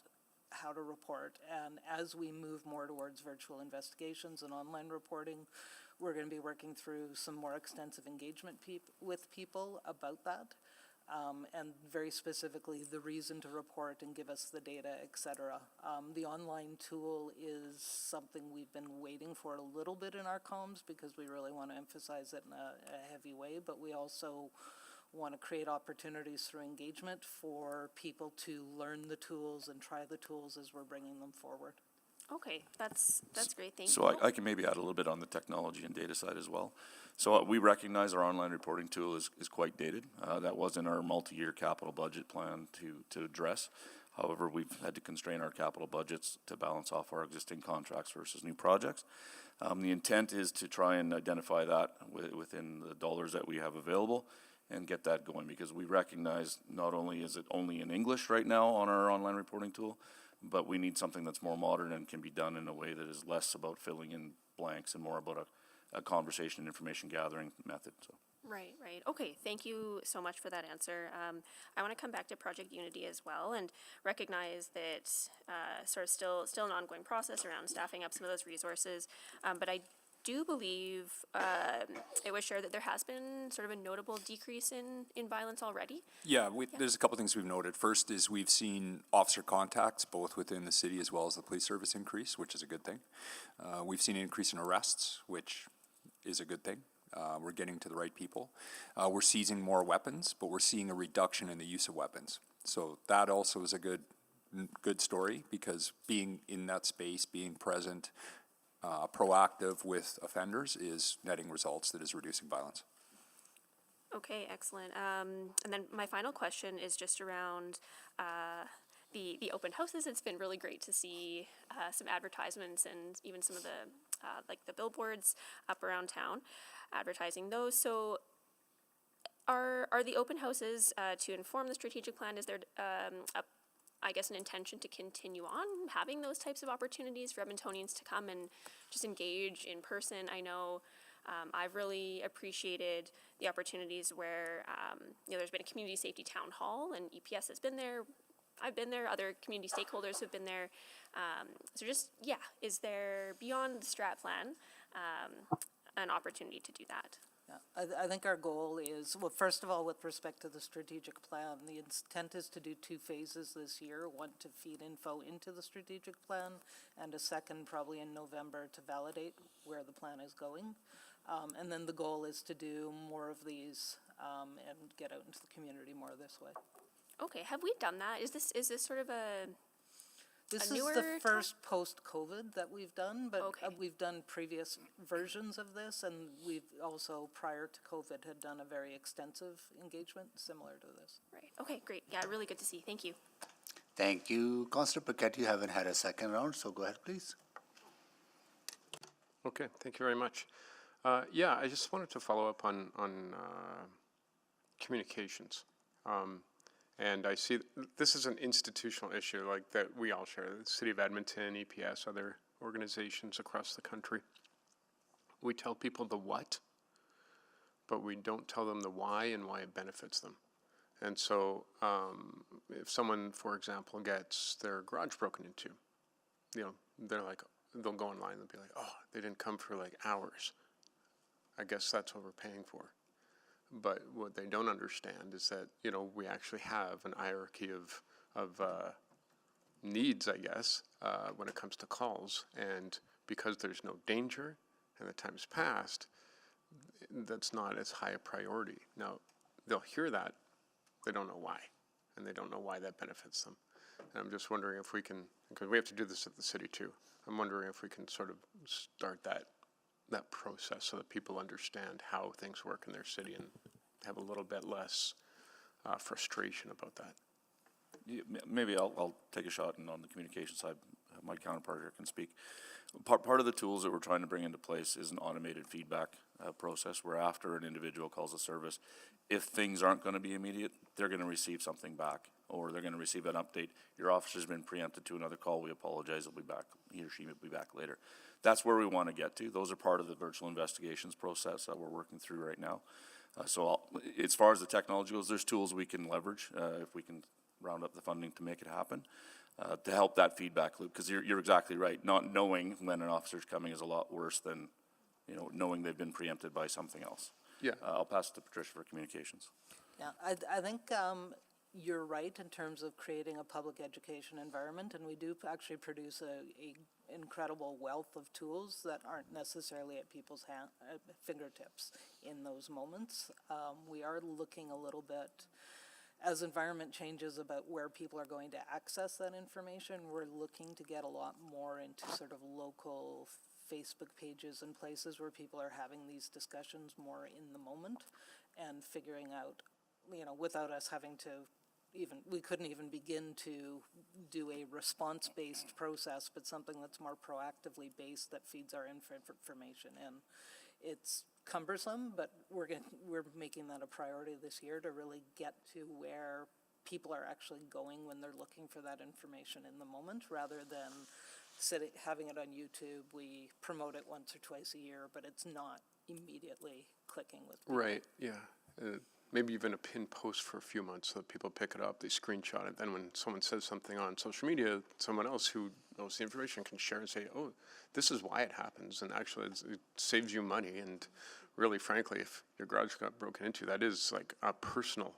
how to report. And as we move more towards virtual investigations and online reporting, we're going to be working through some more extensive engagement with people about that, and very specifically the reason to report and give us the data, etc. The online tool is something we've been waiting for a little bit in our comms because we really want to emphasize it in a heavy way, but we also want to create opportunities through engagement for people to learn the tools and try the tools as we're bringing them forward. Okay, that's great, thank you. So I can maybe add a little bit on the technology and data side as well. So we recognize our online reporting tool is quite dated. That was in our multi-year capital budget plan to address. However, we've had to constrain our capital budgets to balance off our existing contracts versus new projects. The intent is to try and identify that within the dollars that we have available and get that going, because we recognize not only is it only in English right now on our online reporting tool, but we need something that's more modern and can be done in a way that is less about filling in blanks and more about a conversation and information gathering method. So. Right. Okay, thank you so much for that answer. I want to come back to Project Unity as well and recognize that sort of still an ongoing process around staffing up some of those resources, but I do believe it was shared that there has been sort of a notable decrease in violence already. Yeah, there's a couple things we've noted. First is we've seen officer contacts both within the city as well as the police service increase, which is a good thing. We've seen an increase in arrests, which is a good thing. We're getting to the right people. We're seizing more weapons, but we're seeing a reduction in the use of weapons. So that also is a good story, because being in that space, being present, proactive with offenders is netting results that is reducing violence. Okay, excellent. And then my final question is just around the open houses. It's been really great to see some advertisements and even some of the like the billboards up around town advertising those. So are the open houses to inform the strategic plan? Is there I guess an intention to continue on having those types of opportunities for Edmontonians to come and just engage in person? I know I've really appreciated the opportunities where there's been a community safety town hall and EPS has been there. I've been there, other community stakeholders have been there. So just, is there beyond the strat plan an opportunity to do that? I think our goal is, well, first of all, with respect to the strategic plan, the intent is to do 2 phases this year. One to feed info into the strategic plan, and a second probably in November to validate where the plan is going. And then the goal is to do more of these and get out into the community more this way. Okay, have we done that? Is this sort of This is the first post-COVID that we've done, but we've done previous versions of this, and we've also, prior to COVID, had done a very extensive engagement similar to this. Right. Okay, great. Yeah, really good to see. Thank you. Thank you. Councillor Paquette, you haven't had a second round, so go ahead, please. Okay, thank you very much. I just wanted to follow up on communications. And I see this is an institutional issue like that we all share, the City of Edmonton, EPS, other organizations across the country. We tell people the what, but we don't tell them the why and why it benefits them. And so if someone, for example, gets their garage broken into, they're like, they'll go online and they'll be like, oh, they didn't come for like hours. I guess that's what we're paying for. But what they don't understand is that, we actually have an hierarchy of needs, I guess, when it comes to calls. And because there's no danger and the time's passed, that's not as high a priority. Now, they'll hear that, they don't know why. And they don't know why that benefits them. And I'm just wondering if we can, because we have to do this at the city too. I'm wondering if we can sort of start that process so that people understand how things work in their city and have a little bit less frustration about that. Yeah, maybe I'll take a shot, and on the communication side, my counterpart here can speak. Part of the tools that we're trying to bring into place is an automated feedback process where after an individual calls a service, if things aren't going to be immediate, they're going to receive something back, or they're going to receive an update. Your officer's been preempted to another call. We apologize. He'll be back. He or she will be back later. That's where we want to get to. Those are part of the virtual investigations process that we're working through right now. As far as the technology goes, there's tools we can leverage if we can round up the funding to make it happen, to help that feedback loop, because you're exactly right. Not knowing when an officer's coming is a lot worse than, knowing they've been preempted by something else. Yeah. I'll pass it to Patricia for communications. Yeah, I think you're right in terms of creating a public education environment, and we do actually produce a incredible wealth of tools that aren't necessarily at people's fingertips in those moments. We are looking a little bit, as environment changes, about where people are going to access that information. We're looking to get a lot more into sort of local Facebook pages and places where people are having these discussions more in the moment and figuring out, without us having to we couldn't even begin to do a response-based process, but something that's more proactively based that feeds our information in. It's cumbersome, but we're making that a priority this year to really get to where people are actually going when they're looking for that information in the moment, rather than having it on YouTube. We promote it once or twice a year, but it's not immediately clicking with people. Right, yeah. Maybe even a pinned post for a few months so that people pick it up, they screenshot it. Then when someone says something on social media, someone else who knows the information can share and say, oh, this is why it happens. And actually it saves you money. And really, frankly, if your garage got broken into, that is like a personal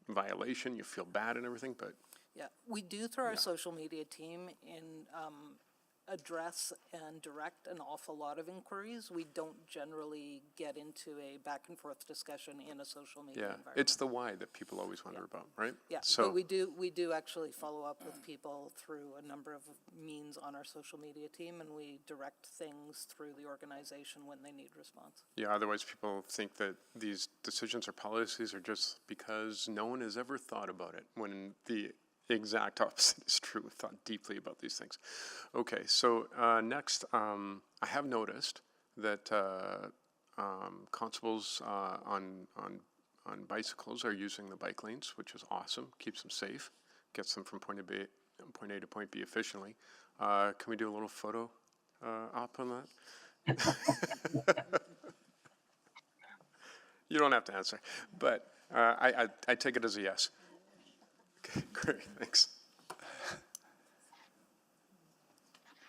violation. You feel bad and everything, but. Yeah, we do through our social media team address and direct an awful lot of inquiries. We don't generally get into a back and forth discussion in a social media environment. It's the why that people always wonder about, right? Yeah, so but we do actually follow up with people through a number of means on our social media team, and we direct things through the organization when they need response. Yeah, otherwise people think that these decisions or policies are just because no one has ever thought about it, when the exact opposite is true. We've thought deeply about these things. Okay, so next, I have noticed that constables on bicycles are using the bike lanes, which is awesome. Keeps them safe, gets them from point A to point B efficiently. Can we do a little photo op on that? You don't have to answer, but I take it as a yes. Okay, great, thanks.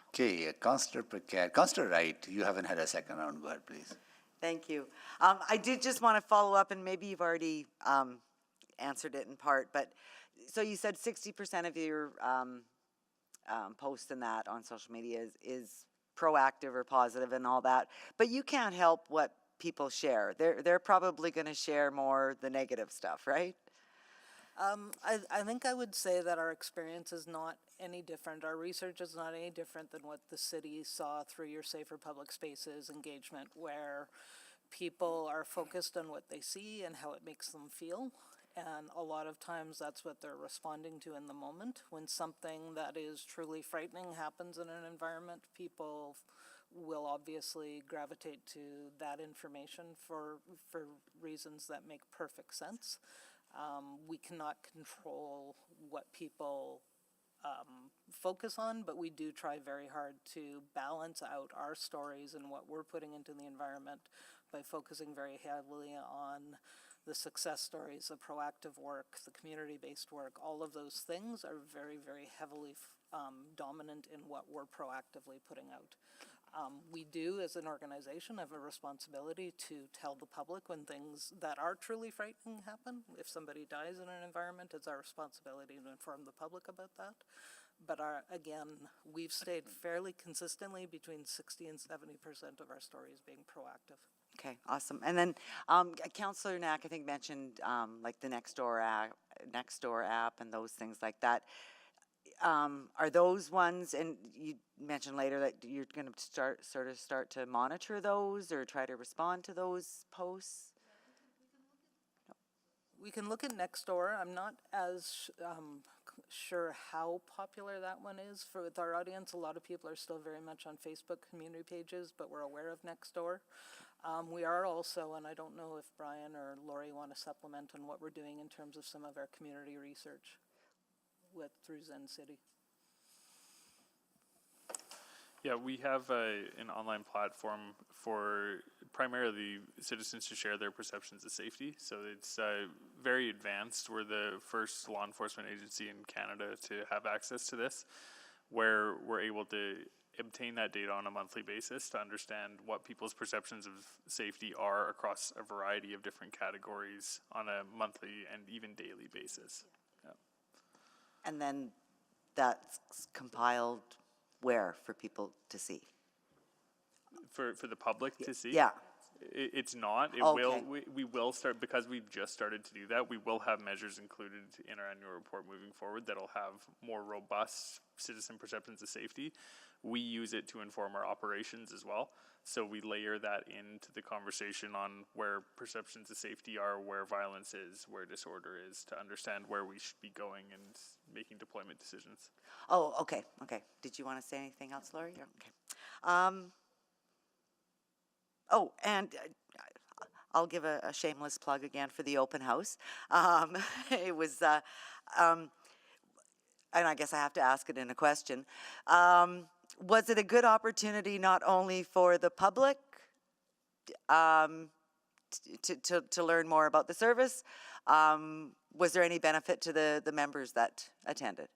Okay, Councillor Paquette. Councillor Wright, you haven't had a second round. Go ahead, please. Thank you. I did just want to follow up, and maybe you've already answered it in part, but so you said 60% of your posts and that on social media is proactive or positive and all that, but you can't help what people share. They're probably going to share more the negative stuff, right? I think I would say that our experience is not any different. Our research is not any different than what the city saw through your Safer Public Spaces engagement, where people are focused on what they see and how it makes them feel. And a lot of times that's what they're responding to in the moment. When something that is truly frightening happens in an environment, people will obviously gravitate to that information for reasons that make perfect sense. We cannot control what people focus on, but we do try very hard to balance out our stories and what we're putting into the environment by focusing very heavily on the success stories, the proactive work, the community-based work. All of those things are very, very heavily dominant in what we're proactively putting out. We do, as an organization, have a responsibility to tell the public when things that are truly frightening happen. If somebody dies in an environment, it's our responsibility to inform the public about that. But again, we've stayed fairly consistently between 60 and 70% of our stories being proactive. Okay, awesome. And then Councillor Knack, I think, mentioned like the Nextdoor app and those things like that. are those ones, and you mentioned later that you're going to start to monitor those or try to respond to those posts? We can look at Nextdoor. I'm not as sure how popular that one is with our audience. A lot of people are still very much on Facebook community pages, but we're aware of Nextdoor. We are also, and I don't know if Brian or Lori want to supplement on what we're doing in terms of some of our community research through Zen City. Yeah, we have an online platform for primarily citizens to share their perceptions of safety. So it's very advanced. We're the first law enforcement agency in Canada to have access to this, where we're able to obtain that data on a monthly basis to understand what people's perceptions of safety are across a variety of different categories on a monthly and even daily basis. Yeah. And then that's compiled where for people to see? For the public to see? Yeah. It's not. It Okay. will. We will start, because we've just started to do that. We will have measures included in our annual report moving forward that'll have more robust citizen perceptions of safety. We use it to inform our operations as well. So we layer that into the conversation on where perceptions of safety are, where violence is, where disorder is, to understand where we should be going and making deployment decisions. Oh, okay, okay. Did you want to say anything else, Lori? Okay. And I'll give a shameless plug again for the open house. It was, and I guess I have to ask it in a question. Was it a good opportunity not only for the public to learn more about the service? Was there any benefit to the members that attended?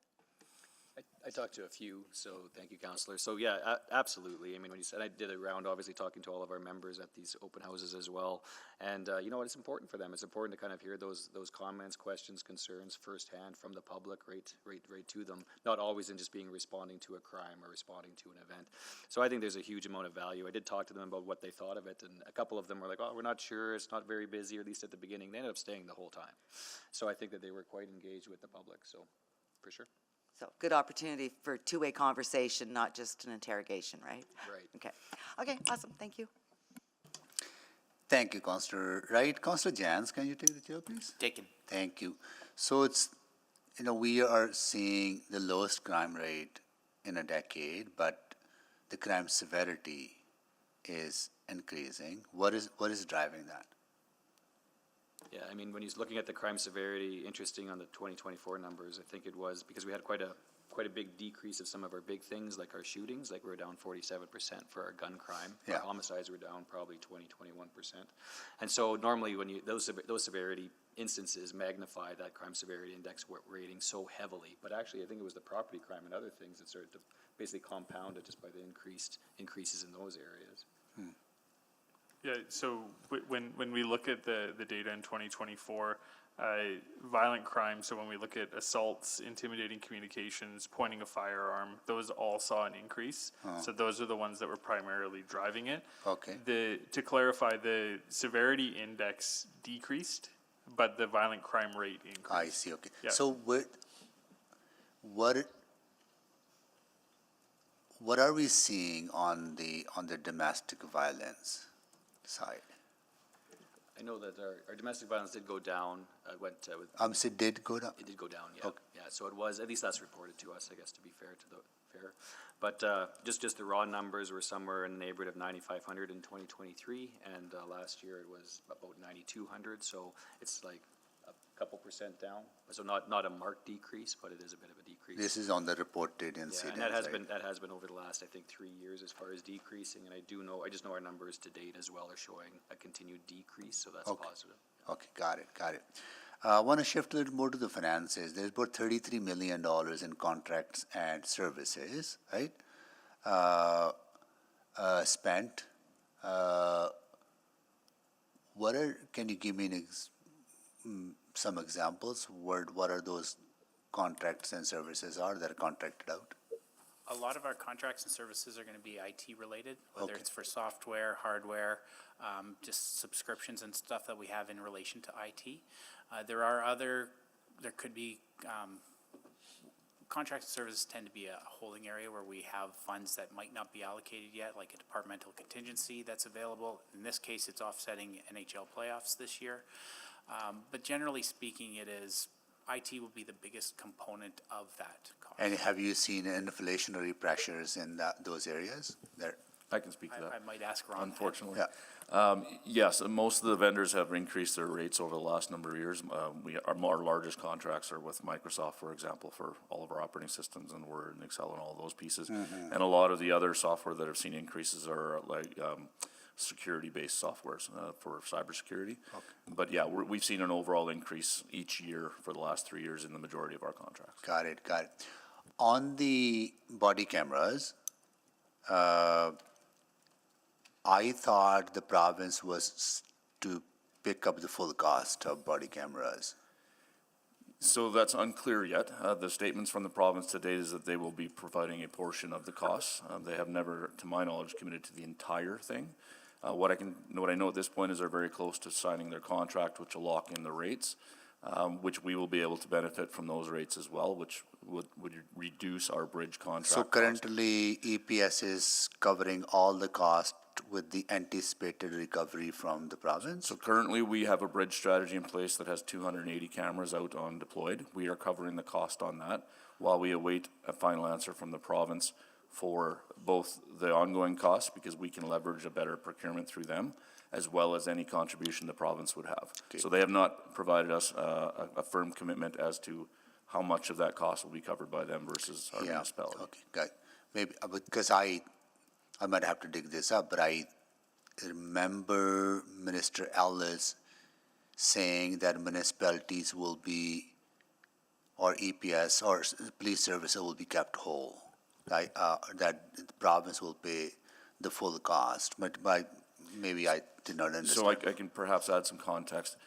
I talked to a few, so thank you, Councillor. So yeah, absolutely. I mean, when you said, I did a round, obviously talking to all of our members at these open houses as well. And you know what, it's important for them. It's important to kind of hear those comments, questions, concerns firsthand from the public, right to them. Not always in just responding to a crime or responding to an event. So I think there's a huge amount of value. I did talk to them about what they thought of it, and a couple of them were like, oh, we're not sure, it's not very busy, or at least at the beginning. They ended up staying the whole time. So I think that they were quite engaged with the public, so for sure. So good opportunity for two-way conversation, not just an interrogation, right? Right. Okay. Okay, awesome. Thank you. Thank you, Councillor Wright. Councillor Jans, can you take the chair, please? Taken. Thank you. So it's, we are seeing the lowest crime rate in a decade, but the crime severity is increasing. What is driving that? Yeah, I mean, when he's looking at the crime severity, interesting on the 2024 numbers, I think it was because we had quite a big decrease of some of our big things, like our shootings, like we were down 47% for our gun crime. Yeah. Our homicides were down probably 21%. And so normally when those severity instances magnify that crime severity index rating so heavily, but actually I think it was the property crime and other things that started to basically compound it just by the increases in those areas. Yeah, so when we look at the data in 2024, violent crime, so when we look at assaults, intimidating communications, pointing a firearm, those all saw an increase. So those are the ones that were primarily driving it. Okay. To clarify, the severity index decreased, but the violent crime rate increased. I see, okay. Yeah. So what are we seeing on the domestic violence side? I know that our domestic violence did go down. It did go down? It did go down, yeah. Okay. Yeah, so it was, at least that's reported to us, I guess, to be fair. But just the raw numbers were somewhere in the neighborhood of 9,500 in 2023, and last year it was about 9,200, so it's like a couple percent down. So not a marked decrease, but it is a bit of a decrease. This is on the reported incidents, Yeah, and that has been over the last, I think, 3 years as far as decreasing, and I just know our numbers to date as well are showing a continued decrease, so that's positive. Okay, got it. I want to shift a little more to the finances. There's about $33 million in contracts and services, right? Spent. Can you give me some examples? What are those contracts and services that are contracted out? A lot of our contracts and services are going to be IT related, whether it's for software, hardware, just subscriptions and stuff that we have in relation to IT. There could be contracted services tend to be a holding area where we have funds that might not be allocated yet, like a departmental contingency that's available. In this case, it's offsetting NHL playoffs this year. But generally speaking, IT will be the biggest component of that cost. And have you seen inflationary pressures in those areas? I can speak to that. I might ask Ron. Unfortunately. Yeah. Yes, and most of the vendors have increased their rates over the last number of years. Our largest contracts are with Microsoft, for example, for all of our operating systems and Word and Excel and all of those pieces. Mm-hmm. And a lot of the other software that have seen increases are like security-based softwares for cybersecurity. Okay. But yeah, we've seen an overall increase each year for the last 3 years in the majority of our contracts. Got it. On the body cameras, I thought the province was to pick up the full cost of body cameras. So that's unclear yet. The statements from the province today is that they will be providing a portion of the costs. They have never, to my knowledge, committed to the entire thing. What I know at this point is they're very close to signing their contract, which will lock in the rates, which we will be able to benefit from those rates as well, which would reduce our bridge contract. So currently, EPS is covering all the cost with the anticipated recovery from the province? So currently, we have a bridge strategy in place that has 280 cameras out on deployed. We are covering the cost on that while we await a final answer from the province for both the ongoing costs, because we can leverage a better procurement through them, as well as any contribution the province would have. Okay. So they have not provided us a firm commitment as to how much of that cost will be covered by them versus our municipality. Okay, got it. Maybe because I might have to dig this up, but I remember Minister Ellis saying that municipalities will be, or EPS or police services will be kept whole, right? That the province will pay the full cost, but maybe I did not understand. So I can perhaps add some context.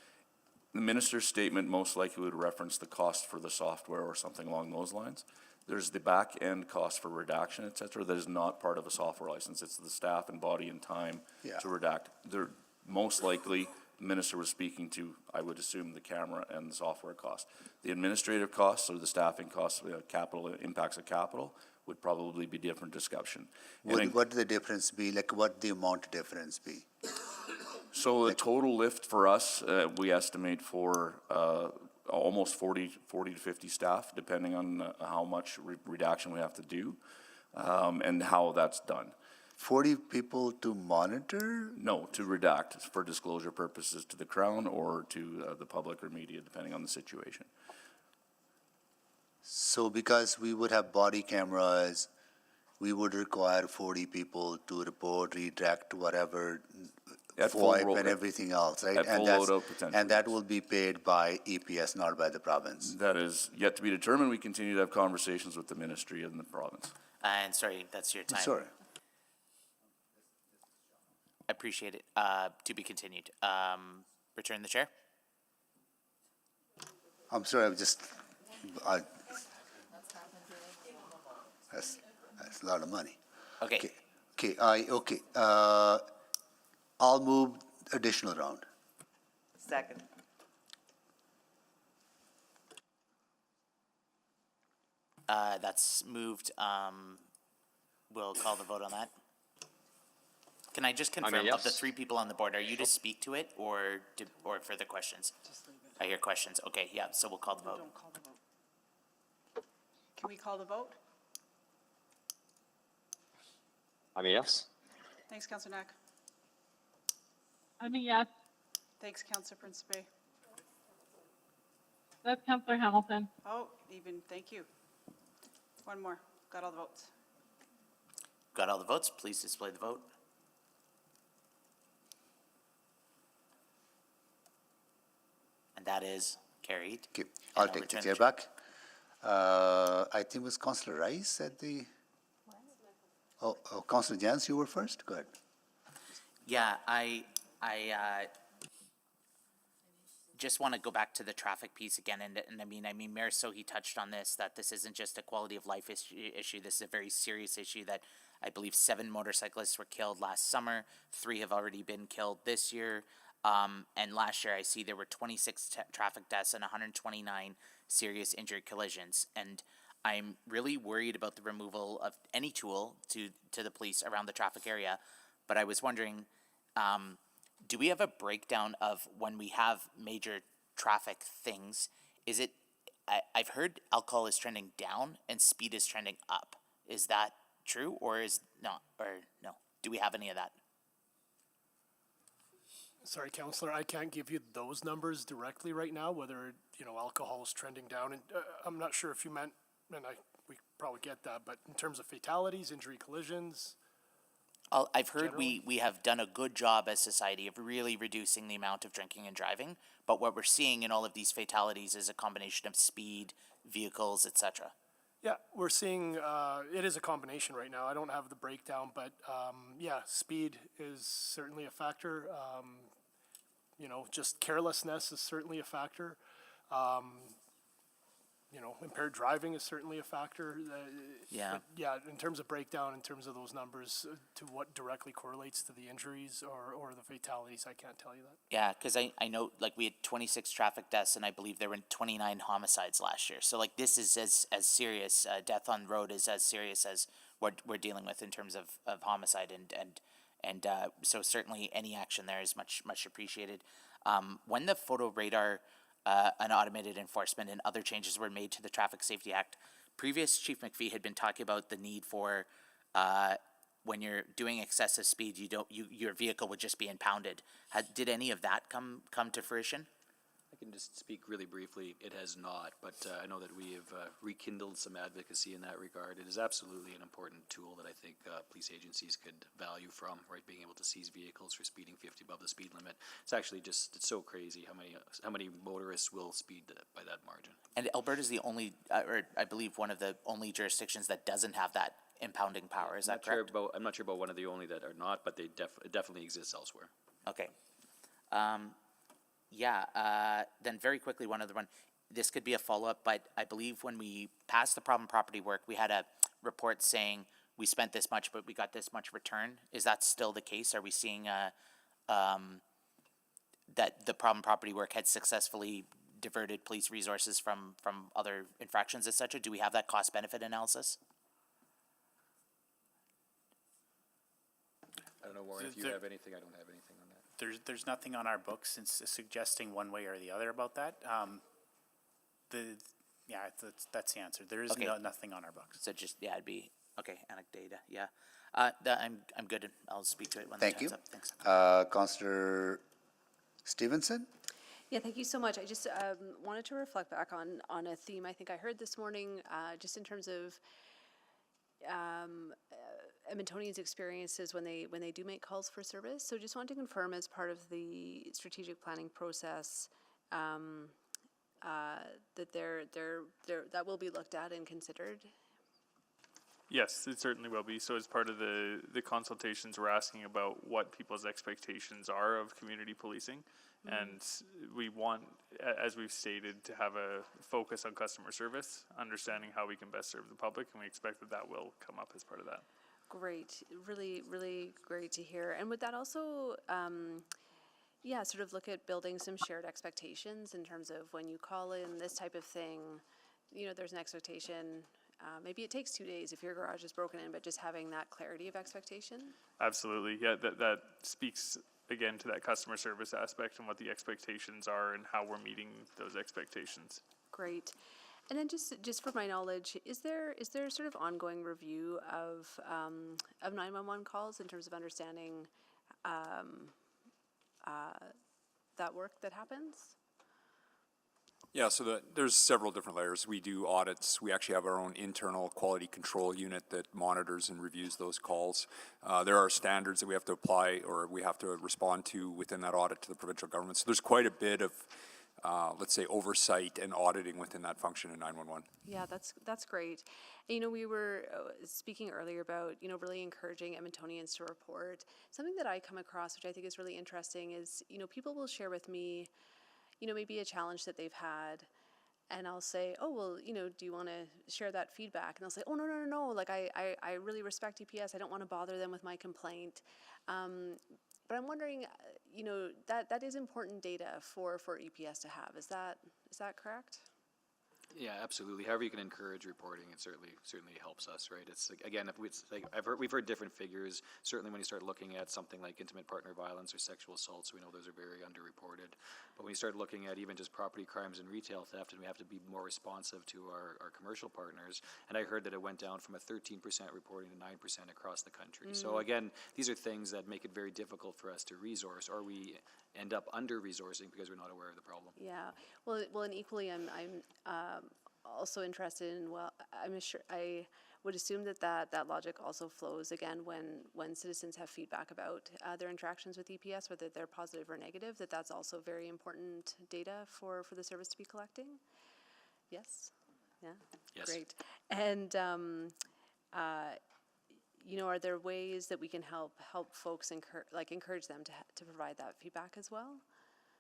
The minister's statement most likely would reference the cost for the software or something along those lines. There's the back end cost for redaction, et cetera, that is not part of a software license. It's the staff and body and time to redact. They're most likely, the minister was speaking to, I would assume, the camera and the software cost. The administrative costs or the staffing costs, capital impacts of capital, would probably be different discussion. What would the difference be? Like, what the amount difference be? So the total lift for us, we estimate for almost 40 to 50 staff, depending on how much redaction we have to do and how that's done. 40 people to monitor? No, to redact for disclosure purposes to the Crown or to the public or media, depending on the situation. So because we would have body cameras, we would require 40 people to report, redact, whatever, VoIP and everything else, right? And that will be paid by EPS, not by the province. That is yet to be determined. We continue to have conversations with the ministry and the province. And sorry, that's your time. Sorry. I appreciate it. To be continued. Return the chair. I'm sorry, that's a lot of money. Okay. Okay. I'll move additional round. Second. That's moved. We'll call the vote on that. Can I just confirm, of the 3 people on the board, are you to speak to it or further questions? I hear questions. Okay, yeah, so we'll call the vote. Don't call the vote. Can we call the vote? I'm a yes. Thanks, Councillor Knack. I'm a yes. Thanks, Councillor Principe. That's Councillor Hamilton. Oh, even, thank you. One more. Got all the votes. Got all the votes. Please display the vote. And that is carried. Okay, I'll take the chair back. I think it was Councillor Rice at the... Oh, Councillor Jans, you were first? Go ahead. Yeah, I just want to go back to the traffic piece again, and I mean, Mayor Sohi touched on this, that this isn't just a quality of life issue. This is a very serious issue that I believe 7 motorcyclists were killed last summer. 3 have already been killed this year. And last year I see there were 26 traffic deaths and 129 serious injury collisions. And I'm really worried about the removal of any tool to the police around the traffic area. But I was wondering, do we have a breakdown of when we have major traffic things? Is it, I've heard alcohol is trending down and speed is trending up. Is that true or is not, or no? Do we have any of that? Sorry, Counselor, I can't give you those numbers directly right now, whether, alcohol is trending down. And I'm not sure if you meant, and we probably get that, but in terms of fatalities, injury, collisions. I've heard we have done a good job as society of really reducing the amount of drinking and driving, but what we're seeing in all of these fatalities is a combination of speed, vehicles, etc. Yeah, we're seeing, it is a combination right now. I don't have the breakdown, but speed is certainly a factor. Just carelessness is certainly a factor. Impaired driving is certainly a factor. In terms of breakdown, in terms of those numbers, to what directly correlates to the injuries or the fatalities, I can't tell you that. Yeah, because I know, we had 26 traffic deaths, and I believe there were 29 homicides last year. So, this is as serious, death on road is as serious as what we're dealing with in terms of homicide, and so certainly any action there is much appreciated. When the photo radar and automated enforcement and other changes were made to the Traffic Safety Act, previous Chief McPhee had been talking about the need for when you're doing excessive speed, your vehicle would just be impounded. Did any of that come to fruition? I can just speak really briefly. It has not, but I know that we have rekindled some advocacy in that regard. It is absolutely an important tool that I think police agencies could value from, right? Being able to seize vehicles for speeding 50 above the speed limit. It's actually it's so crazy how many motorists will speed by that margin. And Alberta is the only, or I believe one of the only jurisdictions that doesn't have that impounding power. Is that correct? I'm not sure about one of the only that are not, but it definitely exists elsewhere. Okay. Then very quickly, one other one. This could be a follow-up, but I believe when we passed the problem property work, we had a report saying we spent this much, but we got this much return. Is that still the case? Are we seeing that the problem property work had successfully diverted police resources from other infractions, etc.? Do we have that cost-benefit analysis? I don't know, Warren, if you have anything. I don't have anything on that. There's nothing on our books suggesting one way or the other about that. That's the answer. There is nothing on our books. So just it'd be anecdata. Yeah, I'm good. I'll speak to it when the time's up. Thanks. Councillor Stevenson. Yeah, thank you so much. I just wanted to reflect back on a theme I think I heard this morning, just in terms of Edmontonians' experiences when they do make calls for service. So just want to confirm, as part of the strategic planning process, that that will be looked at and considered. Yes, it certainly will be. So as part of the consultations, we're asking about what people's expectations are of community policing. And we want, as we've stated, to have a focus on customer service, understanding how we can best serve the public, and we expect that will come up as part of that. Great. Really, really great to hear. And would that also, sort of look at building some shared expectations in terms of when you call in this type of thing, there's an expectation. Maybe it takes 2 days if your garage is broken in, but just having that clarity of expectation? Absolutely. Yeah, that speaks again to that customer service aspect and what the expectations are and how we're meeting those expectations. Great. And then just for my knowledge, is there sort of ongoing review of 911 calls in terms of understanding that work that happens? Yeah, so there's several different layers. We do audits. We actually have our own internal quality control unit that monitors and reviews those calls. There are standards that we have to apply or we have to respond to within that audit to the provincial government. So there's quite a bit of, let's say, oversight and auditing within that function in 911. Yeah, that's great. And, we were speaking earlier about, really encouraging Edmontonians to report. Something that I come across, which I think is really interesting, is, people will share with me, maybe a challenge that they've had, and I'll say, oh, well, do you want to share that feedback? And they'll say, oh, no, like, I really respect EPS. I don't want to bother them with my complaint. But I'm wondering, that is important data for EPS to have. Is that correct? Yeah, absolutely. However you can encourage reporting, it certainly helps us, right? It's like, again, if it's like we've heard different figures. Certainly, when you start looking at something like intimate partner violence or sexual assaults, we know those are very underreported. But when you start looking at even just property crimes and retail theft, and we have to be more responsive to our commercial partners. And I heard that it went down from a 13% reporting to 9% across the country. So again, these are things that make it very difficult for us to resource, or we end up under-resourcing because we're not aware of the problem. Yeah, well, and equally, I'm also interested in, well, I would assume that logic also flows again when citizens have feedback about their interactions with EPS, whether they're positive or negative, that's also very important data for the service to be collecting. Yes? Yeah? Yes. Great. And, are there ways that we can help folks encourage them to provide that feedback as well?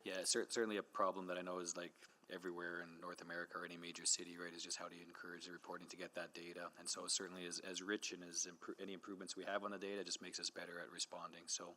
Yeah, certainly a problem that I know is like everywhere in North America or any major city, right, is just how do you encourage the reporting to get that data. And so certainly as rich and as any improvements we have on the data just makes us better at responding. So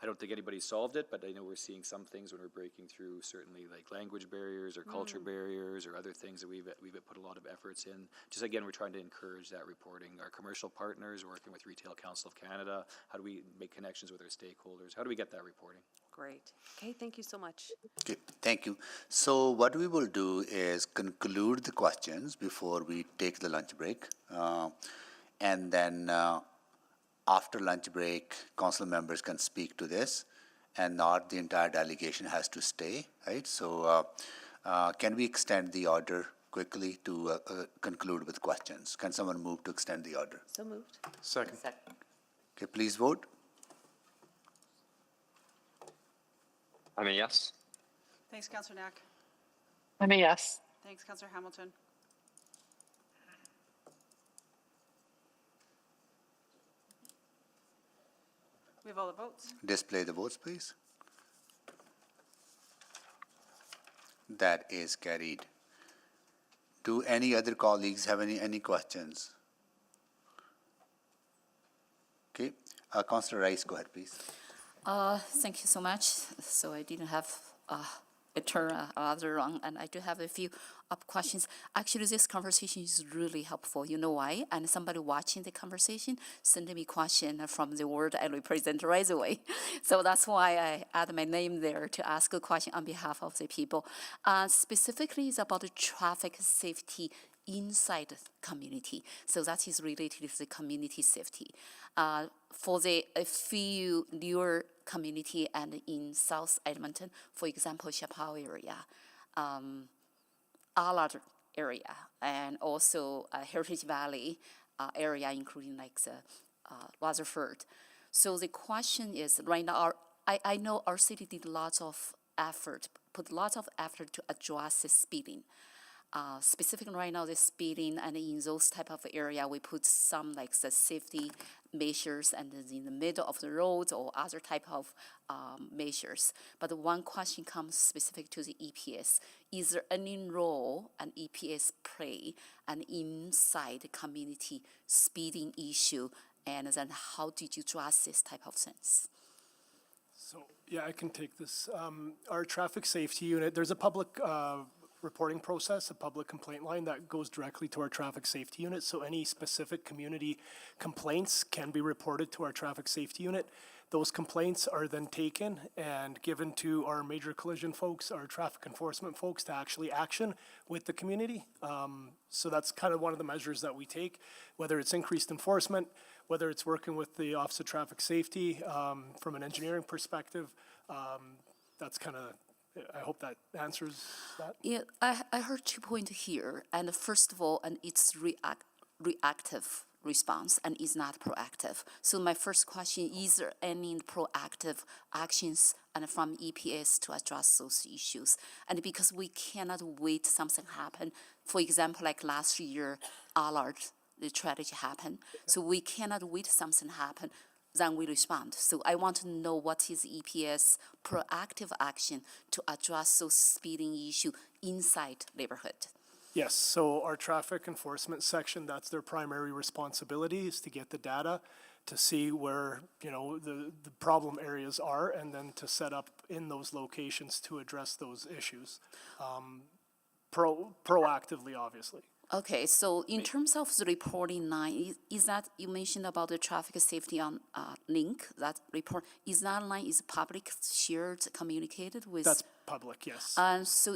I don't think anybody solved it, but I know we're seeing some things when we're breaking through, certainly like language barriers or culture barriers or other things that we've put a lot of efforts in. Just again, we're trying to encourage that reporting. Our commercial partners, working with Retail Council of Canada, how do we make connections with our stakeholders? How do we get that reporting? Great. Okay, thank you so much. Okay, thank you. So what we will do is conclude the questions before we take the lunch break. And then after lunch break, council members can speak to this, and not the entire delegation has to stay, right? So can we extend the order quickly to conclude with questions? Can someone move to extend the order? So moved. Second. Okay, please vote. I'm a yes. Thanks, Councillor Knack. I'm a yes. Thanks, Councillor Hamilton. We have all the votes. Display the votes, please. That is carried. Do any other colleagues have any questions? Okay, Councillor Rice, go ahead, please. Thank you so much. So I didn't have a turn other round, and I do have a few questions. Actually, this conversation is really helpful. You know why? And somebody watching the conversation sent me a question from the word I represent right away. So that's why I add my name there to ask a question on behalf of the people. Specifically, it's about the traffic safety inside the community. So that is related to the community safety. For the few newer community and in South Edmonton, for example, Chappell area, Allard area, and also Heritage Valley area, including like the Rutherford. So the question is, right now, I know our city did lots of effort, put lots of effort to address the speeding. Specifically right now, the speeding, and in those type of area, we put some like the safety measures and in the middle of the road or other type of measures. But the one question comes specific to the EPS. Is there any role an EPS play an inside the community speeding issue? And then how did you address this type of things? So, yeah, I can take this. Our traffic safety unit, there's a public reporting process, a public complaint line that goes directly to our traffic safety unit. So any specific community complaints can be reported to our traffic safety unit. Those complaints are then taken and given to our major collision folks, our traffic enforcement folks, to actually action with the community. So that's kind of one of the measures that we take, whether it's increased enforcement, whether it's working with the Office of Traffic Safety from an engineering perspective. That's kind of, I hope that answers that. Yeah, I heard 2 points here. And first of all, and it's reactive response and is not proactive. So my first question, is there any proactive actions and from EPS to address those issues? And because we cannot wait something happen, for example, like last year, Allard, the tragedy happened. So we cannot wait something happen, then we respond. So I want to know what is EPS proactive action to address those speeding issue inside neighborhood. Yes, so our traffic enforcement section, that's their primary responsibility, is to get the data, to see where, you know, the problem areas are, and then to set up in those locations to address those issues. proactively, obviously. Okay, so in terms of the reporting line, is that you mentioned about the traffic safety on link, that report, is that line is public shared, communicated with? That's public, yes. And so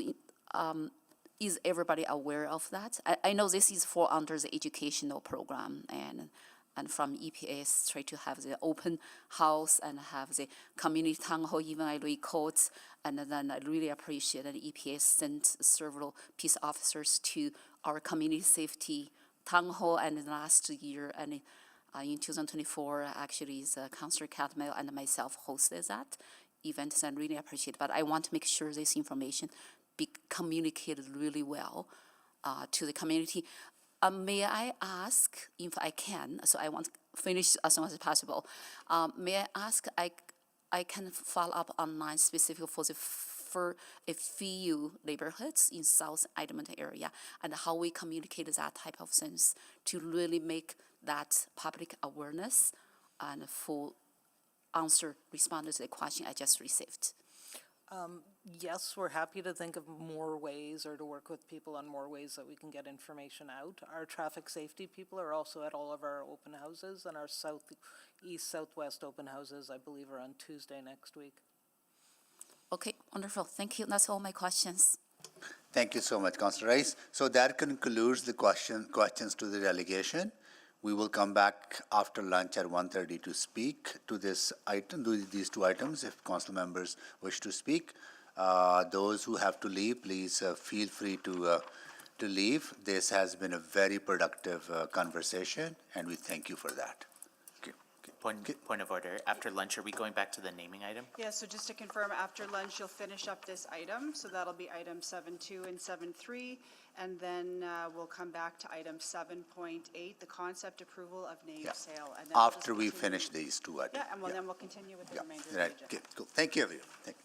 is everybody aware of that? I know this is for under the educational program and from EPS try to have the open house and have the community town hall, even I record, and then I really appreciate that EPS sent several peace officers to our community safety town hall, and last year and in 2024 actually is Councillor Catmull and myself hosted that event, and I really appreciate it. But I want to make sure this information be communicated really well to the community. May I ask, if I can, so I want to finish as soon as possible. May I ask, I can follow up online specific for a few neighborhoods in South Edmonton area and how we communicate that type of things to really make that public awareness and full answer, respond to the question I just received. Yes, we're happy to think of more ways or to work with people on more ways that we can get information out. Our traffic safety people are also at all of our open houses, and our southeast, southwest open houses, I believe, are on Tuesday next week. Okay, wonderful. Thank you. That's all my questions. Thank you so much, Councillor Rice. So that concludes the questions to the delegation. We will come back after lunch at 1:30 to speak to this item, to these two items, if council members wish to speak. Those who have to leave, please feel free to leave. This has been a very productive conversation, and we thank you for that. Point of order. After lunch, are we going back to the naming item? Yeah, so just to confirm, after lunch, you'll finish up this item. So that'll be item 7.2 and 7.3. And then we'll come back to item 7.8, the concept approval of name sale. And then we'll After we continue. finish these two items. Yeah, and then we'll continue with the remainder of the Right. agenda. Good. Cool. Thank you, everyone. Thank you.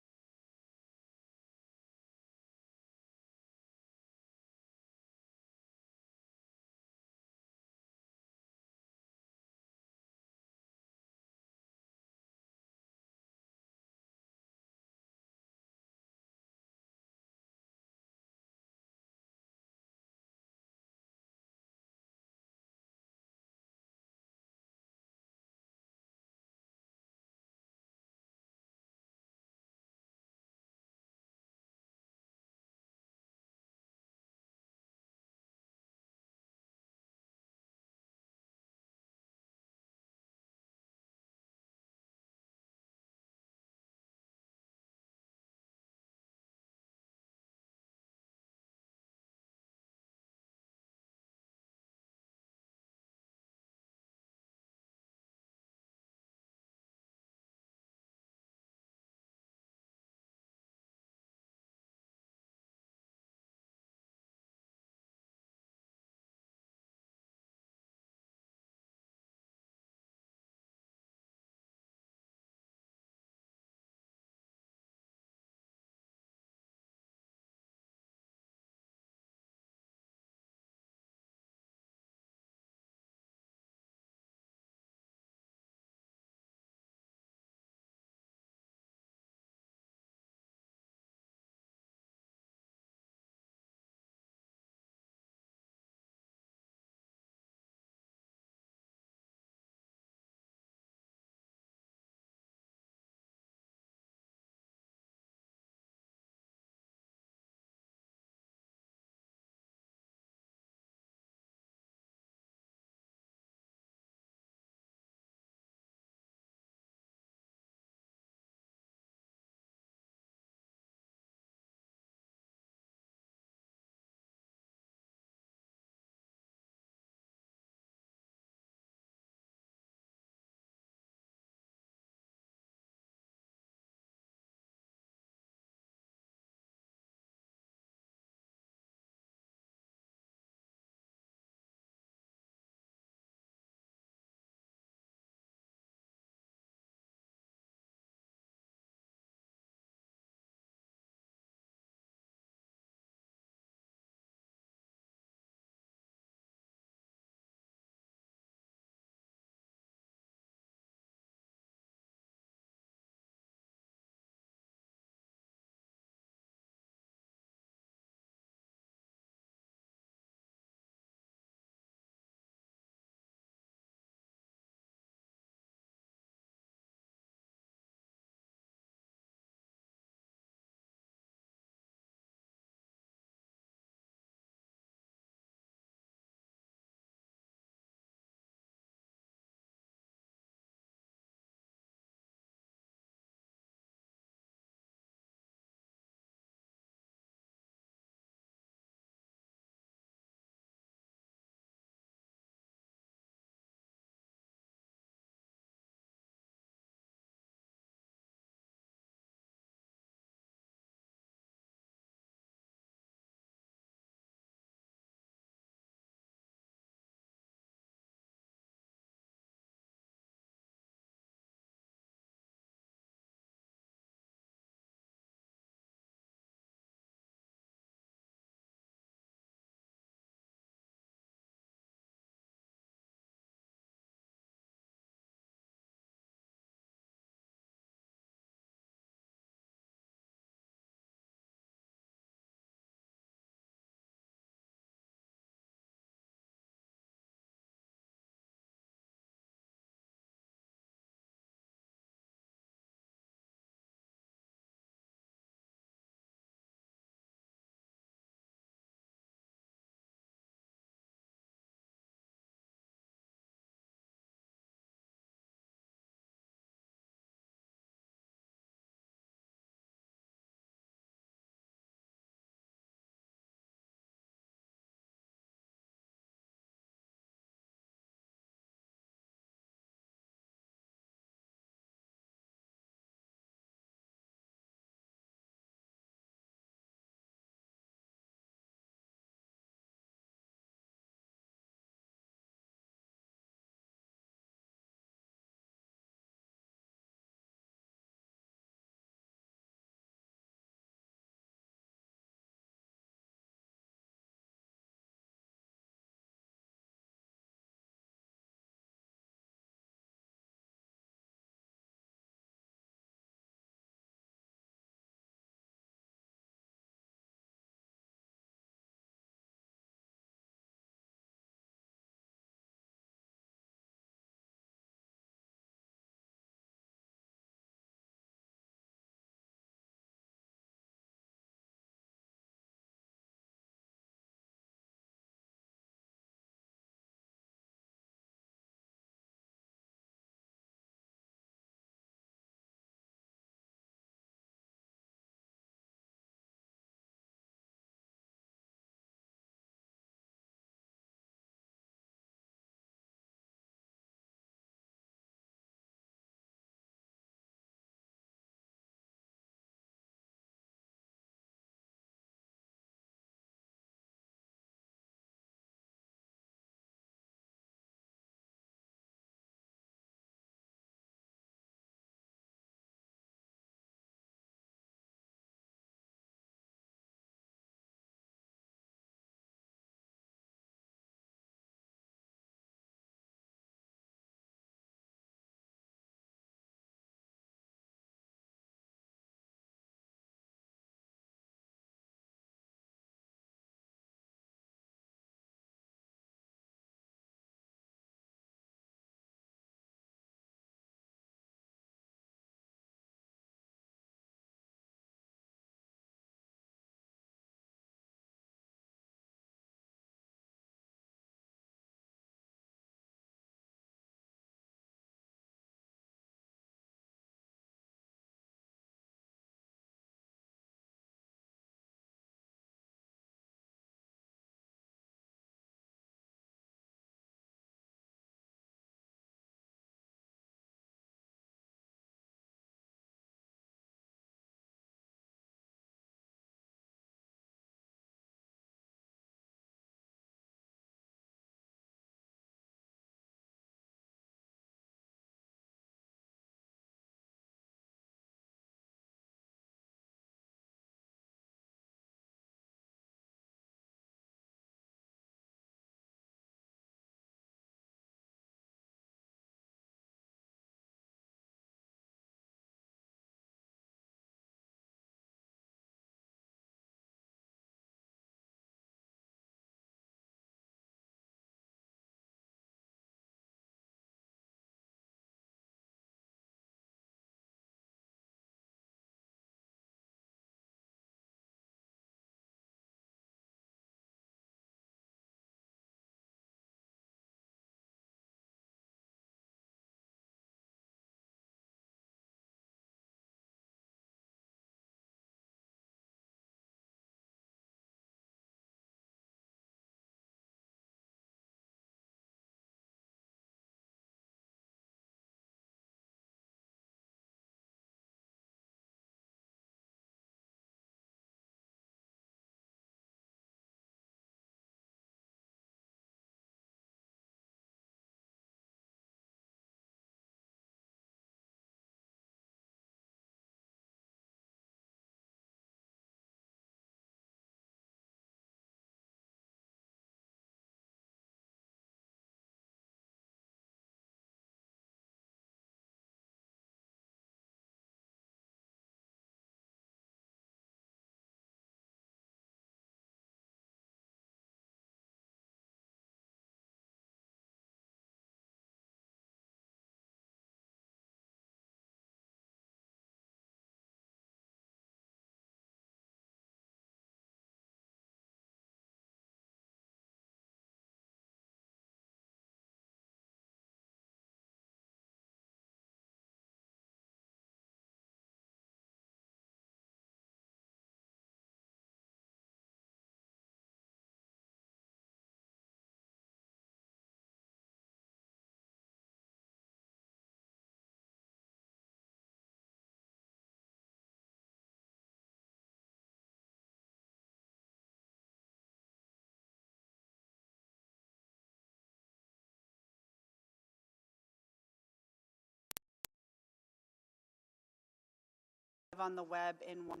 live on the web in one.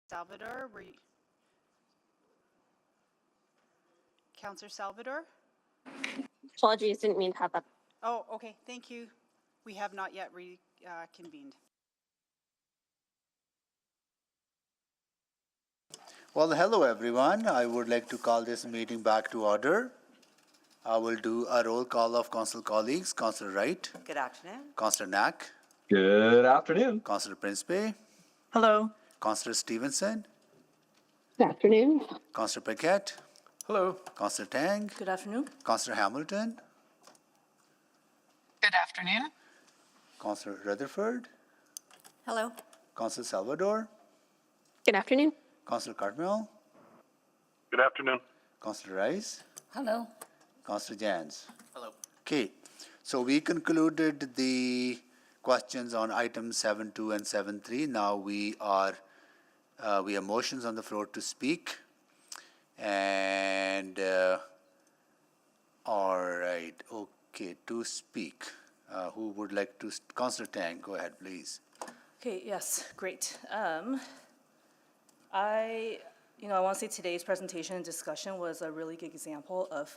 Salvador, were you? Councillor Salvador? Apologies, didn't mean to have that. Oh, okay, thank you. We have not yet reconvened. Well, hello everyone. I would like to call this meeting back to order. I will do a roll call of council colleagues. Councillor Wright. Good afternoon. Councillor Knack. Good afternoon. Councillor Principe. Hello. Councillor Stevenson. Good afternoon. Councillor Paquette. Hello. Councillor Tang. Good afternoon. Councillor Hamilton. Good afternoon. Councillor Rutherford. Hello. Councillor Salvador. Good afternoon. Councillor Cartmel. Good afternoon. Councillor Rice. Hello. Councillor Jans. Hello. Okay, so we concluded the questions on items 7.2 and 7.3. Now we have motions on the floor to speak. And, all right, okay, to speak. Who would like to, Councillor Tang, go ahead, please. Okay, yes, great. I want to say today's presentation and discussion was a really good example of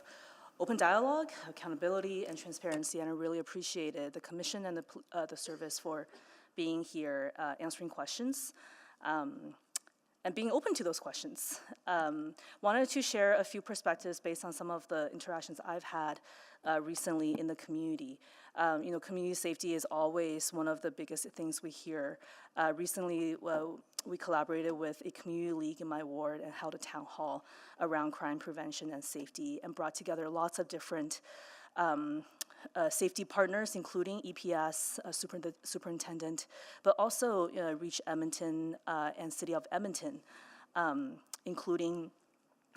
open dialogue, accountability, and transparency, and I really appreciated the commission and the service for being here, answering questions, and being open to those questions. Wanted to share a few perspectives based on some of the interactions I've had recently in the community. Community safety is always one of the biggest things we hear. Recently, we collaborated with a community league in my ward and held a town hall around crime prevention and safety and brought together lots of different safety partners, including EPS, superintendent, but also Reach Edmonton and City of Edmonton, including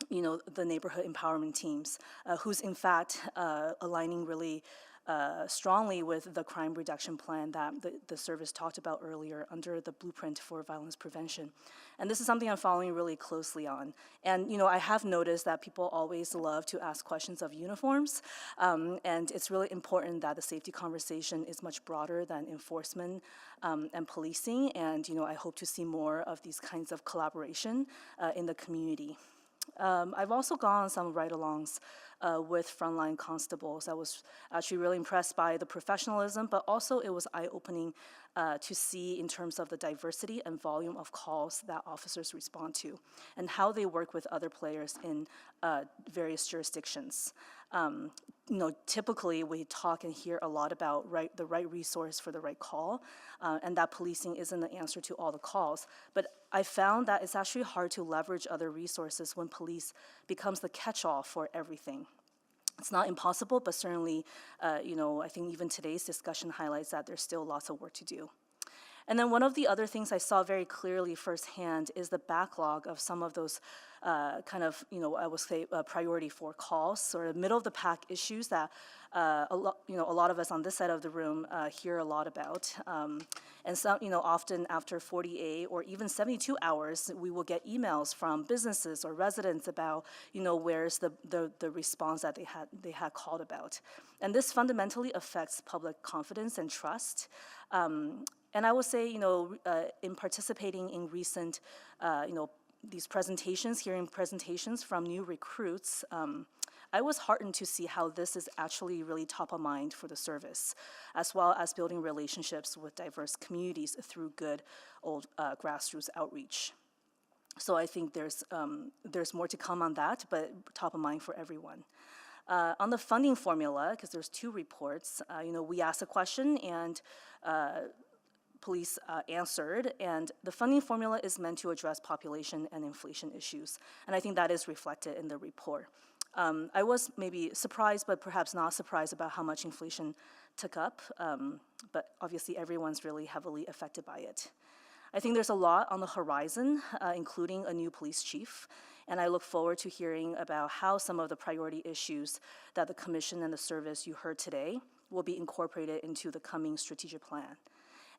the neighborhood empowerment teams, who's in fact aligning really strongly with the crime reduction plan that the service talked about earlier under the blueprint for violence prevention. And this is something I'm following really closely on. And I have noticed that people always love to ask questions of uniforms, and it's really important that the safety conversation is much broader than enforcement and policing, and I hope to see more of these kinds of collaboration in the community. I've also gone on some ride-alongs with frontline constables. I was actually really impressed by the professionalism, but also it was eye-opening to see in terms of the diversity and volume of calls that officers respond to and how they work with other players in various jurisdictions. Typically we talk and hear a lot about the right resource for the right call, and that policing isn't the answer to all the calls. But I found that it's actually hard to leverage other resources when police becomes the catch-all for everything. It's not impossible, but certainly, I think even today's discussion highlights that there's still lots of work to do. And then one of the other things I saw very clearly firsthand is the backlog of some of those I would say priority 4 calls, sort of middle of the pack issues that a lot of us on this side of the room hear a lot about. And some, often after 48 or even 72 hours, we will get emails from businesses or residents about, where's the response that they had called about. And this fundamentally affects public confidence and trust. And I will say, in participating in recent, these presentations, hearing presentations from new recruits, I was heartened to see how this is actually really top of mind for the service, as well as building relationships with diverse communities through good old grassroots outreach. So I think there's more to come on that, but top of mind for everyone. On the funding formula, because there's 2 reports, we asked a question and police answered, and the funding formula is meant to address population and inflation issues, and I think that is reflected in the report. I was maybe surprised, but perhaps not surprised about how much inflation took up, but obviously everyone's really heavily affected by it. I think there's a lot on the horizon, including a new police chief, and I look forward to hearing about how some of the priority issues that the commission and the service you heard today will be incorporated into the coming strategic plan.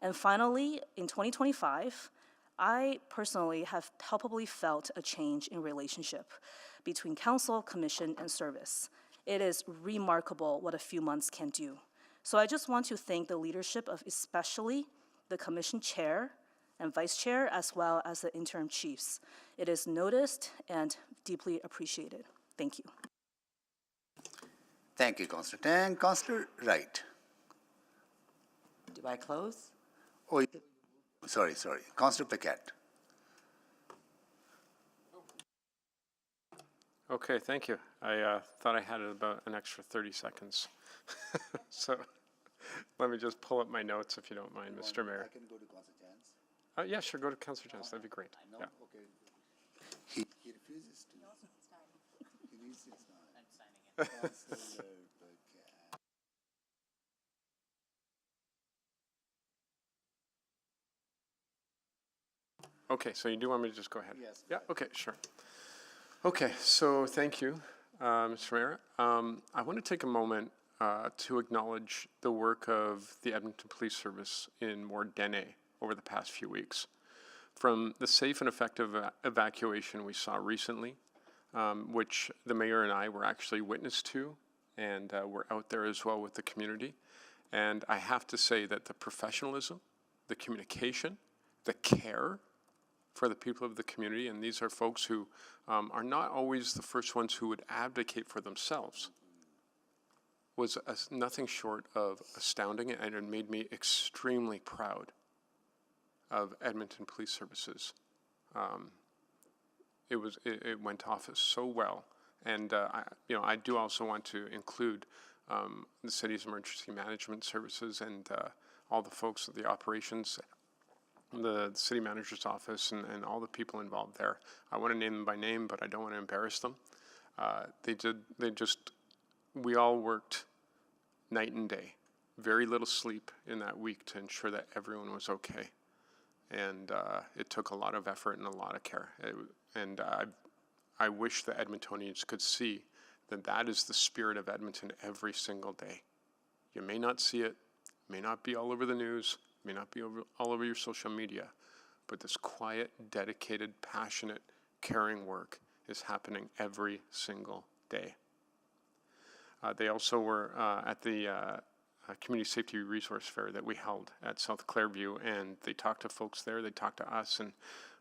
And finally, in 2025, I personally have palpably felt a change in relationship between council, commission, and service. It is remarkable what a few months can do. So I just want to thank the leadership of especially the commission chair and Vice Chair, as well as the interim chiefs. It is noticed and deeply appreciated. Thank you. Thank you, Councillor Tang. Councillor Wright. Do I close? Oh, sorry. Councillor Paquette. Okay, thank you. I thought I had about an extra 30 seconds. So let me just pull up my notes if you don't mind, Mr. Mayor. I can go to Councillor Jans. Yeah, sure, go to Councillor Jans. That'd be great. Yeah. Okay. He refuses to. He needs his time. I'm signing it. Councillor Paquette. Okay, so you do want me to just go ahead? Yes. Yeah, okay, sure. Okay, so thank you, Mr. Mayor. I want to take a moment to acknowledge the work of the Edmonton Police Service in Mordene over the past few weeks. From the safe and effective evacuation we saw recently, which the mayor and I were actually witness to, and we're out there as well with the community. And I have to say that the professionalism, the communication, the care for the people of the community, and these are folks who are not always the first ones who would advocate for themselves, was nothing short of astounding, and it made me extremely proud of Edmonton Police Services. It went off so well, and I do also want to include the city's emergency management services and all the folks at the operations, the city manager's office, and all the people involved there. I want to name them by name, but I don't want to embarrass them. We all worked night and day, very little sleep in that week to ensure that everyone was okay. And it took a lot of effort and a lot of care. I wish the Edmontonians could see that is the spirit of Edmonton every single day. You may not see it, may not be all over the news, may not be all over your social media, but this quiet, dedicated, passionate, caring work is happening every single day. They also were at the Community Safety Resource Fair that we held at South Clairview, and they talked to folks there, they talked to us, and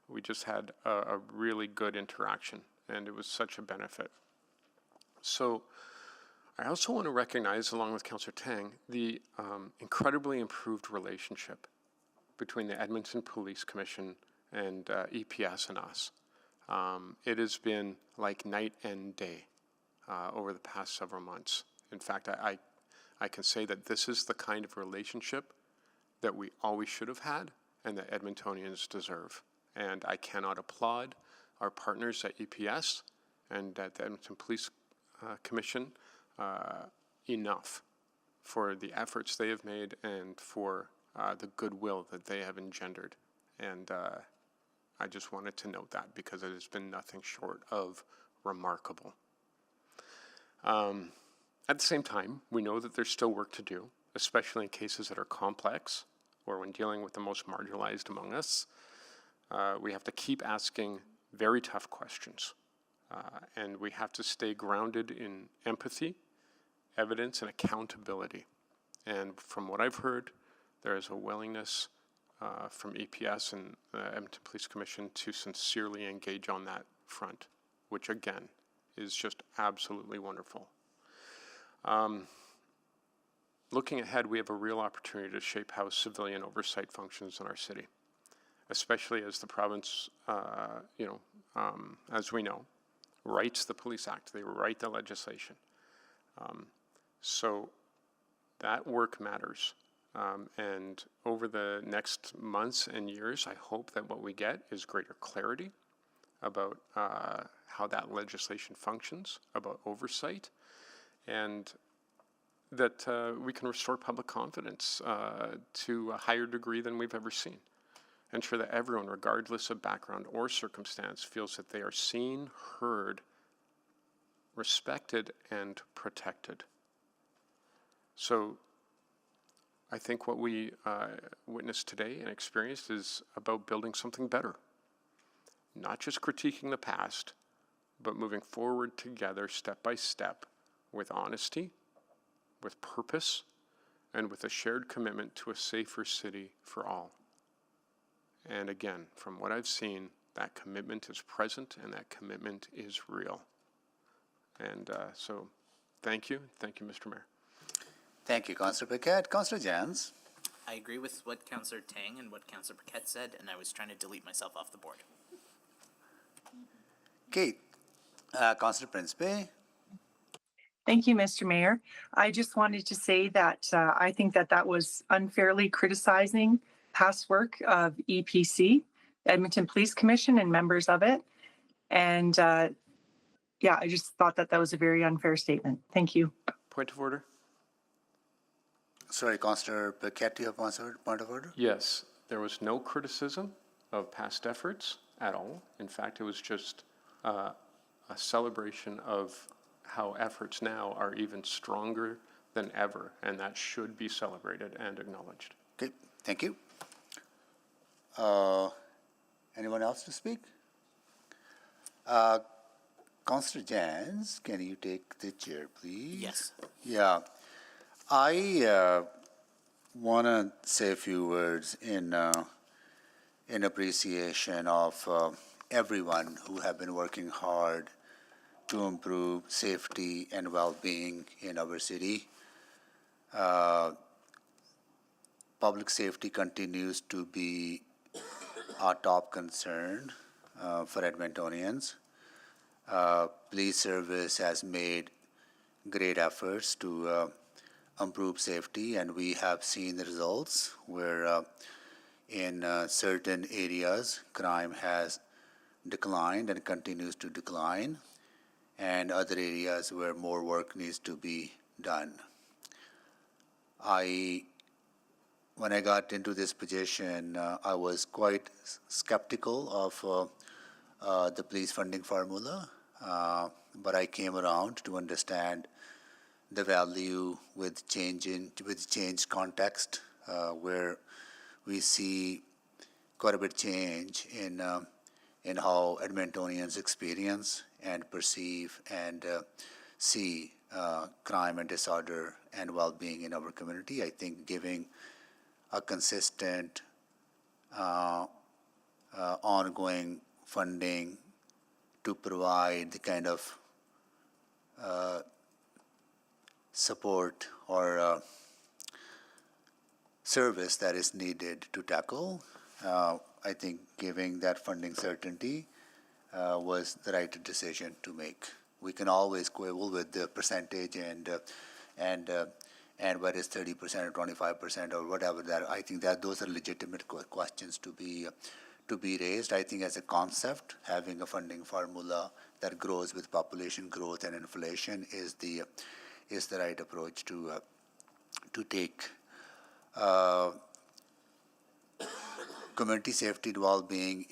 we just had a really good interaction, and it was such a benefit. So I also want to recognize, along with Councillor Tang, the incredibly improved relationship between the Edmonton Police Commission and EPS and us. It has been like night and day over the past several months. In fact, I can say that this is the kind of relationship that we always should have had and that Edmontonians deserve. And I cannot applaud our partners at EPS and at the Edmonton Police Commission enough for the efforts they have made and for the goodwill that they have engendered. And I just wanted to note that because it has been nothing short of remarkable. At the same time, we know that there's still work to do, especially in cases that are complex or when dealing with the most marginalized among us. We have to keep asking very tough questions. And we have to stay grounded in empathy, evidence, and accountability. And from what I've heard, there is a willingness from EPS and the Edmonton Police Commission to sincerely engage on that front, which again is just absolutely wonderful. Looking ahead, we have a real opportunity to shape how civilian oversight functions in our city, especially as the province, as we know, writes the Police Act. They write the legislation. So that work matters. And over the next months and years, I hope that what we get is greater clarity about how that legislation functions, about oversight, and that we can restore public confidence to a higher degree than we've ever seen. Ensure that everyone, regardless of background or circumstance, feels that they are seen, heard, respected, and protected. So I think what we witnessed today and experienced is about building something better. Not just critiquing the past, but moving forward together step by step with honesty, with purpose, and with a shared commitment to a safer city for all. And again, from what I've seen, that commitment is present and that commitment is real. And so thank you, Mr. Mayor. Thank you, Councillor Paquette. Councillor Jans. I agree with what Councillor Tang and what Councillor Paquette said, and I was trying to delete myself off the board. Okay, Councillor Principe. Thank you, Mr. Mayor. I just wanted to say that I think that that was unfairly criticizing past work of EPC, Edmonton Police Commission, and members of it. And yeah, I just thought that that was a very unfair statement. Thank you. Point of order? Sorry, Councillor Paquette, do you have point of order? Yes, there was no criticism of past efforts at all. In fact, it was just a celebration of how efforts now are even stronger than ever, and that should be celebrated and acknowledged. Okay, thank you. Anyone else to speak? Councillor Jans, can you take the chair, please? Yes. Yeah. I want to say a few words in appreciation of everyone who have been working hard to improve safety and well-being in our city. Public safety continues to be our top concern for Edmontonians. Police service has made great efforts to improve safety, and we have seen the results where in certain areas crime has declined and continues to decline, and other areas where more work needs to be done. When I got into this position, I was quite skeptical of the police funding formula, but I came around to understand the value with change context, where we see quite a bit change in how Edmontonians experience and perceive and see crime and disorder and well-being in our community. I think giving a consistent, ongoing funding to provide the kind of support or service that is needed to tackle. I think giving that funding certainty was the right decision to make. We can always quibble with the percentage and whether it's 30% or 25% or whatever. That I think that those are legitimate questions to be raised. I think as a concept, having a funding formula that grows with population growth and inflation is the right approach to take. Community safety and well-being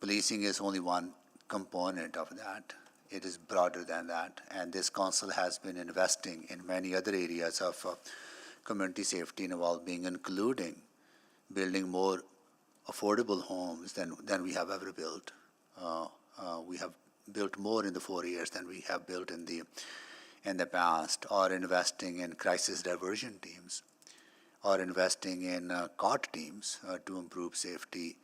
policing is only one component of that. It is broader than that, and this council has been investing in many other areas of community safety and well-being, including building more affordable homes than we have ever built. We have built more in the 4 years than we have built in the past, or investing in crisis diversion teams, or investing in COT teams to improve safety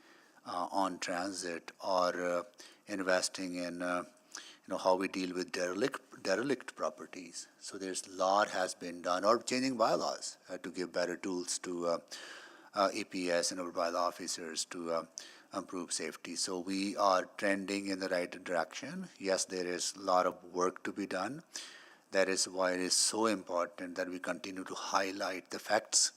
on transit, or investing in how we deal with derelict properties. So there's a lot has been done, or changing bylaws to give better tools to EPS and our bylaw officers to improve safety. So we are trending in the right direction. Yes, there is a lot of work to be done. That is why it is so important that we continue to highlight the facts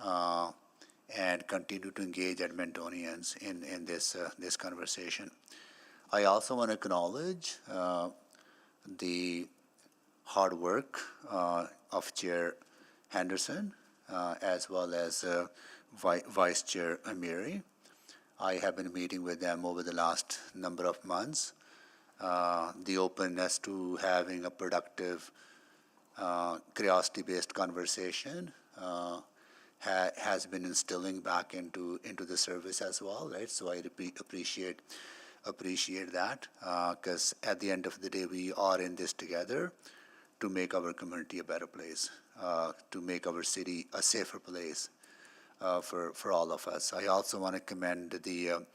and continue to engage Edmontonians in this conversation. I also want to acknowledge the hard work of Chair Henderson as well as Vice Chair Amiri. I have been meeting with them over the last number of months. The openness to having a productive, curiosity-based conversation has been instilling back into the service as well, right? So I appreciate that, because at the end of the day, we are in this together to make our community a better place, to make our city a safer place, for all of us. I also want to commend the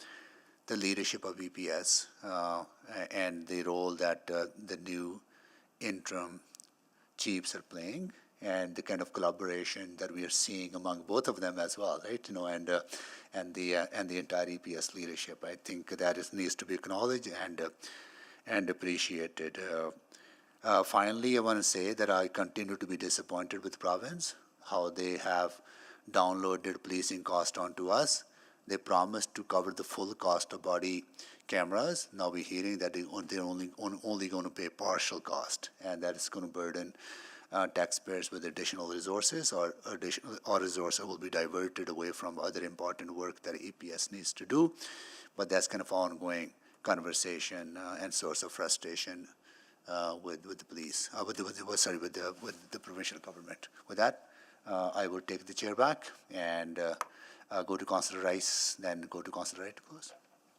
leadership of EPS and the role that the new interim chiefs are playing, and the kind of collaboration that we are seeing among both of them as well, right? And the entire EPS leadership. I think that needs to be acknowledged and appreciated. Finally, I want to say that I continue to be disappointed with the province, how they have downloaded policing cost onto us. They promised to cover the full cost of body cameras. Now we're hearing that they're only going to pay partial cost, and that is going to burden taxpayers with additional resources, or resources will be diverted away from other important work that EPS needs to do. But that's kind of ongoing conversation and source of frustration with the police, with the provincial government. With that, I will take the chair back and go to Councillor Rice, then go to Councillor Wright, please.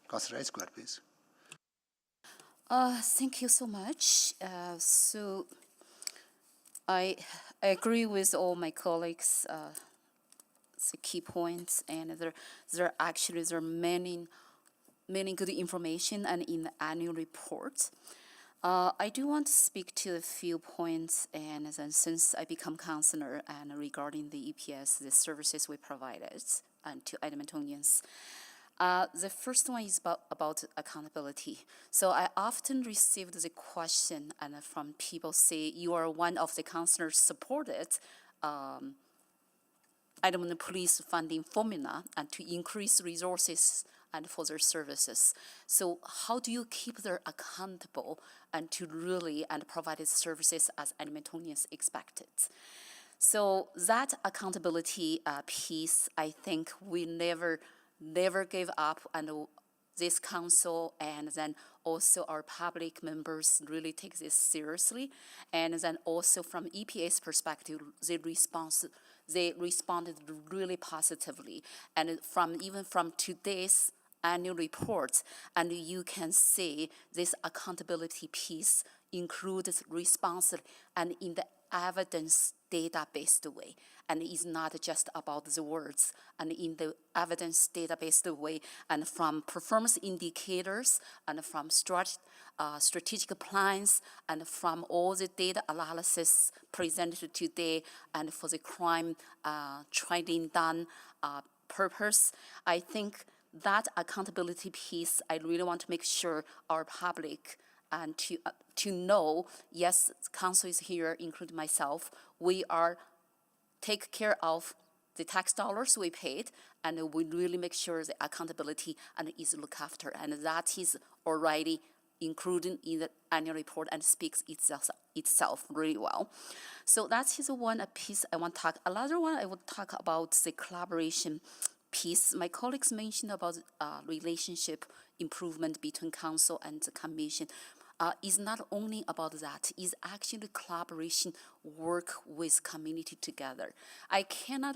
Councillor Rice, go ahead, please. Thank you so much. So I agree with all my colleagues. The key points, and there are many good information and in the annual report. I do want to speak to a few points, and then since I become councillor and regarding the EPS, the services we provided and to Edmontonians. The first one is about accountability. So I often received the question and from people say, you are one of the councillors supported Edmonton Police funding formula and to increase resources and for their services. So how do you keep them accountable and to really and provide the services as Edmontonians expected? So that accountability piece, I think we never gave up, and this council and then also our public members really take this seriously. And then also from EPA's perspective, they responded really positively. And even from today's annual report, and you can see this accountability piece includes response and in the evidence data-based way, and it's not just about the words, and in the evidence data-based way, and from performance indicators, and from strategic plans, and from all the data analysis presented today, and for the crime trending done purpose. I think that accountability piece, I really want to make sure our public and to know, yes, council is here, including myself, we are take care of the tax dollars we paid, and we really make sure the accountability and is looked after, and that is already included in the annual report and speaks itself really well. So that is one piece I want to talk. Another one I would talk about the collaboration piece. My colleagues mentioned about relationship improvement between council and the commission. Is not only about that, is actually collaboration, work with community together. I cannot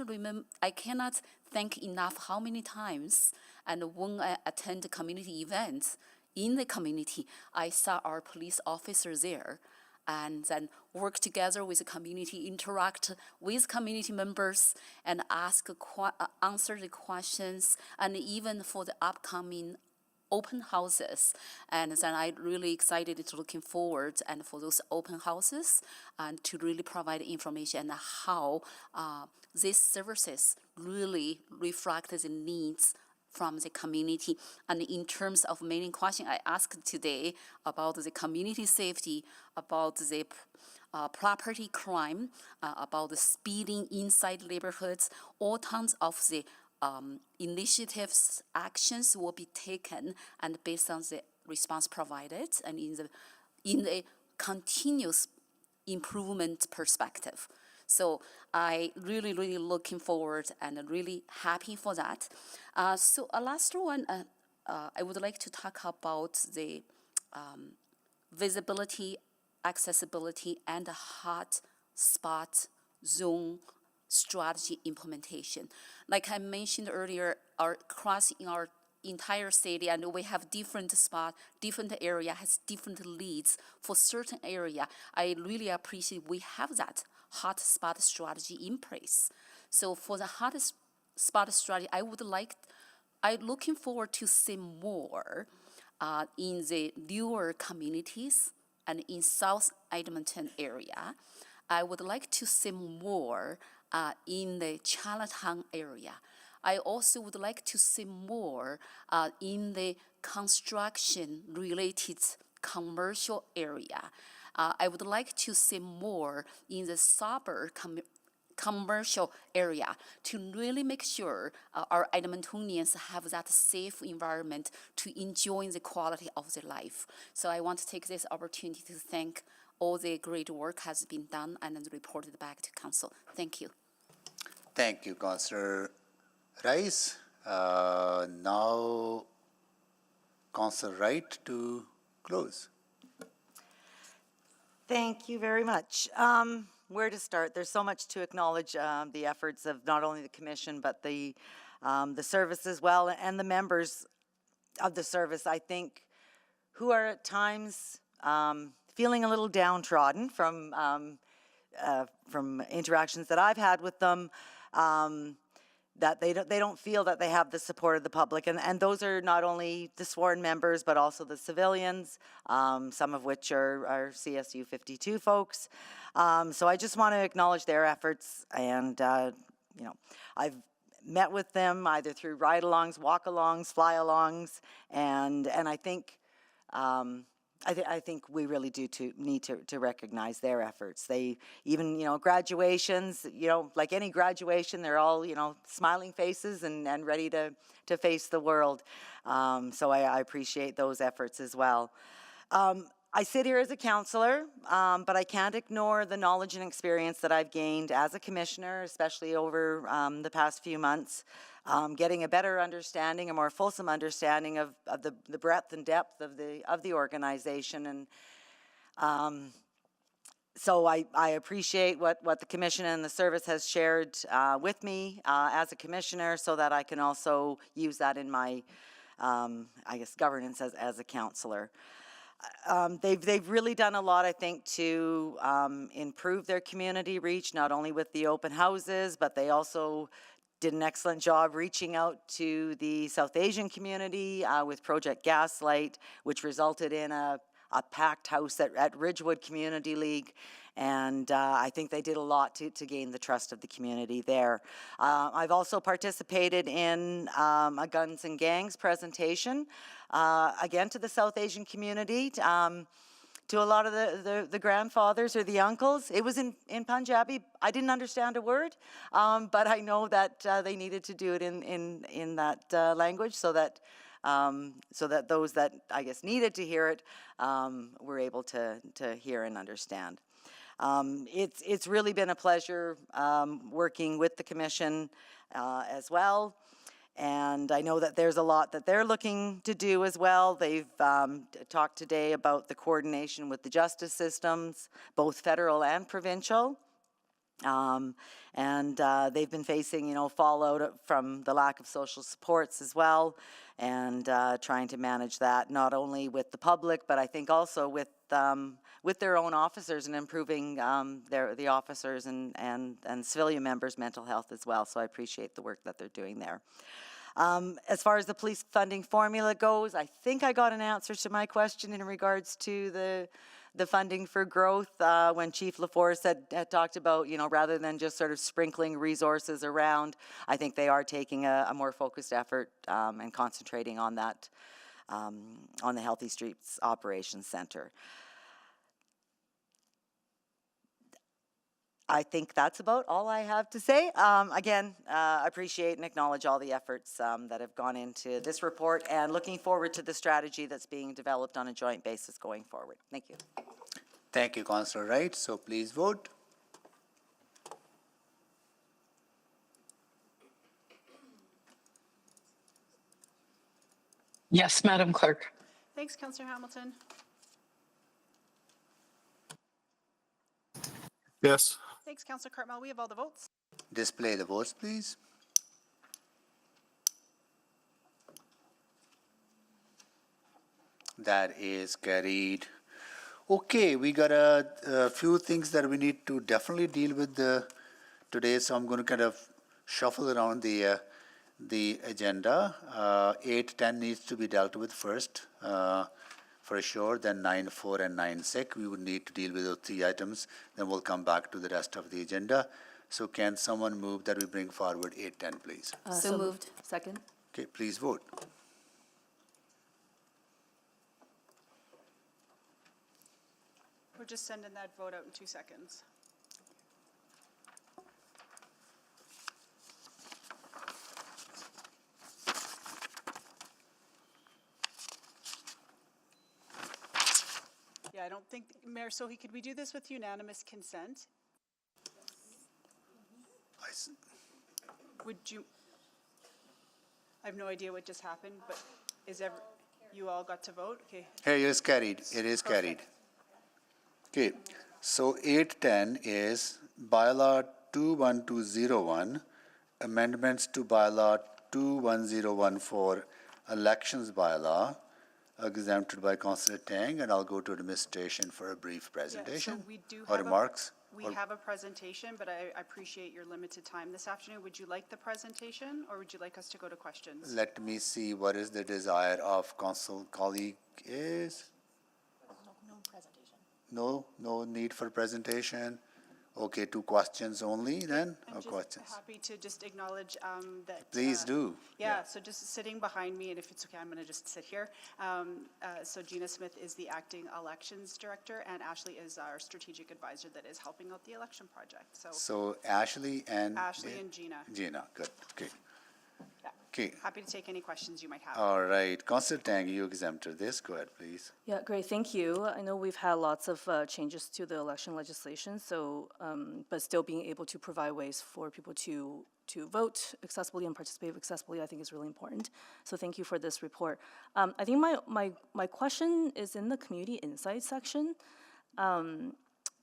thank enough how many times, and when I attend community events in the community, I saw our police officers there, and then work together with the community, interact with community members, and answer the questions, and even for the upcoming open houses. And then I'm really excited to looking forward and for those open houses and to really provide information on how these services really reflect the needs from the community. And in terms of many questions I asked today about the community safety, about the property crime, about the speeding inside neighborhoods, all tons of the initiatives, actions will be taken and based on the response provided and in a continuous improvement perspective. So I really looking forward and really happy for that. So a last one, I would like to talk about the visibility, accessibility, and hot spot zone strategy implementation. Like I mentioned earlier, across in our entire city, and we have different spot, different area has different leads for certain area. I really appreciate we have that hot spot strategy in place. So for the spot strategy, I'm looking forward to see more in the newer communities and in South Edmonton area. I would like to see more in the Chinatown area. I also would like to see more in the construction-related commercial area. I would like to see more in the suburb commercial area to really make sure our Edmontonians have that safe environment to enjoy the quality of their life. So I want to take this opportunity to thank all the great work has been done and reported back to council. Thank you. Thank you, Councillor Rice. Now, Councillor Wright to close. Thank you very much. Where to start? There's so much to acknowledge the efforts of not only the commission, but the service as well, and the members of the service, I think, who are at times feeling a little downtrodden from interactions that I've had with them, that they don't feel that they have the support of the public, and those are not only the sworn members but also the civilians, some of which are CSU 52 folks. So I just want to acknowledge their efforts, and you know, I've met with them either through ride-alongs, walk-alongs, fly-alongs, and I think I think we really do need to recognize their efforts. They even, graduations, like any graduation, they're all, smiling faces and ready to face the world. So I appreciate those efforts as well. I sit here as a counselor, but I can't ignore the knowledge and experience that I've gained as a commissioner, especially over the past few months. Getting a better understanding, a more fulsome understanding of the breadth and depth of the organization, and so I appreciate what the commission and the service has shared with me as a commissioner, so that I can also use that in my, I guess, governance as a counselor. They've really done a lot, I think, to improve their community reach, not only with the open houses, but they also did an excellent job reaching out to the South Asian community with Project Gaslight, which resulted in a packed house at Ridgewood Community League. And I think they did a lot to gain the trust of the community there. I've also participated in a Guns and Gangs presentation, again to the South Asian community, to a lot of the grandfathers or the uncles. It was in Punjabi. I didn't understand a word, but I know that they needed to do it in that language, so that those that, I guess, needed to hear it were able to hear and understand. It's really been a pleasure working with the commission as well. And I know that there's a lot that they're looking to do as well. They've talked today about the coordination with the justice systems, both federal and provincial. And they've been facing, fallout from the lack of social supports as well, and trying to manage that not only with the public, but I think also with their own officers, and improving the officers and civilian members' mental health as well. So I appreciate the work that they're doing there. As far as the police funding formula goes, I think I got an answer to my question in regards to the funding for growth when Chief LaForest had talked about, rather than just sort of sprinkling resources around, I think they are taking a more focused effort and concentrating on that, on the Healthy Streets Operations Center. I think that's about all I have to say. Again, appreciate and acknowledge all the efforts that have gone into this report, and looking forward to the strategy that's being developed on a joint basis going forward. Thank you. Thank you, Councillor Wright. So please vote. Yes, Madam Clerk. Thanks, Councillor Hamilton. Yes. Thanks, Councillor Cartmel. We have all the votes. Display the votes, please. That is carried. Okay, we got a few things that we need to definitely deal with today, so I'm going to kind of shuffle around the agenda. 8:10 needs to be dealt with first, for sure, then 9:4 and 9:6. We would need to deal with those 3 items, then we'll come back to the rest of the agenda. So can someone move that we bring forward 8:10, please? So moved. Second. Okay, please vote. We're just sending that vote out in 2 seconds. Yeah, I don't think, Mayor Sohi, could we do this with unanimous consent? Would you, I have no idea what just happened, but you all got to vote? Okay. Here, it is carried. It is carried. Okay, so 8:10 is bylaw 21201, amendments to bylaw 21014, elections bylaw, exempted by Councillor Tang, and I'll go to administration for a brief presentation we do or have remarks. We have a presentation, but I appreciate your limited time this afternoon. Would you like the presentation, or would you like us to go to questions? Let me see what is the desire of council colleague is. No presentation. No need for presentation. Okay, 2 questions only then, or questions? Happy to just acknowledge that. Please do. Yeah, so just sitting behind me, and if it's okay, I'm going to just sit here. So Gina Smith is the acting elections director, and Ashley is our strategic advisor that is helping out the election project. So Ashley and? Ashley and Gina. Gina, good, okay. Yeah. Okay, Happy to take any questions you might have. all right. Councillor Tang, you exempted this. Go ahead, please. Yeah, great, thank you. I know we've had lots of changes to the election legislation, so, but still being able to provide ways for people to vote accessibly and participate accessibly, I think is really important. So thank you for this report. I think my question is in the community insight section.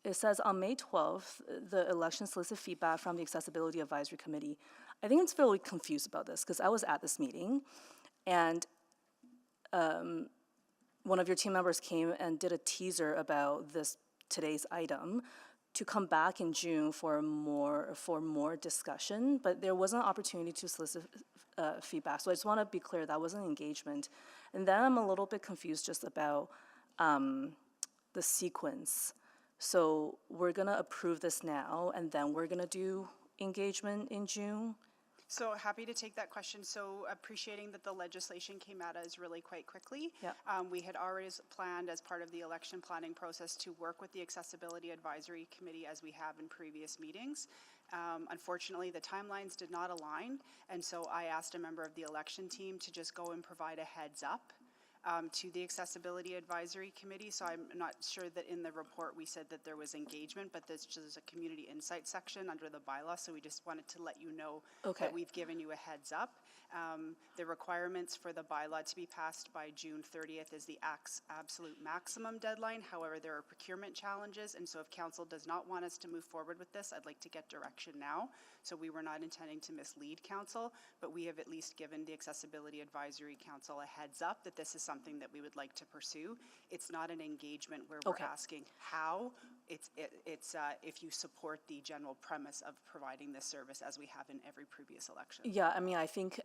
It says on May 12th, the election solicited feedback from the Accessibility Advisory Committee. I think it's really confused about this because I was at this meeting and one of your team members came and did a teaser about today's item to come back in June for more discussion, but there was an opportunity to solicit feedback. So I just want to be clear that was an engagement. And then I'm a little bit confused just about the sequence. So we're gonna approve this now, and then we're gonna do engagement in June? So happy to take that question. So appreciating that the legislation came at us really quite quickly. Yep. We had already planned as part of the election planning process to work with the Accessibility Advisory Committee as we have in previous meetings. Unfortunately, the timelines did not align, and so I asked a member of the election team to just go and provide a heads up to the Accessibility Advisory Committee. So I'm not sure that in the report we said that there was engagement, but there's just a community insight section under the bylaw. So we just wanted to let you know that we've given you a heads up. The requirements for the bylaw to be passed by June 30th is the absolute maximum deadline. However, there are procurement challenges, and so if council does not want us to move forward with this, I'd like to get direction now. So we were not intending to mislead council, but we have at least given the Accessibility Advisory Council a heads up that this is something that we would like to pursue. It's not an engagement where we're asking how. It's if you support the general premise of providing this service as we have in every previous election. Yeah, I mean, I think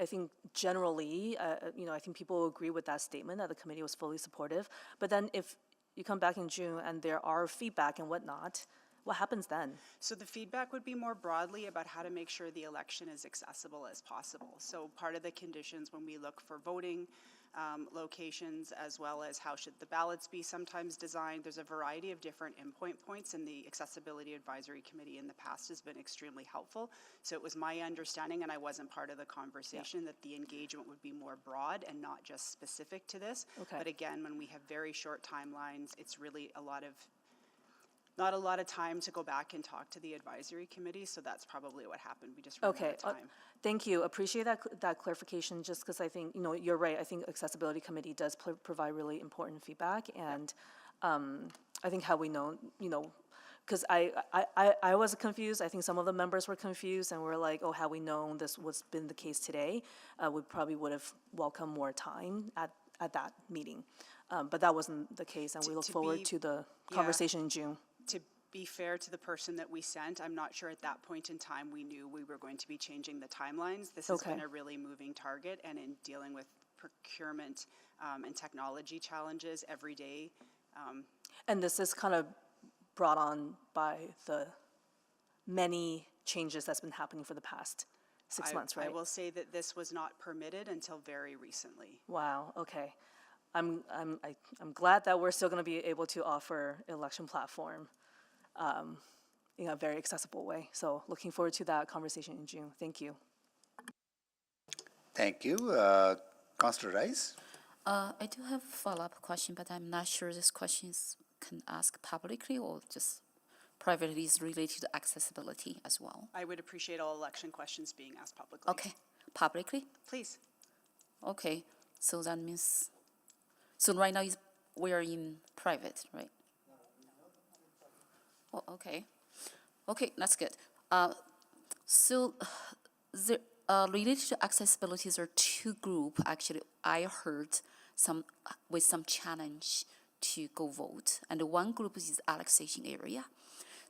generally, I think people agree with that statement that the committee was fully supportive. But then if you come back in June and there are feedback and whatnot, what happens then? So the feedback would be more broadly about how to make sure the election is accessible as possible. So part of the conditions when we look for voting locations, as well as how should the ballots be sometimes designed. There's a variety of different endpoint points, and the Accessibility Advisory Committee in the past has been extremely helpful. So it was my understanding, and I wasn't part of the conversation, that the engagement would be more broad and not just specific to this. But again, when we have very short timelines, it's really not a lot of time to go back and talk to the advisory committee, so that's probably what happened. We just ran out of time. Thank you. Appreciate that clarification, just because I think, you're right. I think Accessibility Committee does provide really important feedback, and I think how we know, because I was confused. I think some of the members were confused, and we're like, oh, had we known this was been the case today, we probably would have welcomed more time at that meeting. But that wasn't the case, and we look forward to the conversation in June. be fair to the person that we sent, I'm not sure at that point in time we knew we were going to be changing the timelines. This has been Okay. a really moving target, and in dealing with procurement and technology challenges every day. And this is kind of brought on by the many changes that's been happening for the past 6 months, right? I will say that this was not permitted until very recently. Wow, okay. I'm glad that we're still gonna be able to offer election platform in a very accessible way. So looking forward to that conversation in June. Thank you. Thank you. Councillor Rice? I do have a follow-up question, but I'm not sure this question can ask publicly or just privately is related to accessibility as well. I would appreciate all election questions being asked publicly. Okay, publicly? Please. Okay, so that means, so right now we are in private, right? Oh, okay. Okay, that's good. So the related to accessibility, there are two groups. Actually, I heard with some challenge to go vote, and one group is annexation area.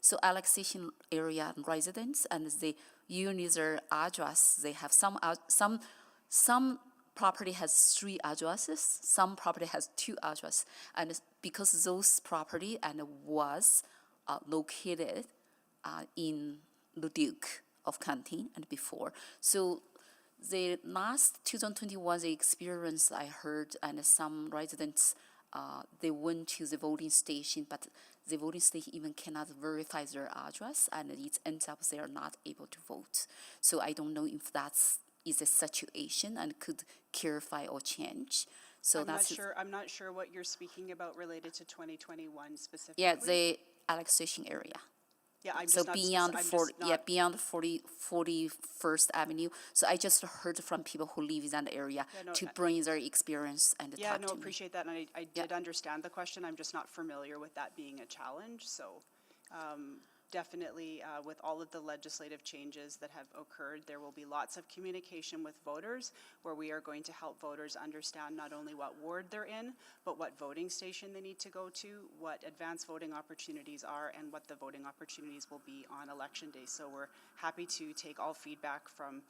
So annexation area residents and the user address, they have some property has 3 addresses, some property has 2 addresses, and because those property and was located in Leduc of Canteen and before. So the last 2021, the experience I heard, and some residents, they went to the voting station, but the voting station even cannot verify their address, and it ends up they are not able to vote. So I don't know if is a situation and could clarify or change. So I'm not sure what you're speaking about related to 2021 specifically. Yeah, the annexation area. Yeah, I'm So just not. beyond I'm 40, just not, yeah, beyond 41st Avenue. So I just heard from people who live in that area to bring their experience and Yeah, talk no, to me. appreciate that, and I did understand the question. I'm just not familiar with that being a challenge. So, definitely, with all of the legislative changes that have occurred, there will be lots of communication with voters, where we are going to help voters understand not only what ward they're in, but what voting station they need to go to, what advanced voting opportunities are, and what the voting opportunities will be on election day. So we're happy to take all feedback from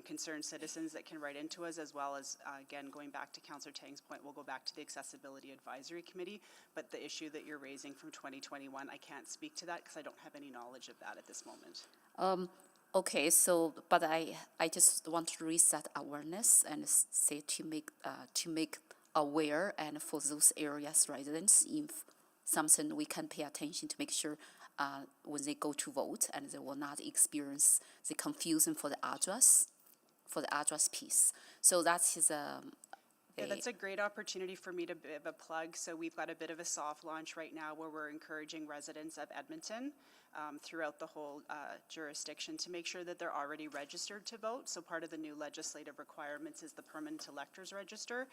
concerned citizens that can write into us, as well as, again, going back to Councillor Tang's point, we'll go back to the Accessibility Advisory Committee. But the issue that you're raising from 2021, I can't speak to that because I don't have any knowledge of that at this moment. Okay, so, but I just want to raise that awareness and say to make aware, and for those areas residents, if something we can pay attention to make sure when they go to vote and they will not experience the confusion for the address piece. So that is Yeah, that's a great opportunity for me to give a plug. So we've got a bit of a soft launch right now where we're encouraging residents of Edmonton throughout the whole jurisdiction to make sure that they're already registered to vote. So part of the new legislative requirements is the permanent electors register.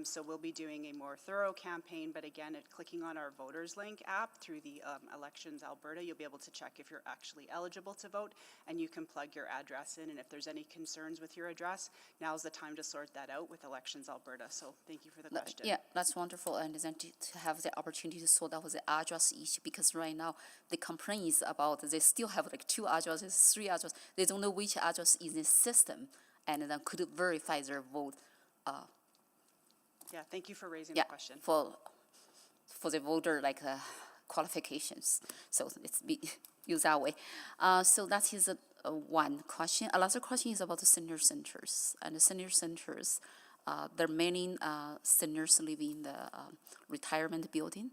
So we'll be doing a more thorough campaign, but again, clicking on our voters link app through the Elections Alberta, you'll be able to check if you're actually eligible to vote, and you can plug your address in. And if there's any concerns with your address, now's the time to sort that out with Elections Alberta. So thank you for the question. Yeah, that's wonderful, and then to have the opportunity to sort out the address issue, because right now the complaint is about they still have like 2 addresses, 3 addresses. They don't know which address is in the system, and then could verify their vote. Yeah, thank you for raising the question. For the voter qualifications, so it's be used that way. So that is one question. Another question is about the senior centers, and the senior centers. There are many seniors living in the retirement building.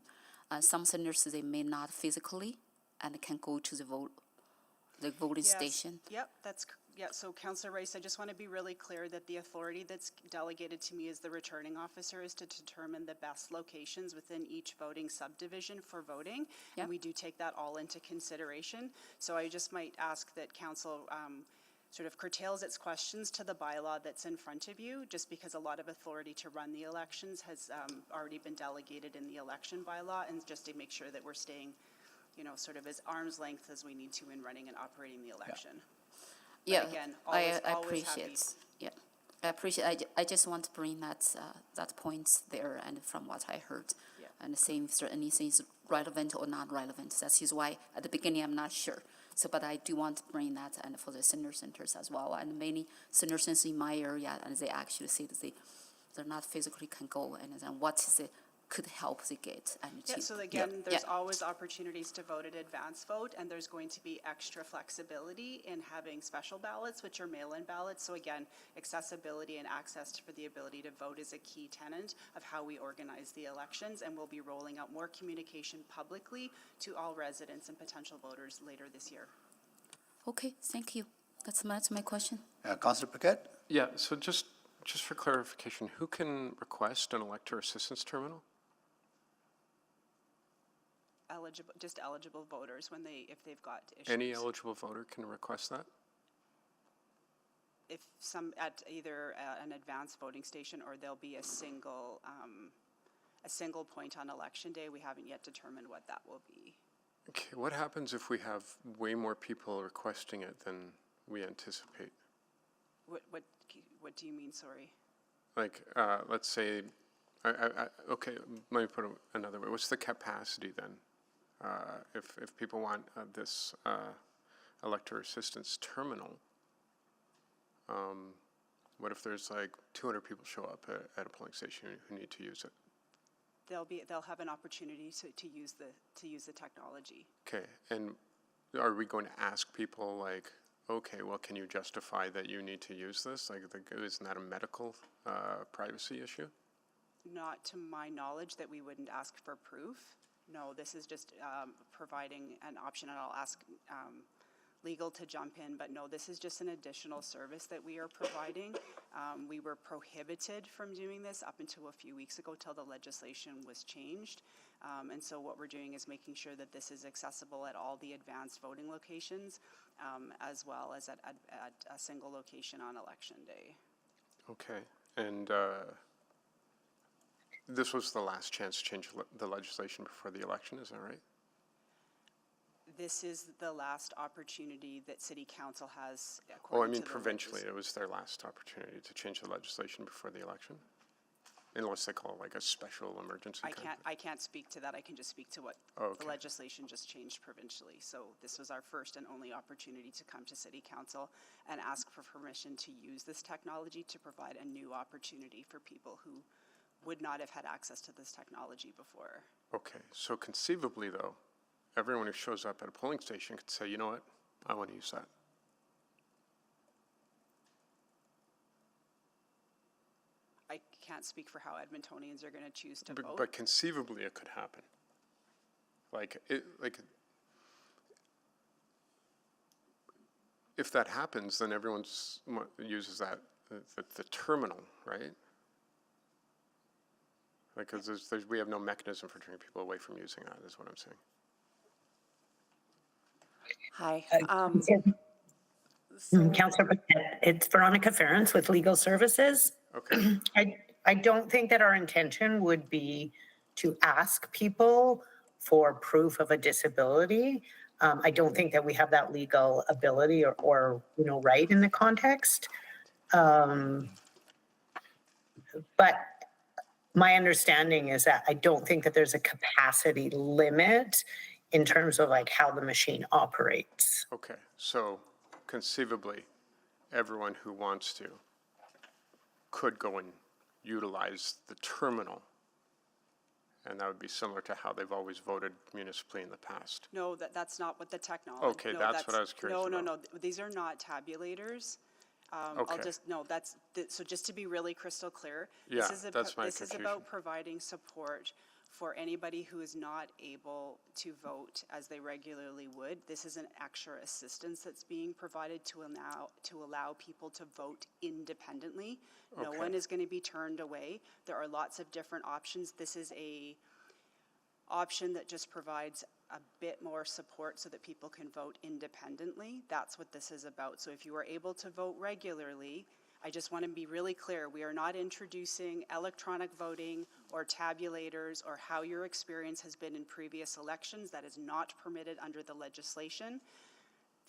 Some seniors, they may not physically and can go to the voting station. Yep, so Councillor Rice, I just want to be really clear that the authority that's delegated to me as the returning officer is to determine the best locations within each voting subdivision for voting. Yep. And we do take that all into consideration. So I just might ask that Council sort of curtails its questions to the bylaw that's in front of you, just because a lot of authority to run the elections has already been delegated in the election bylaw, and just to make sure that we're staying, sort of as arm's length as we need to in running and operating the election. Yeah, but again, I always appreciate. happy. Yeah, I appreciate. I just want to bring that point there, and from what I heard. Yeah. and seeing if there anything is relevant or not relevant. That's is why at the beginning I'm not sure. So, but I do want to bring that and for the senior centers as well. And many senior centers in my area, and they actually say that they're not physically can go, and then what is it could help they get and Yeah, achieve. so again, there's always opportunities to vote at advance vote, and there's going to be extra flexibility in having special ballots, which are mail-in ballots. So again, accessibility and access for the ability to vote is a key tenet of how we organize the elections, and we'll be rolling out more communication publicly to all residents and potential voters later this year. Okay, thank you. That's my question. Councillor Paquette? Yeah, so just for clarification, who can request an elector assistance terminal? Just eligible voters if they've got issues. Any eligible voter can request that? If some at either an advanced voting station, or there'll be a single point on election day. We haven't yet determined what that will be. Okay, what happens if we have way more people requesting it than we anticipate? What do you mean, sorry? Like, let's say, okay, let me put it another way. What's the capacity then? If people want this elector assistance terminal, what if there's like 200 people show up at a polling station who need to use it? They'll have an opportunity to use the technology. Okay, and are we going to ask people like, okay, well, can you justify that you need to use this? Like, isn't that a medical privacy issue? Not to my knowledge that we wouldn't ask for proof. No, this is just providing an option, and I'll ask legal to jump in, but no, this is just an additional service that we are providing. We were prohibited from doing this up until a few weeks ago till the legislation was changed. And so what we're doing is making sure that this is accessible at all the advanced voting locations, as well as at a single location on election day. Okay, and this was the last chance to change the legislation before the election, is that right? This is the last opportunity that City Council has. Oh, I mean provincially, it was their last opportunity to change the legislation before the election? Unless they call it like a special emergency. I can't speak to that. I can just speak to what the legislation just changed provincially. So this was our first and only opportunity to come to City Council and ask for permission to use this technology to provide a new opportunity for people who would not have had access to this technology before. Okay, so conceivably though, everyone who shows up at a polling station could say, you know what, I want to use that. I can't speak for how Edmontonians are going to choose to vote. But conceivably it could happen. If that happens, then everyone uses that, the terminal, right? Because we have no mechanism for turning people away from using that, is what I'm saying. Hi. Councillor Paquette, it's Veronica Ferentz with Legal Services. Okay. I don't think that our intention would be to ask people for proof of a disability. I don't think that we have that legal ability or right in the context. But my understanding is that I don't think that there's a capacity limit in terms of like how the machine operates. Okay, so conceivably, everyone who wants to could go and utilize the terminal, and that would be similar to how they've always voted municipally in the past. No, that's not what the technology. Okay, that's what I was curious about. No, these are not tabulators. Okay. So just to be really crystal clear, Yeah, this is about providing support for anybody who is not able to vote as they regularly would. This is an extra assistance that's being provided to allow people to vote independently. No one is going to be turned away. There are lots of different options. This is a option that just provides a bit more support so that people can vote independently. That's what this is about. So if you are able to vote regularly, I just want to be really clear, we are not introducing electronic voting or tabulators or how your experience has been in previous elections. That is not permitted under the legislation.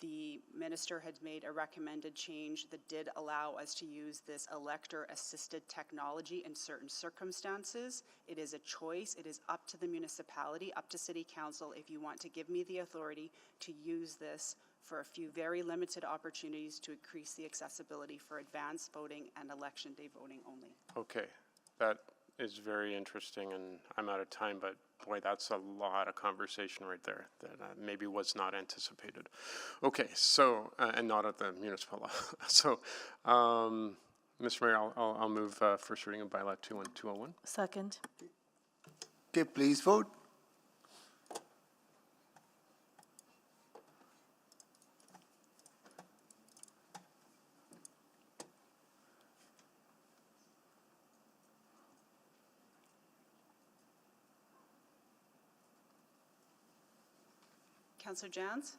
the minister had made a recommended change that did allow us to use this elector-assisted technology in certain circumstances. It is a choice. It is up to the municipality, up to City Council, if you want to give me the authority to use this for a few very limited opportunities to increase the accessibility for advanced voting and election day voting only. Okay, that is very interesting, and I'm out of time, but boy, that's a lot of conversation right there that maybe was not anticipated. Okay, so, and not at the municipal law. So, Mr. Mayor, I'll move first reading of bylaw 21201. Second. Okay, please vote. Councillor Jans?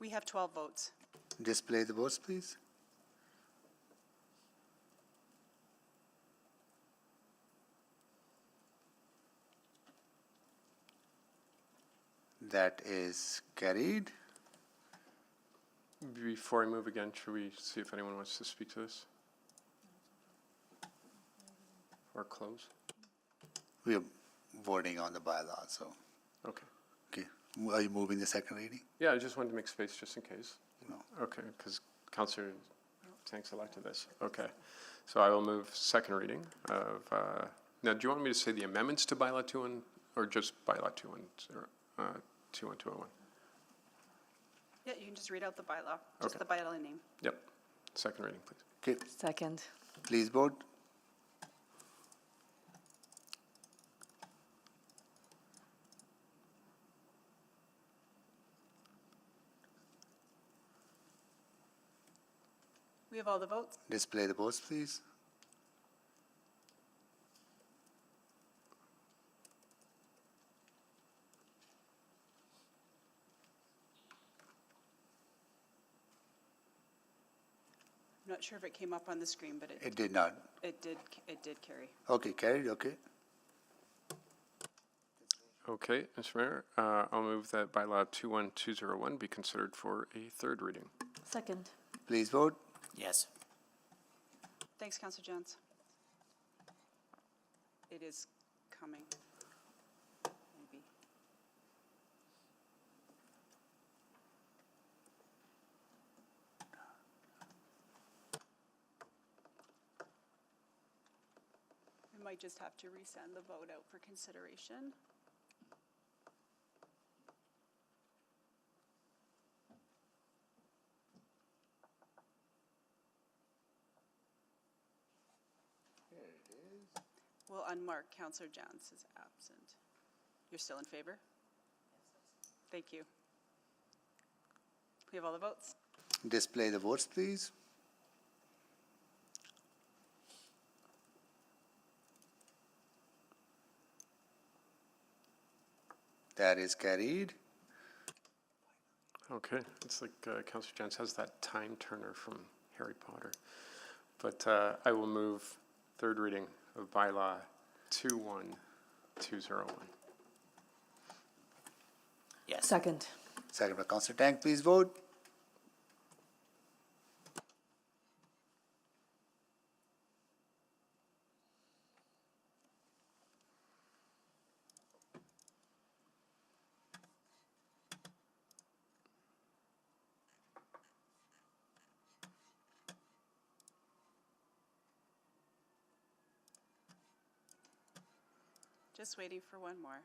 We have 12 votes. Display the votes, please. That is carried. Before I move again, should we see if anyone wants to speak to this? Or close? We are voting on the bylaw, so. Okay. Okay. Are you moving the second reading? Yeah, I just wanted to make space just in case. No. Okay, because Councillor Tank selected this. Okay. So I will move second reading of, now do you want me to say the amendments to bylaw 21 or just bylaw 21201? Yeah, you can just read out the bylaw, just the bylaw name. Yep. Second reading, please. Okay, Second. please vote. We have all the votes. Display the votes, please. I'm not sure if it came up on the screen, but It did not. it did carry. Okay, carried, okay. Okay, Mr. Mayor, I'll move that bylaw 21201 be considered for a third reading. Second. Please vote. Yes. Thanks, Councillor Jans. It is coming. Maybe. We might just have to resend the vote out for consideration. We'll unmark. Councillor Jans is absent. You're still in favor? Thank you. We have all the votes. Display the votes, please. That is carried. Okay, it's like Councillor Jans has that time turner from Harry Potter. But I will move third reading of bylaw 21201. Yes. Second. Second by Councillor Tank, please vote. Just waiting for one more.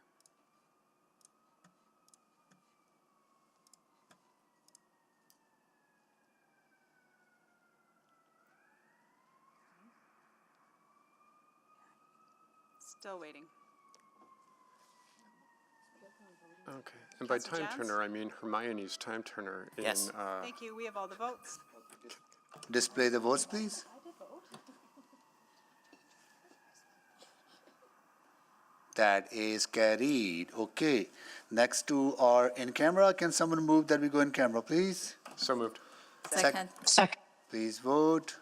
Still waiting. Okay, and by Councillor time Jans? turner, I mean Hermione's time turner in, Yes. Thank you. We have all the votes. Display the votes, please. That is carried. Okay. Next two are in camera. Can someone move that we go in camera, please? So moved. Second. Second. Please vote.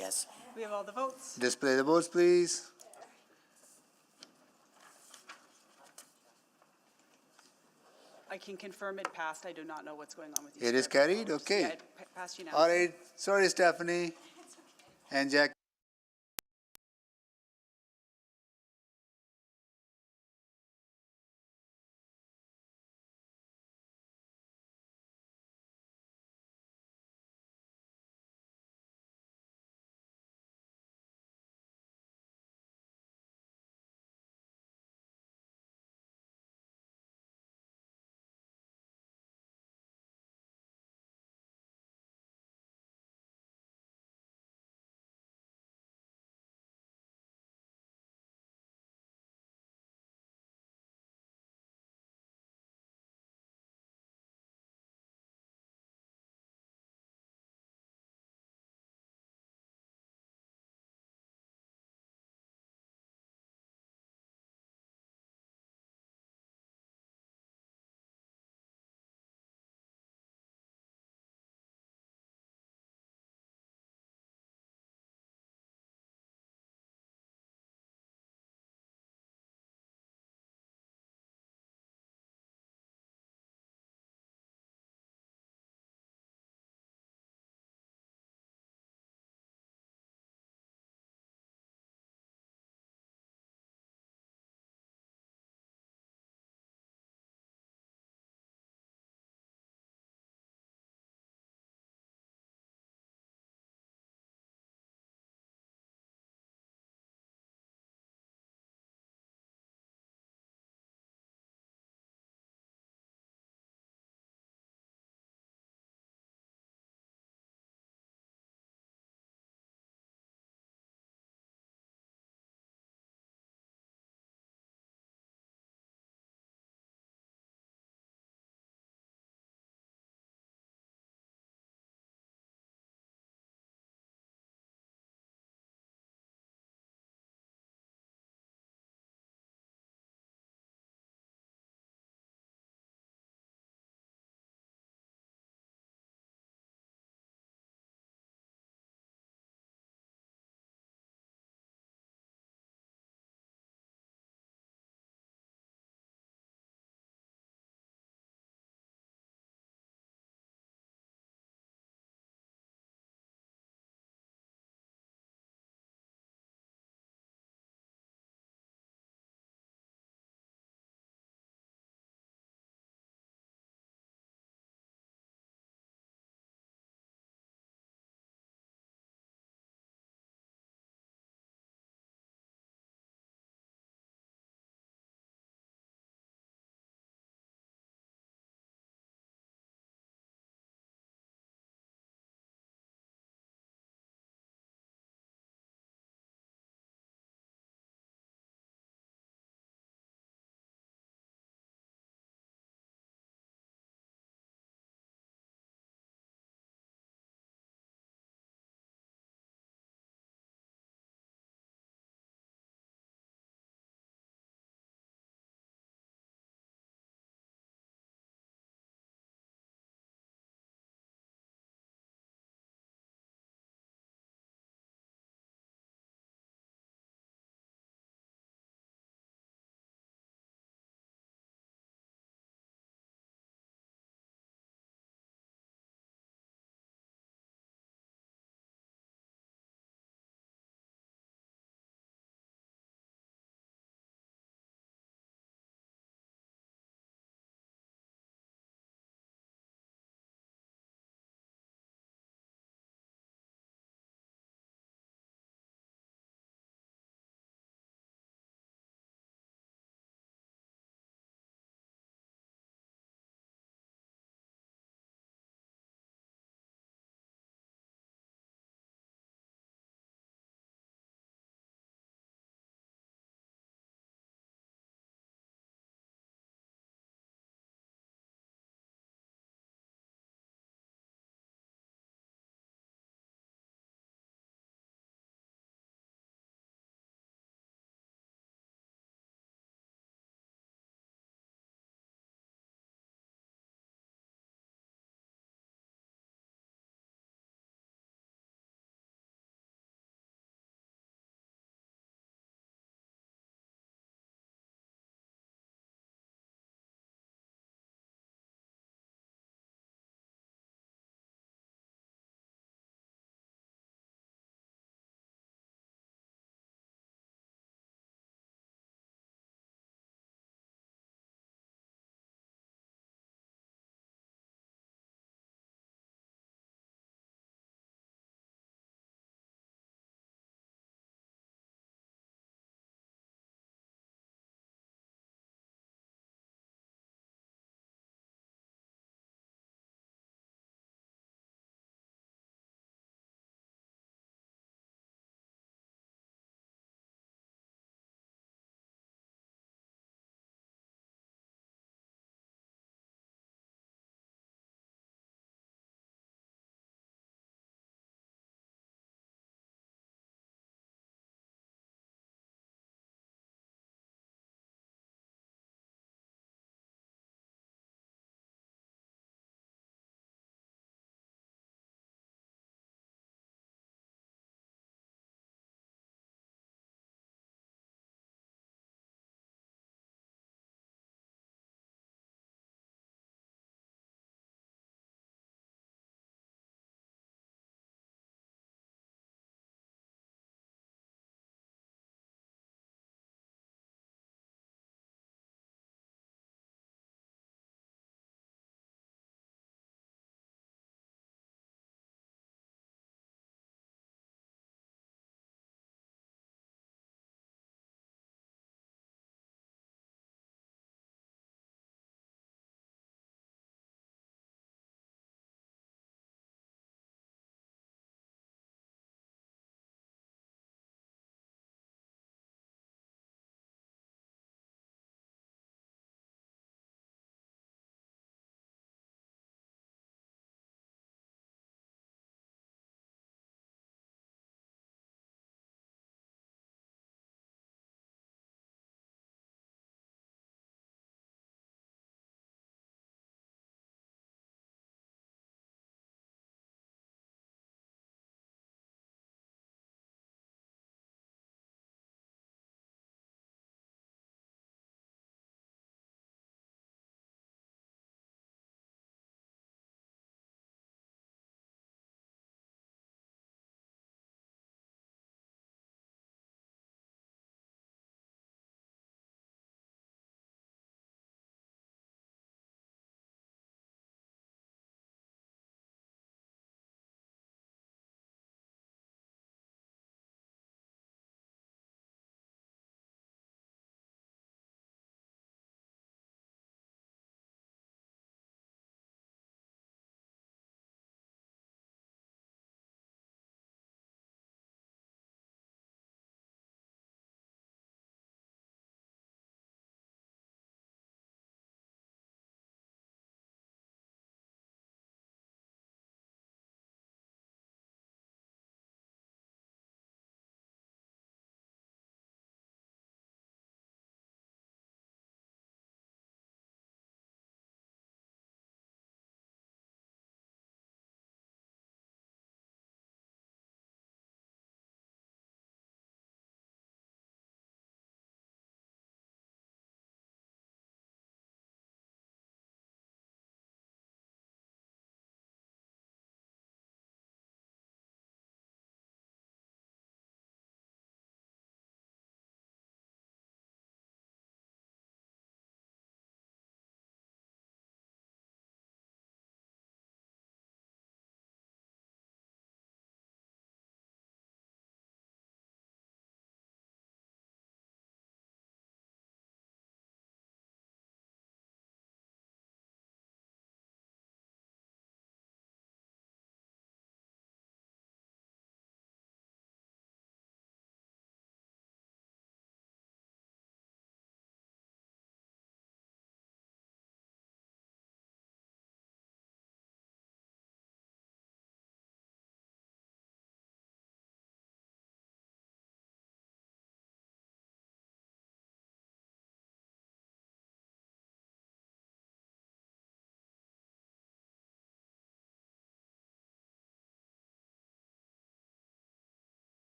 Yes. We have all the votes. Display the votes, please. I can confirm it passed. I do not know what's going on with you. It is carried, okay. Yeah, it passed All unanimously. right, sorry, Stephanie and Jack.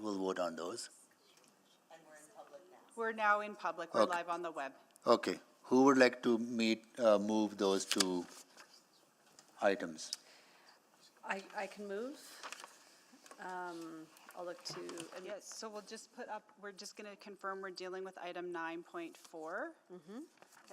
we'll vote on those. We're now in public. We're Okay. live on the web. Okay, who would like to move those two items? I can move. I'll look to, Yes, so we'll just put up, we're just going to confirm we're dealing with item 9.4.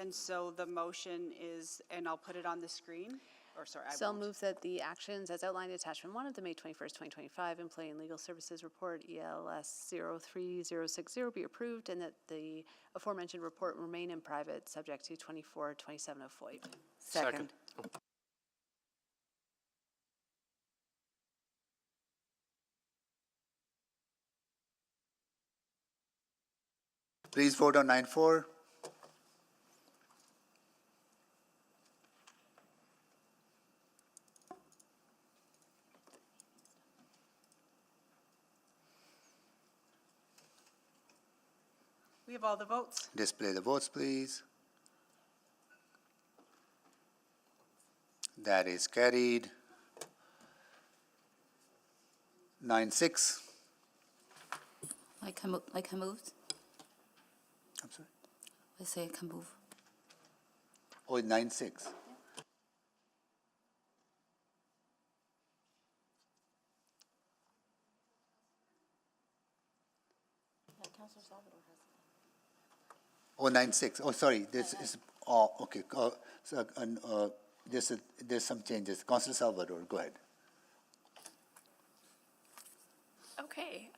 And so the motion is, and I'll put it on the screen, or sorry, I so I'll won't. move that the actions as outlined in attachment 1 of the May 21st, 2025 Employee and Legal Services Report ELS 03060 be approved and that the aforementioned report remain in private subject to 2427 of FOIP. Second. Please vote on 9.4. We have all the votes. Display the votes, please. That is carried. 9.6. I can move. I'm sorry. I say I can move. Oh, 9.6. Oh, 9.6. Oh, sorry. This is, oh, okay. So, there's some changes. Councilor Salvador, go ahead. Okay,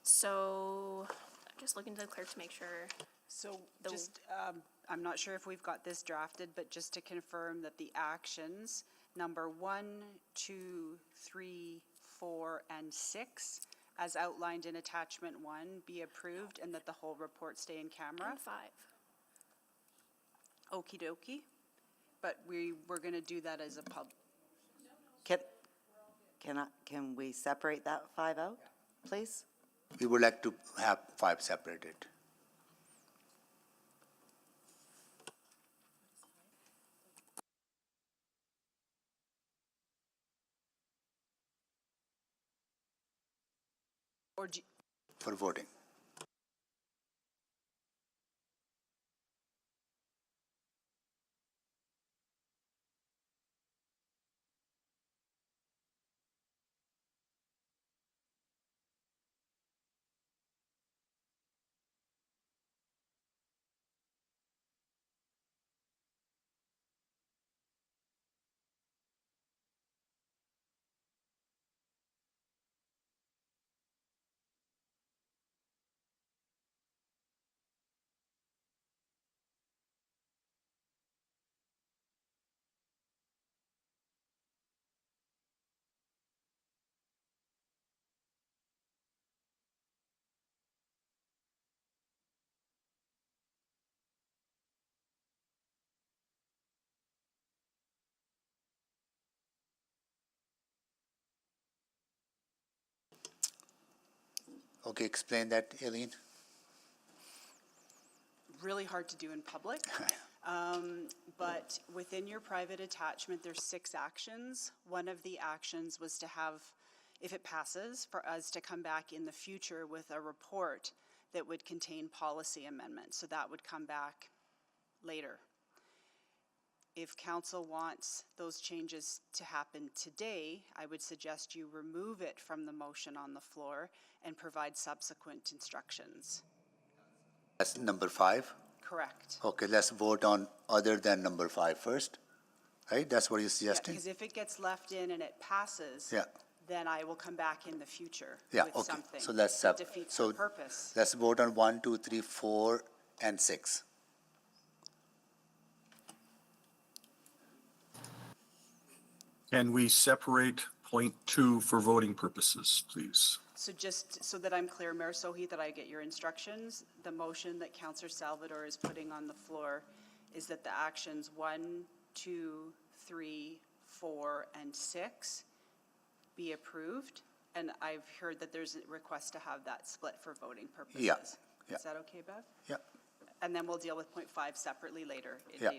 so I'm just looking to the clerk to make sure. So just, I'm not sure if we've got this drafted, but just to confirm that the actions, number 1, 2, 3, 4, and 6, as outlined in attachment 1, be approved and that the whole report stay in camera. And 5. Okey dokey. But we're going to do that as a pub. Can we separate that 5 out, please? We would like to have 5 separated. Or For voting. Okay, explain that, Aileen. really hard to do in public. But within your private attachment, there's 6 actions. One of the actions was to have, if it passes, for us to come back in the future with a report that would contain policy amendments. So that would come back later. If council wants those changes to happen today, I would suggest you remove it from the motion on the floor and provide subsequent instructions. That's number 5? Correct. Okay, let's vote on other than number 5 first. Right, that's what you're Yeah, suggesting? because if it gets left in and it passes, Yeah. then I will come back in the future Yeah, with okay. something So let's that defeats the purpose. Let's vote on 1, 2, 3, 4, and 6. Can we separate point 2 for voting purposes, please? So just so that I'm clear, Mayor Sohi, that I get your instructions, the motion that Councillor Salvador is putting on the floor is that the actions 1, 2, 3, 4, and 6 be approved. And I've heard that there's a request to have that split for voting purposes. Yeah. Is that okay, Bev? Yeah. And then we'll deal with point 5 separately later. Yeah.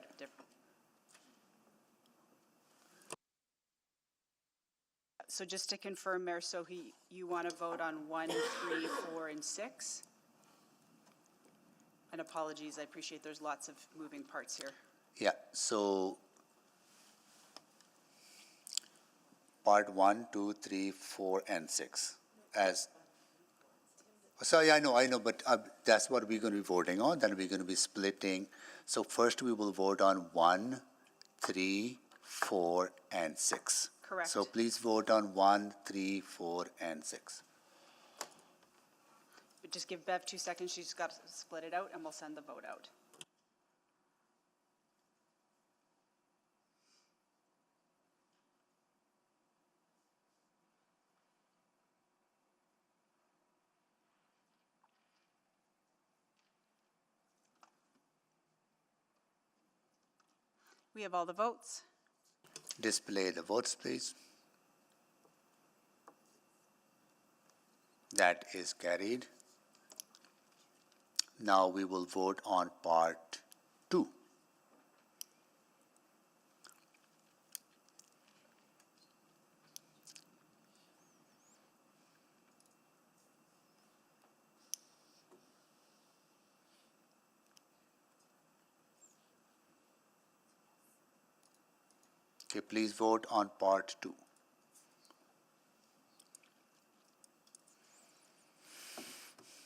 So just to confirm, Mayor Sohi, you want to vote on 1, 3, 4, and 6? And apologies, I appreciate there's lots of moving parts here. Yeah, so part 1, 2, 3, 4, and 6 as. Sorry, I know, but that's what we're going to be voting on. Then we're going to be splitting. So first we will vote on 1, 3, 4, and 6. Correct. So please vote on 1, 3, 4, and 6. But just give Bev 2 seconds. She's got to split it out, and we'll send the vote out. We have all the votes. Display the votes, please. That is carried. Now we will vote on part 2. Okay, please vote on part 2.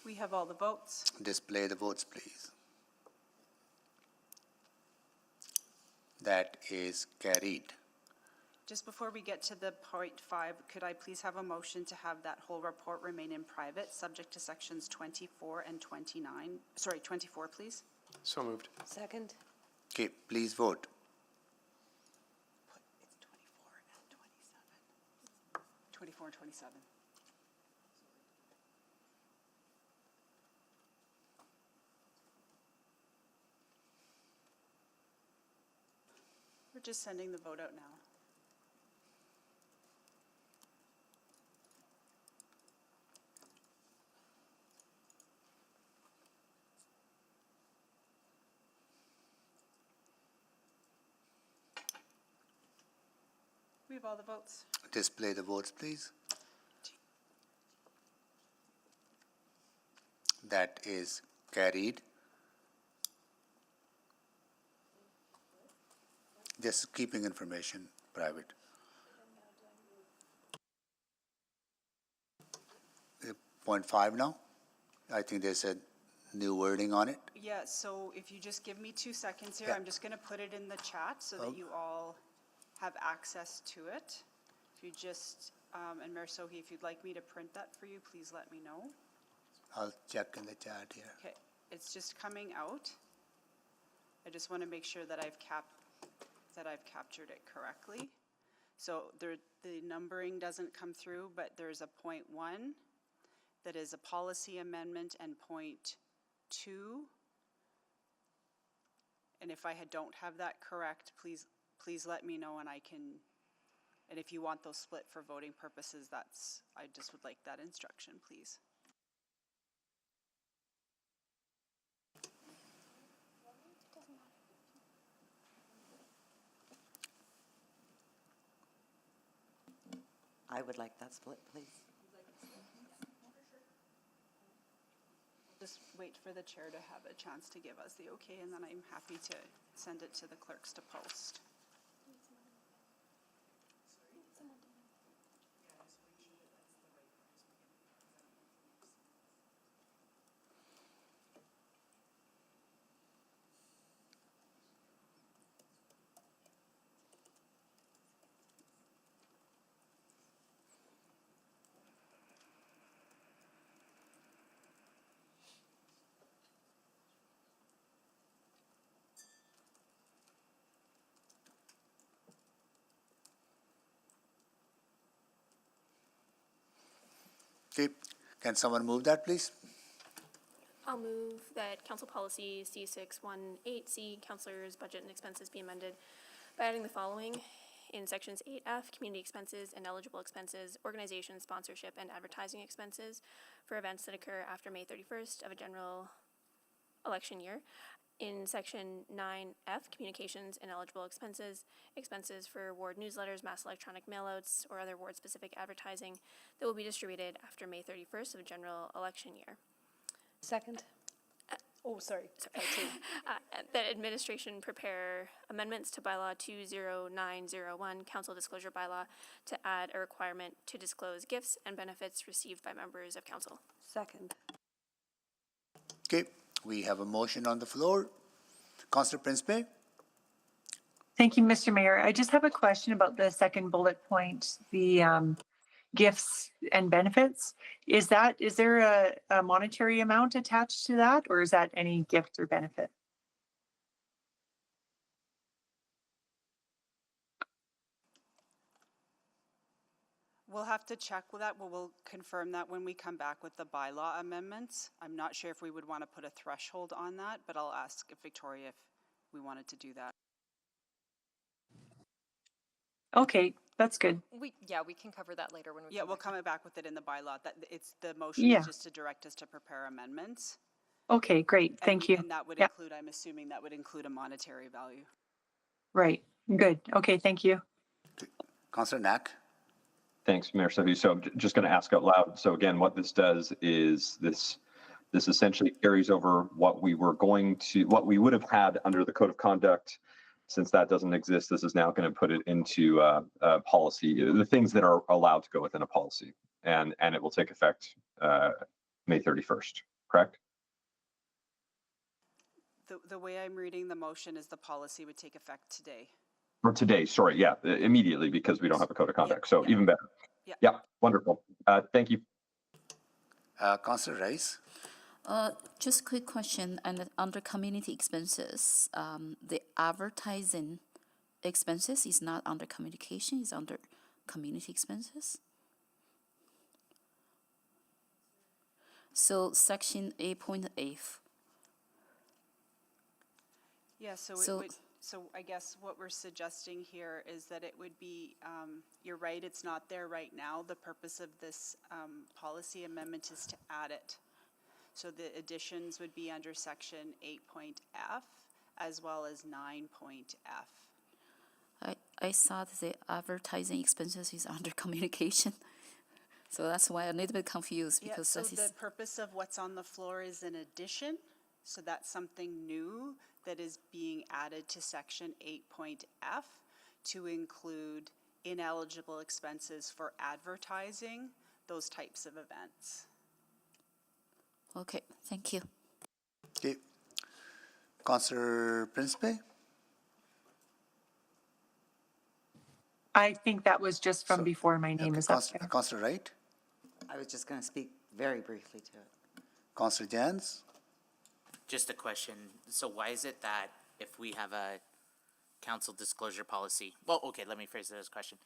We have all the votes. Display the votes, please. That is carried. Just before we get to the point 5, could I please have a motion to have that whole report remain in private, subject to sections 24 and 29? Sorry, 24, please. So moved. Second. Okay, please vote. It's 24 and 27. 24 and 27. We're just sending the vote out now. We have all the votes. Display the votes, please. That is carried. Just keeping information private. Point 5 now. I think there's a new wording on it. Yeah, so if you just give me 2 seconds here, Yeah. I'm just going to put it in the chat so that you all have access to it. If you just, and Mayor Sohi, if you'd like me to print that for you, please let me know. I'll check in the chat here. Okay, it's just coming out. I just want to make sure that I've captured it correctly. So the numbering doesn't come through, but there's a point 1 that is a policy amendment and point 2. And if I don't have that correct, please let me know and I can, and if you want those split for voting purposes, I just would like that instruction, please. I would like that split, please. Just wait for the chair to have a chance to give us the okay, and then I'm happy to send it to the clerks to post. Okay, can someone move that, please? I'll move that Council Policy C618C, Councilors' Budget and Expenses be amended by adding the following. In Sections 8F, Community Expenses and Eligible Expenses, Organization Sponsorship and Advertising Expenses for events that occur after May 31st of a general election year. In section 9F, communications and eligible expenses, expenses for ward newsletters, mass electronic mailouts, or other ward-specific advertising that will be distributed after May 31st of general election year. Second. Oh, sorry. That administration prepare amendments to bylaw 20901, council disclosure bylaw, to add a requirement to disclose gifts and benefits received by members of council. Second. Okay, we have a motion on the floor. Councillor Principe? Thank you, Mr. Mayor. I just have a question about the second bullet point, the gifts and benefits. Is there a monetary amount attached to that, or is that any gift or benefit? We'll have to check with that. We'll confirm that when we come back with the bylaw amendments. I'm not sure if we would want to put a threshold on that, but I'll ask Victoria if we wanted to do that. Okay, that's good. We can cover that later when we. Yeah, come we'll back. come back with it in the bylaw. That it's the motion Yeah. is just to direct us to prepare amendments. Okay, great. Thank you. And that would Yeah, include, I'm assuming that would include a monetary value. right. Good. Okay, thank you. Councillor Knack? Thanks, Mayor Sohi. So I'm just going to ask out loud. So again, what this does is this essentially carries over what we would have had under the code of conduct. Since that doesn't exist, this is now going to put it into policy, the things that are allowed to go within a policy, and it will take effect May 31st, correct? The way I'm reading the motion is the policy would take effect today. Or today, sorry, yeah, immediately, because we don't have a code of conduct, so even better. Yeah. Yeah, wonderful. Thank you. Councillor Rice? Just a quick question, and under community expenses, the advertising expenses is not under communication, is under community expenses? So section 8.8. Yeah, so I guess what we're suggesting here is that it would be, you're right, it's not there right now. The purpose of this policy amendment is to add it. So the additions would be under section 8.F as well as 9.F. I thought the advertising expenses is under communication. So that's why I'm a little bit confused, Yeah, because so that is. the purpose of what's on the floor is an addition. So that's something new that is being added to section 8.F to include ineligible expenses for advertising, those types of events. Okay, thank you. Okay. Councillor Principe? I think that was just from before my name is up there. Councillor Wright? I was just going to speak very briefly to it. Councillor Jans? Just a question. So why is it that if we have a council disclosure policy, well, okay, let me phrase it as a question.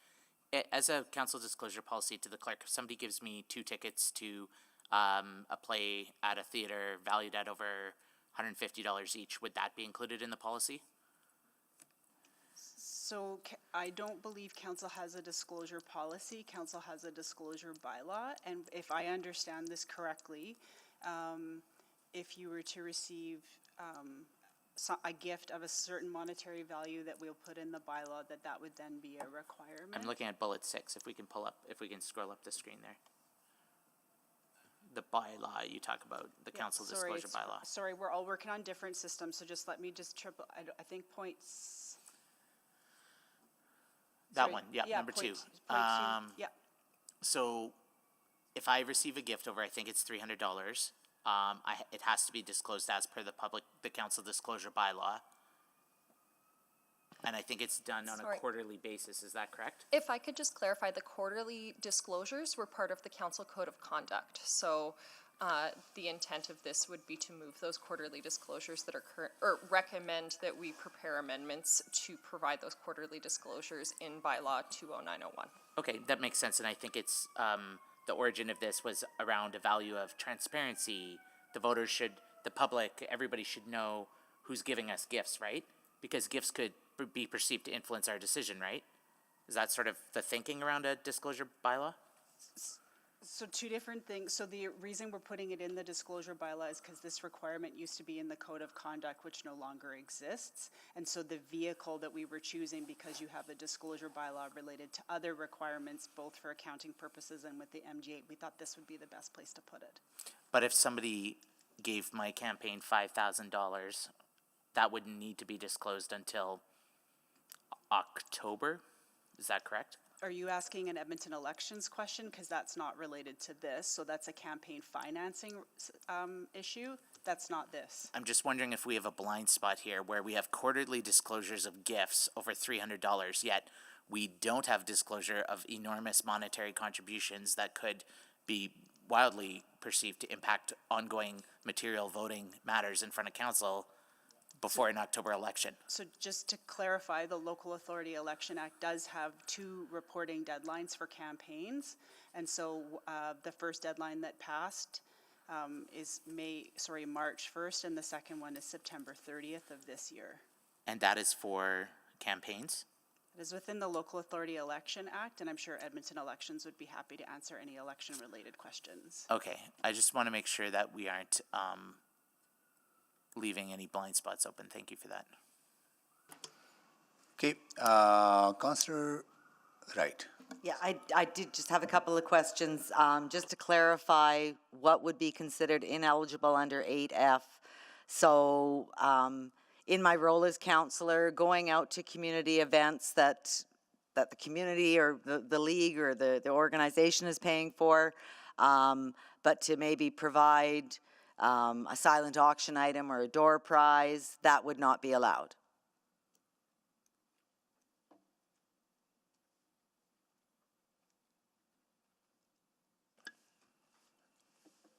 As a council disclosure policy to the clerk, if somebody gives me 2 tickets to a play at a theater valued at over $150 each, would that be included in the policy? So I don't believe council has a disclosure policy. Council has a disclosure bylaw. And if I understand this correctly, if you were to receive a gift of a certain monetary value that we'll put in the bylaw, that would then be a requirement. I'm looking at bullet 6. If we can scroll up the screen there. The bylaw you talk about, the council disclosure bylaw. Sorry, we're all working on different systems, so just let me just triple, I think points. That Sorry. one, yeah, number 2. Yeah. So if I receive a gift over, I think it's $300, it has to be disclosed as per the council disclosure bylaw. And I think it's done on a quarterly basis, is that correct? If I could just clarify, the quarterly disclosures were part of the council code of conduct. So the intent of this would be to move those quarterly disclosures that are current, or recommend that we prepare amendments to provide those quarterly disclosures in bylaw 20901. Okay, that makes sense, and I think it's, the origin of this was around a value of transparency. The voters the public, everybody should know who's giving us gifts, right? Because gifts could be perceived to influence our decision, right? Is that sort of the thinking around a disclosure bylaw? So two different things. So the reason we're putting it in the disclosure bylaw is because this requirement used to be in the code of conduct, which no longer exists. And so the vehicle that we were choosing, because you have the disclosure bylaw related to other requirements, both for accounting purposes and with the MG8, we thought this would be the best place to put it. But if somebody gave my campaign $5,000, that wouldn't need to be disclosed until October? Is that correct? Are you asking an Edmonton elections question? Because that's not related to this. So that's a campaign financing issue. That's not this. I'm just wondering if we have a blind spot here where we have quarterly disclosures of gifts over $300, yet we don't have disclosure of enormous monetary contributions that could be wildly perceived to impact ongoing material voting matters in front of council before an October election. So just to clarify, the Local Authority Election Act does have two reporting deadlines for campaigns. And so the first deadline that passed is March 1st, and the second one is September 30th of this year. And that is for campaigns? It is within the Local Authority Election Act, and I'm sure Edmonton Elections would be happy to answer any election-related questions. Okay, I just want to make sure that we aren't leaving any blind spots open. Thank you for that. Okay, Councillor Wright. Yeah, I did just have a couple of questions. Just to clarify, what would be considered ineligible under 8F? So in my role as councillor, going out to community events that the community or the league or the organization is paying for, but to maybe provide a silent auction item or a door prize, that would not be allowed.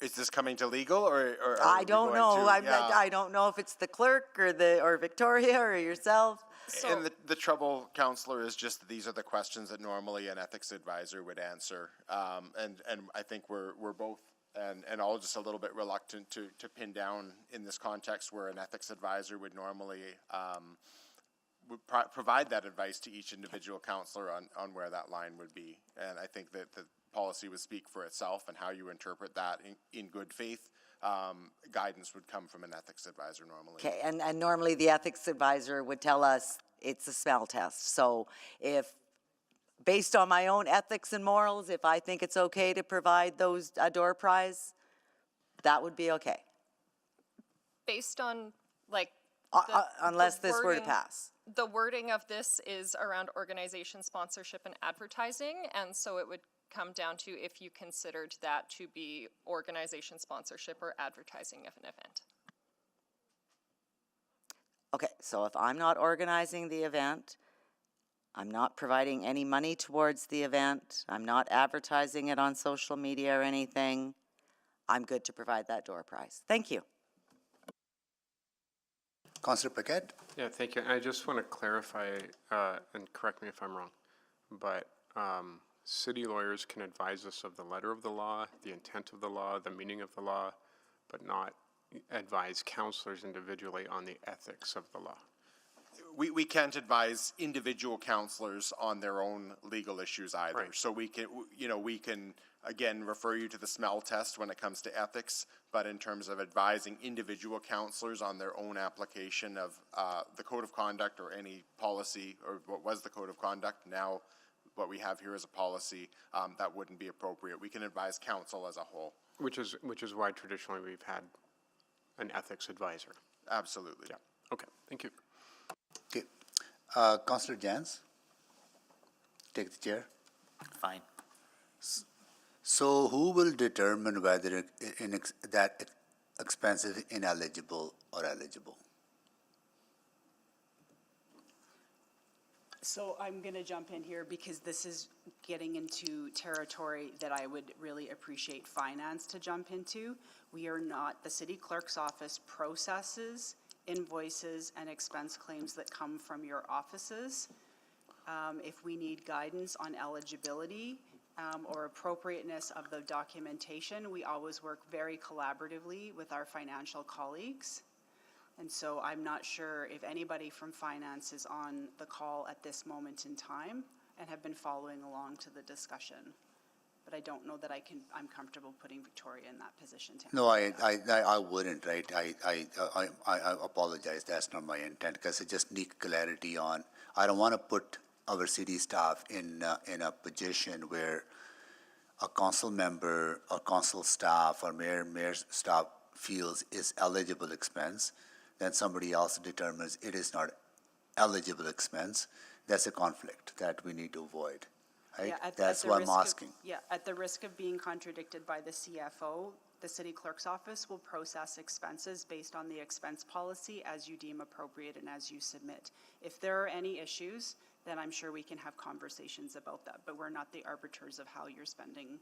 Is this coming to legal, or are I we don't going know. to- yeah. I don't know if it's the clerk or Victoria or yourself. And the trouble, Counselor, is just that these are the questions that normally an ethics advisor would answer. And I think we're both and all just a little bit reluctant to pin down in this context where an ethics advisor would normally provide that advice to each individual counselor on where that line would be. And I think that the policy would speak for itself, and how you interpret that in good faith. Guidance would come from an ethics advisor normally. Okay, and normally the ethics advisor would tell us it's a smell test. So if, based on my own ethics and morals, if I think it's okay to provide those a door prize, that would be okay. Based on, like, unless this were to pass. The wording of this is around organization sponsorship and advertising, and so it would come down to if you considered that to be organization sponsorship or advertising of an event. Okay, so if I'm not organizing the event, I'm not providing any money towards the event, I'm not advertising it on social media or anything, I'm good to provide that door prize. Thank you. Councillor Paquette? Yeah, thank you. I just want to clarify, and correct me if I'm wrong, but city lawyers can advise us of the letter of the law, the intent of the law, the meaning of the law, but not advise councillors individually on the ethics of the law. We can't advise individual counselors on their own legal issues either. Right. So we can, again, refer you to the smell test when it comes to ethics, but in terms of advising individual counselors on their own application of the code of conduct or any policy, or what was the code of conduct, now what we have here is a policy, that wouldn't be appropriate. We can advise council as a whole. Which is why traditionally we've had an ethics advisor. Absolutely. Yeah. Okay, thank you. Okay. Councillor Jans, take the chair. Fine. So who will determine whether that expense is ineligible or eligible? So I'm going to jump in here because this is getting into territory that I would really appreciate finance to jump into. We are not, the city clerk's office processes invoices and expense claims that come from your offices. If we need guidance on eligibility or appropriateness of the documentation, we always work very collaboratively with our financial colleagues. And so I'm not sure if anybody from finance is on the call at this moment in time and have been following along to the discussion. but I don't know that I'm comfortable putting Victoria in that position to No, answer that. I wouldn't, right? I apologize, that's not my intent, because I just need clarity on, I don't want to put our city staff in a position where a council member or council staff or mayor's staff feels is eligible expense, then somebody else determines it is not eligible expense. That's a conflict that we need to avoid, right? Yeah, That's the why I'm risk of- asking. Yeah, at the risk of being contradicted by the CFO, the city clerk's office will process expenses based on the expense policy as you deem appropriate and as you submit. If there are any issues, then I'm sure we can have conversations about that, but we're not the arbiters of how you're spending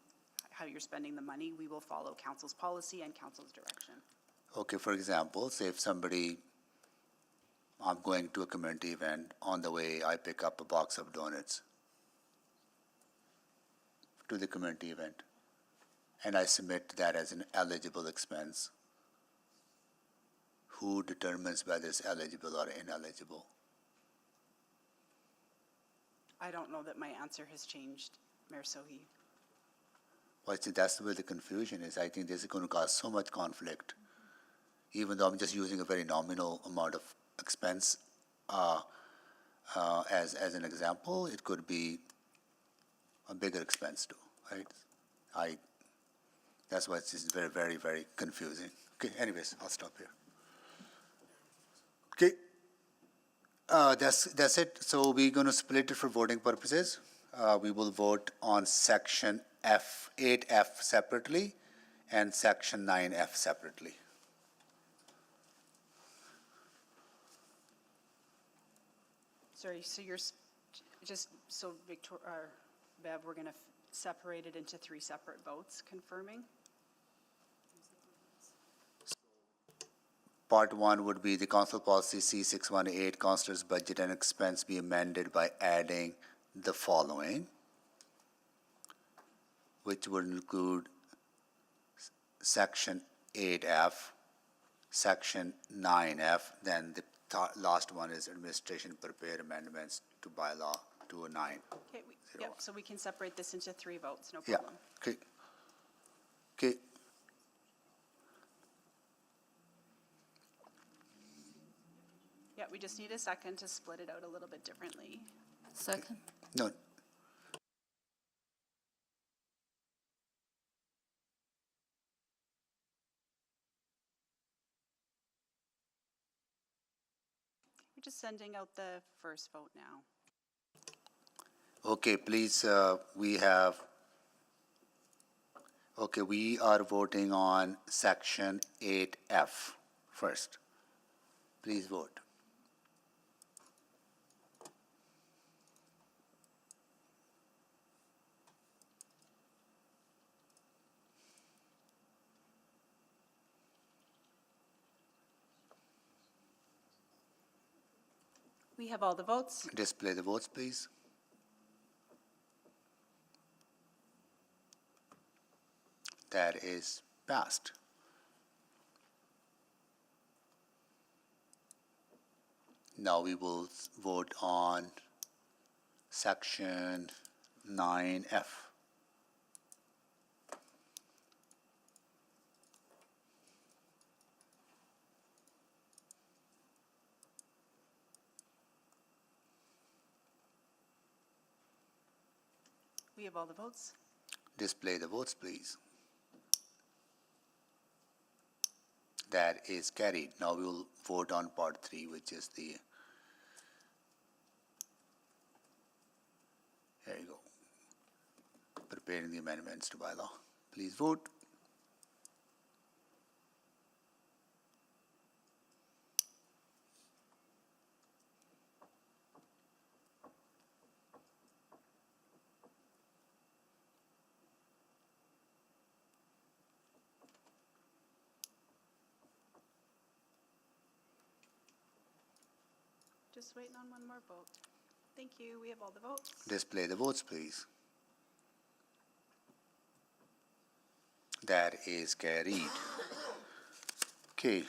the money. We will follow council's policy and council's direction. Okay, for example, say if I'm going to a community event, on the way I pick up a box of donuts to the community event, and I submit that as an eligible expense. Who determines whether it's eligible or ineligible? I don't know that my answer has changed, Mayor Sohi. Well, see, that's where the confusion is. I think this is going to cause so much conflict, even though I'm just using a very nominal amount of expense as an example. It could be a bigger expense too, right? That's why it's just very, very, very confusing. Okay, anyways, I'll stop here. Okay, that's it. So we're going to split it for voting purposes. We will vote on section 8F separately and section 9F separately. Sorry, so Bev, we're gonna separate it into 3 separate votes, confirming? Part 1 would be the council policy C618, councilor's budget and expense be amended by adding the following, which would include section 8F, section 9F, then the last one is administration prepare amendments to bylaw 209. Okay, yep, so we can separate this into 3 votes, no Yeah, problem. okay. Okay. Yeah, we just need a second to split it out a little bit differently. Second. No. We're just sending out the first vote now. Okay, please, we are voting on section 8F first. Please vote. We have all the votes. Display the votes, please. That is passed. Now we will vote on section 9F. We have all the votes. Display the votes, please. That is carried. Now we will vote on part 3, which is the, there you go, preparing the amendments to bylaw. Please vote. Just waiting on one more vote. Thank you, we have all the votes. Display the votes, please. That is carried. Okay.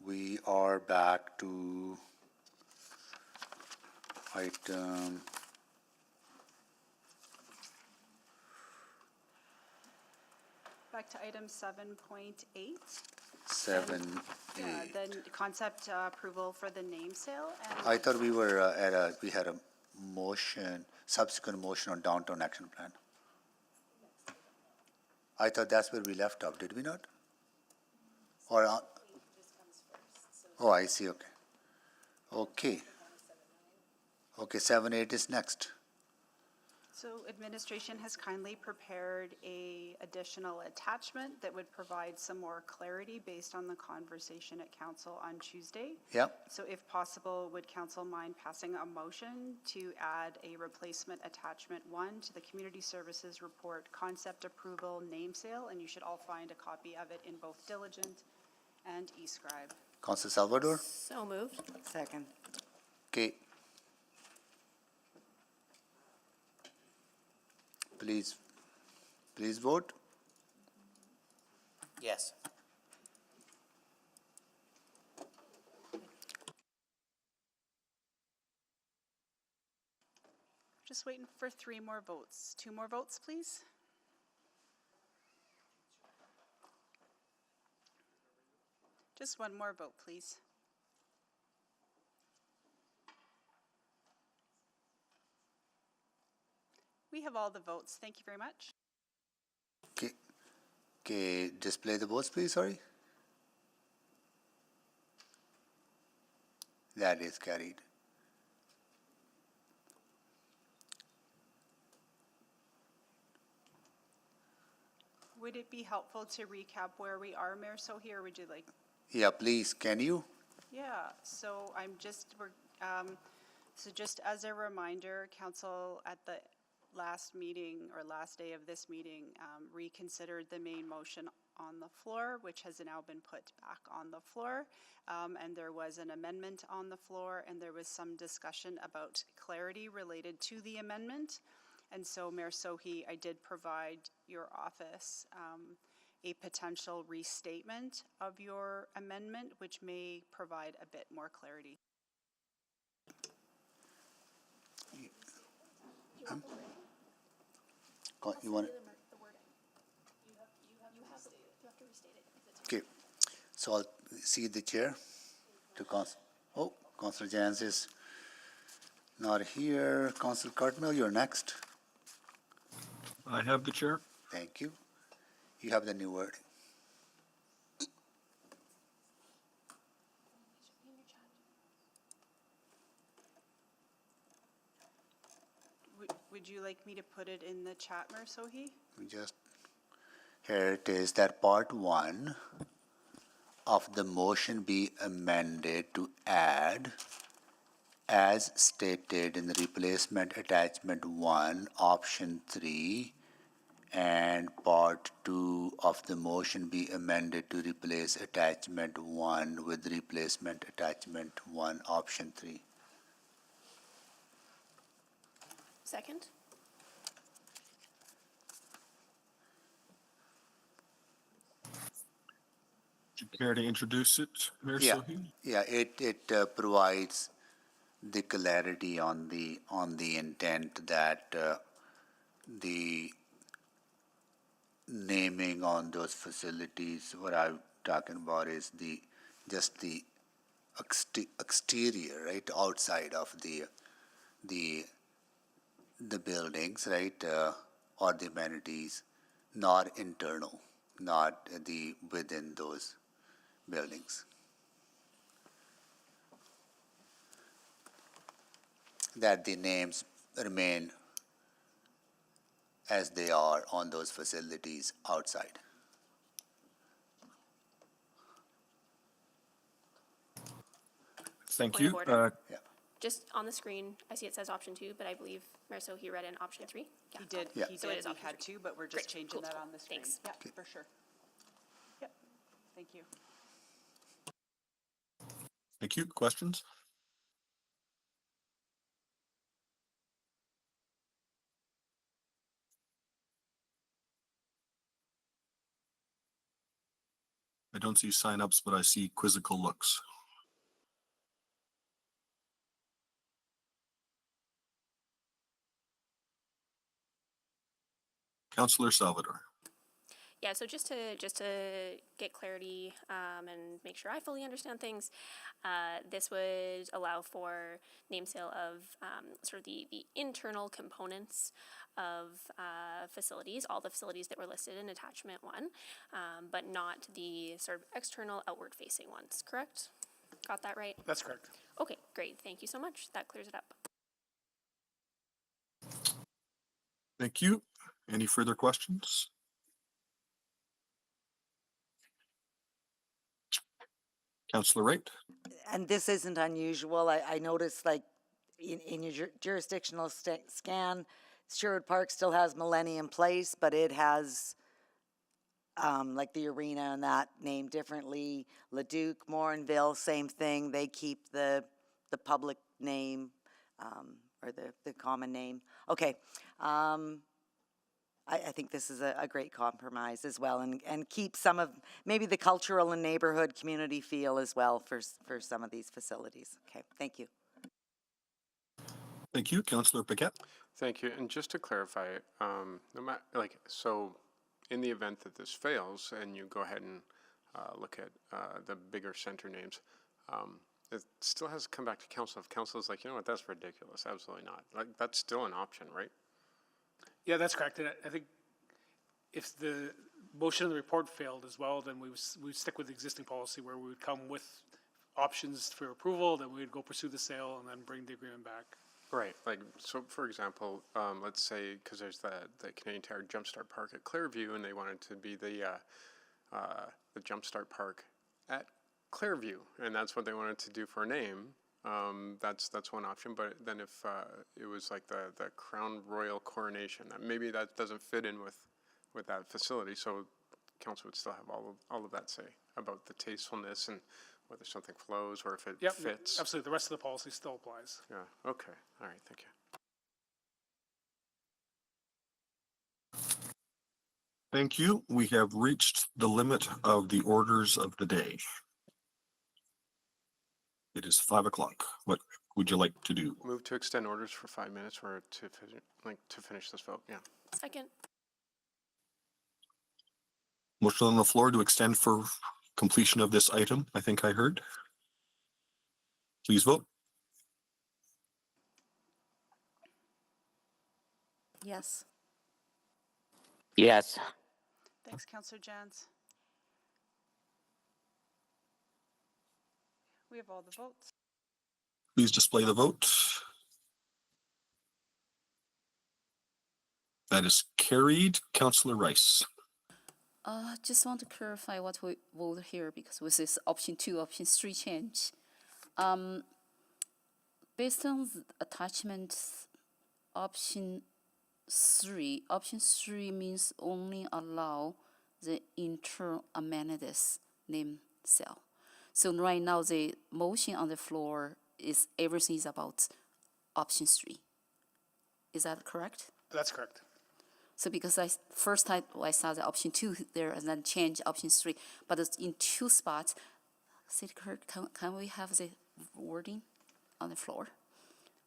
We are back to item Back to item 7.8. 7A. Yeah, then concept approval for the name sale. And I thought we were we had a motion, subsequent motion on downtown action plan. I thought that's where we left off, did we not? Or, oh, I see, okay. Okay. Okay, 7.8 is next. so administration has kindly prepared a additional attachment that would provide some more clarity based on the conversation at council on Tuesday. Yep. So if possible, would council mind passing a motion to add a replacement attachment 1 to the community services report, concept approval, name sale, and you should all find a copy of it in both Diligent and eScribe. Council Salvador? So moved. Second. Okay. Please vote. Yes. Just waiting for 3 more votes. 2 more votes, please. Just 1 more vote, please. We have all the votes. Thank you very much. Okay. Okay, display the votes, please, sorry. That is carried. Would it be helpful to recap where we are, Mayor Sohi, or would you like? Yeah, please, can you? Yeah, so so just as a reminder, council at the last meeting or last day of this meeting reconsidered the main motion on the floor, which has now been put back on the floor. And there was an amendment on the floor, and there was some discussion about clarity related to the amendment. And so, Mayor Sohi, I did provide your office a potential restatement of your amendment, which may provide a bit more clarity. You want? Okay, so I'll see the chair to Councilor Jans is not here. Councilor Cartmel, you're next. I have the chair. Thank you. You have the new word. Would you like me to put it in the chat, Mayor Sohi? Just here it is that part 1 of the motion be amended to add as stated in the replacement attachment 1 option 3, and part 2 of the motion be amended to replace attachment 1 with replacement attachment 1 option 3. Second. Would you care to introduce it, Mayor Yeah, Sohi? yeah, it provides the clarity on the intent that the naming on those facilities, what I'm talking about is just the exterior, right, outside of the buildings, right, or the amenities, not internal, not the within those buildings. That the names remain as they are on those facilities outside. Thank Point of you. order. Yeah. Just on the screen, I see it says option 2, but I believe Mayor Sohi read in option 3. Yeah. He did, Yeah. he So it did, is we option had 3. to, but we're just Great. changing Cool. that on the screen. Thanks. Yeah, for sure. Yep, thank you. Thank you. Questions? I don't see signups, but I see quizzical looks. Councilor Salvador. Yeah, so just to get clarity and make sure I fully understand things, this would allow for name sale of sort of the internal components of facilities, all the facilities that were listed in attachment 1, but not the sort of external outward facing ones, correct? Got that right? That's correct. Okay, great. Thank you so much. That clears it up. Thank you. Any further questions? Councillor Wright? And this isn't unusual. I noticed like in your jurisdictional scan, Sherwood Park still has Millennium Place, but it has like the arena and that named differently. Leduc, Morinville, same thing. They keep the public name or the common name. Okay. I think this is a great compromise as well, and keep some of maybe the cultural and neighborhood community feel as well for some of these facilities. Okay, thank you. Thank you. Councillor Paquette? Thank you. And just to clarify, no matter, like, so in the event that this fails and you go ahead and look at the bigger center names, it still has to come back to council. If council is like, you know what, that's ridiculous, absolutely not. Like, that's still an option, right? Yeah, that's correct. And I think if the motion of the report failed as well, then we would stick with the existing policy where we would come with options for approval, then we would go pursue the sale and then bring the agreement back. Right. Like, so for example, let's say, because there's the Canadian Tire Jumpstart Park at Clearview, and they wanted to be the Jumpstart Park at Clearview, and that's what they wanted to do for a name. That's one option, but then if it was like the Crown Royal Coronation, maybe that doesn't fit in with that facility, so council would still have all of that say about the tastefulness and whether something flows or if it fits. Absolutely. The rest of the policy still applies. Yeah, okay. All right, thank you. Thank you. We have reached the limit of the orders of the day. It is 5 o'clock. What would you like to do? Move to extend orders for 5 minutes or to finish this vote, yeah. Second. Motion on the floor to extend for completion of this item, I think I heard. Please vote. Yes. Yes. Thanks, Councillor Jans. We have all the votes. Please display the vote. That is carried. Councillor Rice. Just want to clarify what we voted here because with this option 2, option 3 change. Based on the attachment option 3 means only allow the internal amenities name sale. So right now the motion on the floor is everything is about option 3. Is that correct? That's correct. So because I saw the option 2 there and then change option 3, but it's in 2 spots. City Clerk, can we have the wording on the floor?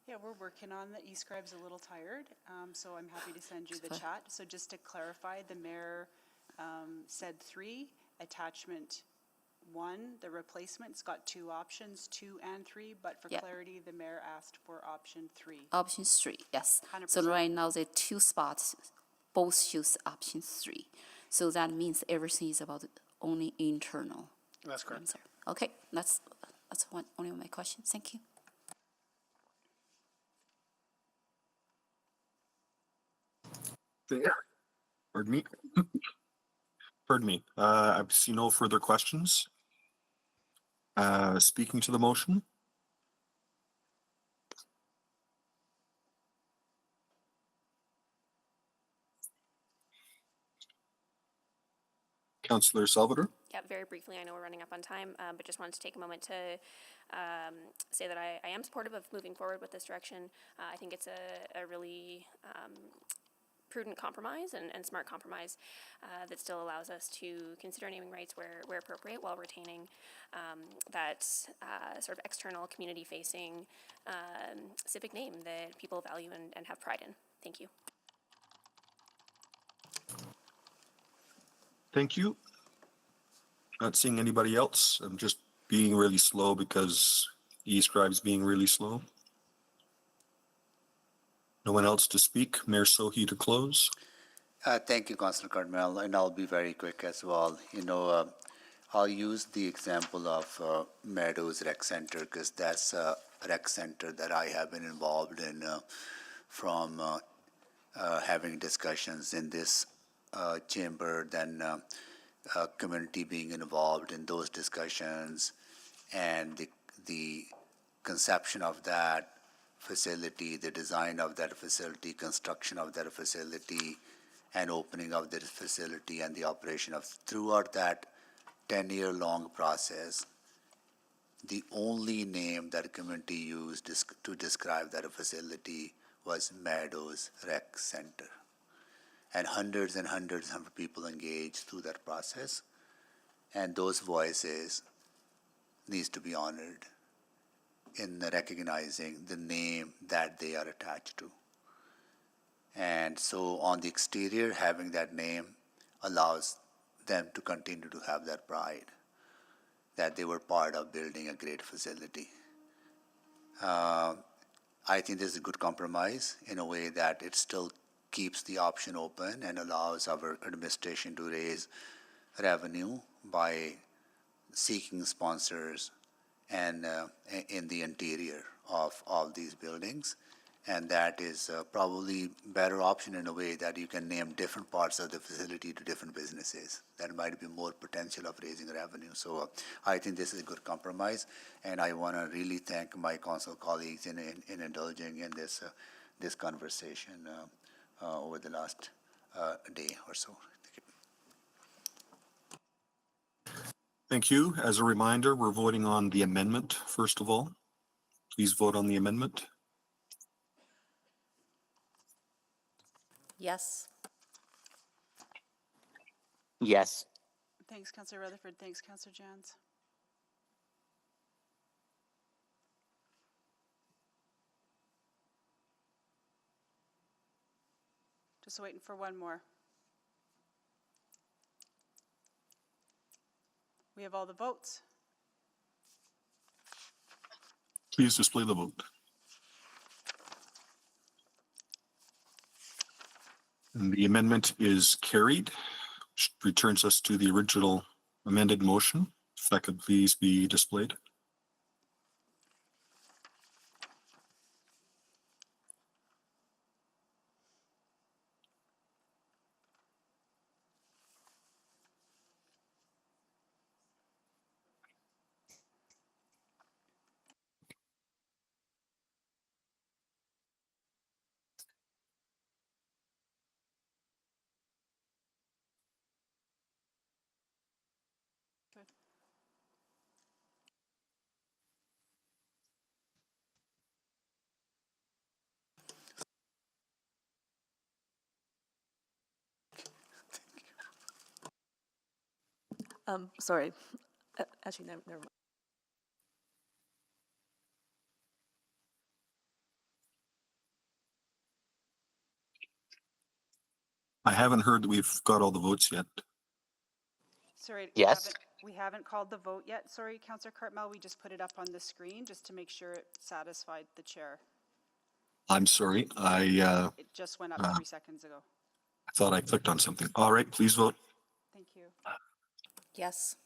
Yeah, we're working on that. eScribe's a little tired, so I'm happy to send you the chat. So just to clarify, the mayor said 3, attachment 1, the replacement's got 2 options, 2 and 3, but for clarity, the mayor asked for option 3. Option 3, yes. 100%. So right now the 2 spots both choose option 3. So that means everything is about only internal. That's correct. Answer. Okay, that's only my question. Thank you. There. Pardon me. Pardon me. I see no further questions. Speaking to the motion. Councillor Salvador. Yeah, very briefly, I know we're running up on time, but just wanted to take a moment to say that I am supportive of moving forward with this direction. I think it's a really prudent compromise and smart compromise that still allows us to consider naming rights where appropriate while retaining that sort of external community-facing civic name that people value and have pride in. Thank you. Thank you. Not seeing anybody else. I'm just being really slow because eScribe's being really slow. No one else to speak. Mayor Sohi to close. Thank you, Councilor Carmel, and I'll be very quick as well. I'll use the example of Meadows Rec Center because that's a rec center that I have been involved in from having discussions in this chamber, then community being involved in those discussions, and the conception of that facility, the design of that facility, construction of that facility, and opening of this facility and the operation of throughout that 10-year-long process. The only name that community used to describe that facility was Meadows Rec Center. And hundreds of people engaged through that process. And those voices needs to be honored in recognizing the name that they are attached to. And so on the exterior, having that name allows them to continue to have that pride that they were part of building a great facility. I think this is a good compromise in a way that it still keeps the option open and allows our administration to raise revenue by seeking sponsors and in the interior of all these buildings. And that is probably better option in a way that you can name different parts of the facility to different businesses. That might be more potential of raising revenue. So I think this is a good compromise, and I want to really thank my council colleagues in indulging in this conversation over the last day or so. Thank you. As a reminder, we're voting on the amendment first of all. Please vote on the amendment. Yes. Yes. Thanks, Councillor Rutherford. Thanks, Councillor Jans. Just waiting for one more. We have all the votes. Please display the vote. And the amendment is carried, which returns us to the original amended motion. If that could please be displayed. Sorry. Actually, never mind. I haven't heard that we've got all the votes yet. Sorry, Yes. we haven't called the vote yet. Sorry, Councillor Cartmel, we just put it up on the screen just to make sure it satisfied the chair. I'm sorry. I It just went up 3 seconds ago. thought I clicked on something. All right, please vote. Thank you. Yes.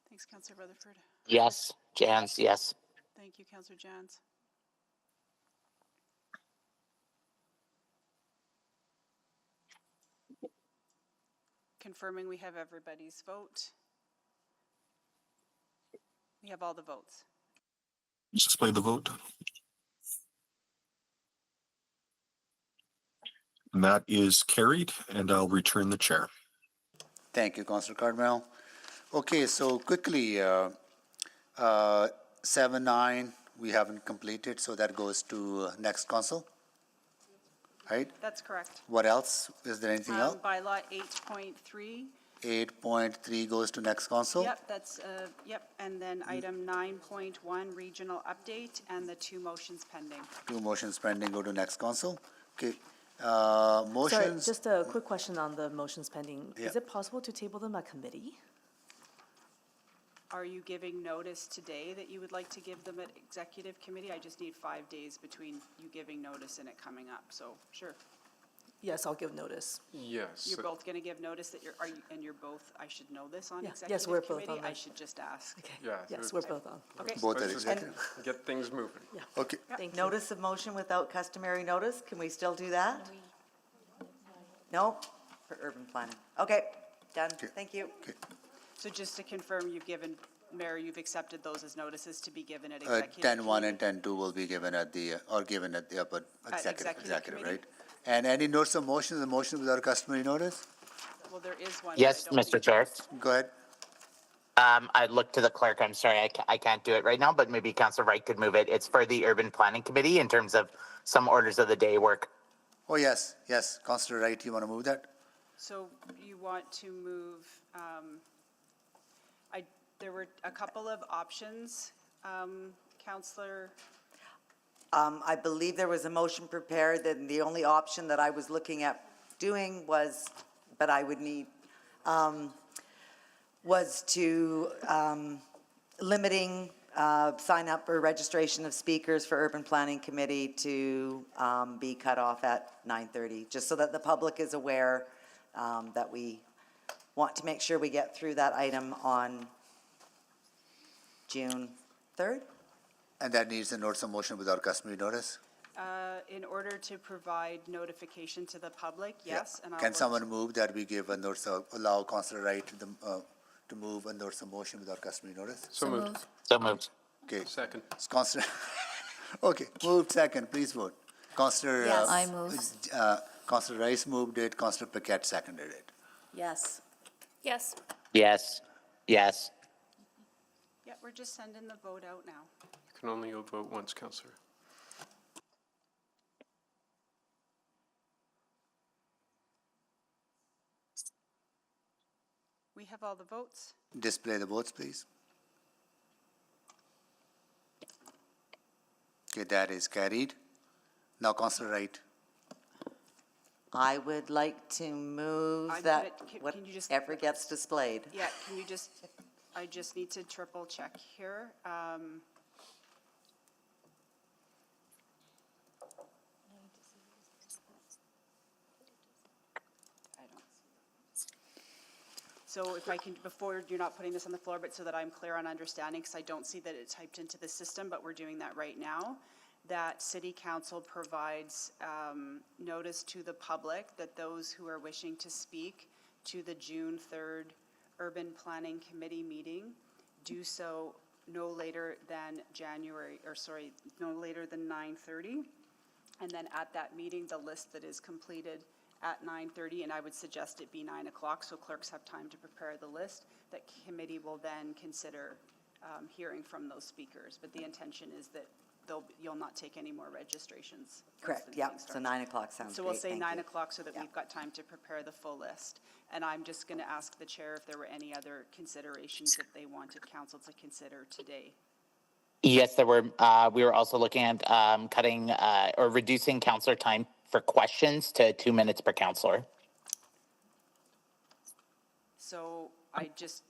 Thanks, Councillor Rutherford. Yes. Jans, yes. Thank you, Councillor Jans. Confirming we have everybody's vote. We have all the votes. Please display the vote. And that is carried, and I'll return the chair. Thank you, Councillor Cardmell. Okay, so quickly, 7-9 we haven't completed, so that goes to next council. Right? That's correct. What else? Is there anything else? Bylaw 8.3. 8.3 goes to next council. Yep, that's, yep, and then item 9.1, regional update, and the 2 motions pending. 2 motions pending go to next council. Okay, Sorry, Motions, just a quick question on the motions pending. Yeah. Is it possible to table them at committee? Are you giving notice today that you would like to give them at executive committee? I just need 5 days between you giving notice and it coming up, so sure. Yes, I'll give notice. Yes. You're both going to give notice that and you're both, I should know this on Yeah, executive yes, we're both committee? on I that. should just ask. Okay. Yeah, Yes, we're both on. Okay. both are Let's just executive. get things moving. Okay, Thank you. Notice of motion without customary notice, can we still do that? No, for urban planning. Okay, done, thank you. So just to confirm, Mayor, you've accepted those as notices to be given at executive 10-1 committee? and 10-2 will be given at the, or given at the upper executive executive, committee? right? And any notes of motion, the motion without customary notice? Well, there is one. but I Yes, don't Mr. think- Chair. Go ahead. I'd look to the clerk. I'm sorry, I can't do it right now, but maybe Councilor Wright could move it. It's for the Urban Planning Committee in terms of some orders of the day work. Oh, yes, Councillor Wright, you want to move that? So you want to move, there were a couple of options, Counselor. I believe there was a motion prepared, and the only option that I was looking at doing was, but I would need, was to, limiting, sign up or registration of speakers for Urban Planning Committee to, be cut off at 9:30, just so that the public is aware, that we want to make sure we get through that item on June 3rd. And that needs a notice of motion without customary notice? In order to provide notification to the public, Yeah. yes. And I'll Can work someone move that we give a notice of, allow Councillor Wright to move a notice of motion without customary notice? So moved. So moved. Okay. Second. Councillor, okay, moved second, please vote. Councillor. Yes. I move. Councillor Rice moved it, Councillor Paquette seconded it. Yes. Yes. Yes. Yes. Yeah, we're just sending the vote out now. You can only vote once, Counselor. We have all the votes. Display the votes, please. Okay, that is carried. Now, Councillor Wright. I would like to move I'm that gonna- can you just- whatever gets displayed. Yeah, can you just, I just need to triple check here. So if I can, before, you're not putting this on the floor, but so that I'm clear on understanding, because I don't see that it's typed into the system, but we're doing that right now, that City Council provides notice to the public that those who are wishing to speak to the June 3rd Urban Planning Committee meeting do so no later than no later than 9:30. And then at that meeting, the list that is completed at 9:30, and I would suggest it be 9 o'clock, so clerks have time to prepare the list, that committee will then consider hearing from those speakers. But the intention is that you'll not take any more registrations. once Correct, the yeah, meeting so starts. 9 o'clock sounds So we'll great, say thank 9 you. o'clock so that we've got time to prepare the full list. And I'm just going to ask the chair if there were any other considerations that they wanted council to consider today. Yes, there were. We were also looking at cutting or reducing counselor time for questions to 2 minutes per counselor. So I just,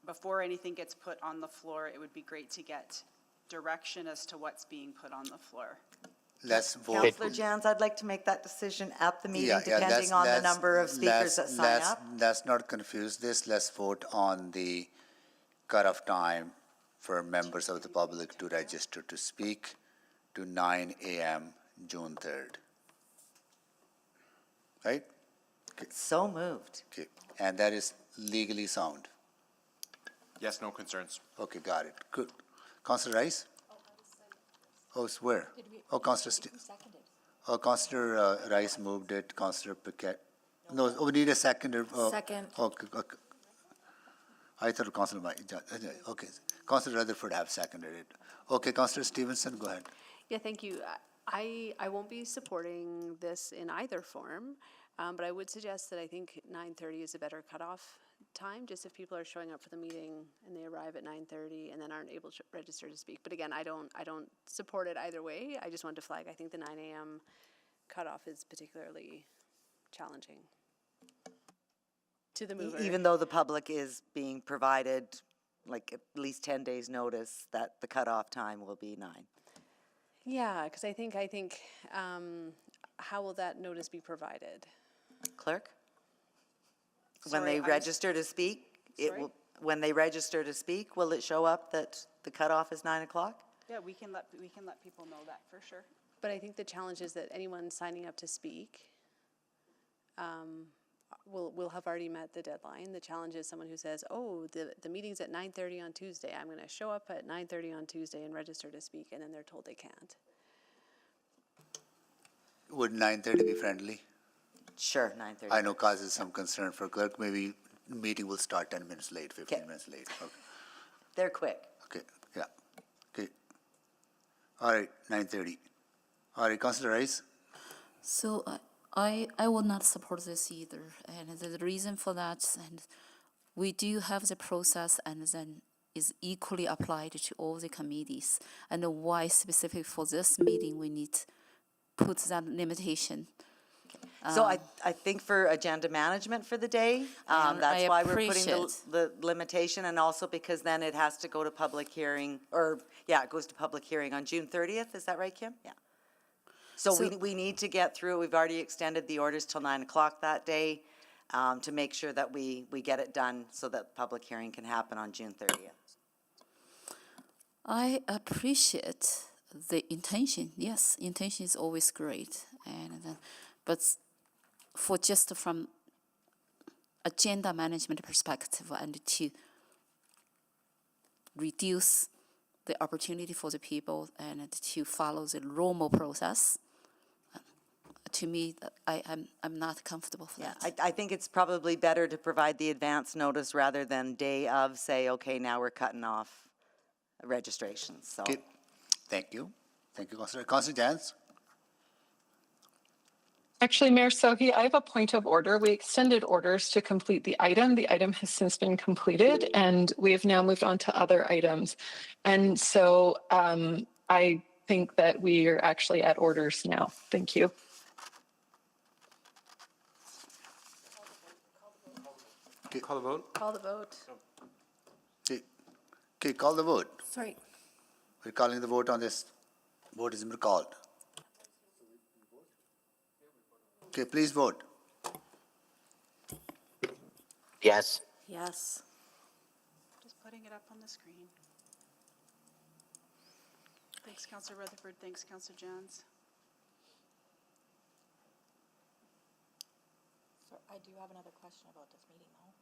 before anything gets put on the floor, it would be great to get direction as to what's being put on the floor. Let's vote. Councillor Jans, I'd like to make that decision at the meeting, Yeah, depending on the number of speakers that sign up. Let's not confuse this. Let's vote on the cutoff time for members of the public to register to speak to 9 a.m. June 3rd. Right? So moved. Okay, and that is legally sound. Yes, no concerns. Okay, got it. Good. Councillor Rice? Oh, it's where? Oh, Councillor Rice moved it. Councillor Paquette. No, we need a seconder. Second. Okay. I thought Councillor okay. Councillor Rutherford have seconded it. Okay, Councillor Stevenson, go ahead. Yeah, thank you. I won't be supporting this in either form, but I would suggest that I think 9:30 is a better cutoff time, just if people are showing up for the meeting and they arrive at 9:30 and then aren't able to register to speak. But again, I don't support it either way. I just wanted to flag, I think the 9 a.m. cutoff is particularly challenging to the mover. Even though the public is being provided like at least 10 days notice that the cutoff time will be 9. Yeah, because I think, how will that notice be provided? Clerk? When Sorry, they I was- register to speak, when they register to speak, will it show up that the cutoff is 9 o'clock? Yeah, we can let people know that for sure. But I think the challenge is that anyone signing up to speak will have already met the deadline. The challenge is someone who says, oh, the meeting's at 9:30 on Tuesday. I'm going to show up at 9:30 on Tuesday and register to speak, and then they're told they can't. Would 9:30 be friendly? Sure, 9:30. I know causes some concern for clerk. Maybe meeting will start 10 minutes late, 15 minutes late. Okay. They're quick. Okay, yeah. Okay. All right, 9:30. All right, Councillor Rice? So I will not support this either, and the reason for that, and we do have the process, and then is equally applied to all the committees. And why specific for this meeting we need to put that limitation? So I think for agenda management for the day, that's why we're putting the limitation, and also because then it has to go to public hearing, it goes to public hearing on June 30th. Is that right, Kim? Yeah. So we need to get through, we've already extended the orders till 9 o'clock that day to make sure that we get it done so that public hearing can happen on June 30th. I appreciate the intention. Yes, intention is always great, but for just from agenda management perspective and to reduce the opportunity for the people and to follow the normal process, to me, I'm not comfortable for that. I think it's probably better to provide the advance notice rather than day of say, okay, now we're cutting off registrations. So. Okay, thank you. Thank you, Councillor. Councillor Jans? Actually, Mayor Sohi, I have a point of order. We extended orders to complete the item. The item has since been completed, and we have now moved on to other items. And so I think that we are actually at orders now. Thank you. Call the vote? Call the vote. Okay, call the vote. Sorry. We're calling the vote on this. Vote is called. Okay, please vote. Yes. Yes. Just putting it up on the screen. Thanks, Councillor Rutherford. Thanks, Councillor Jans. So I do have another question about this meeting, though,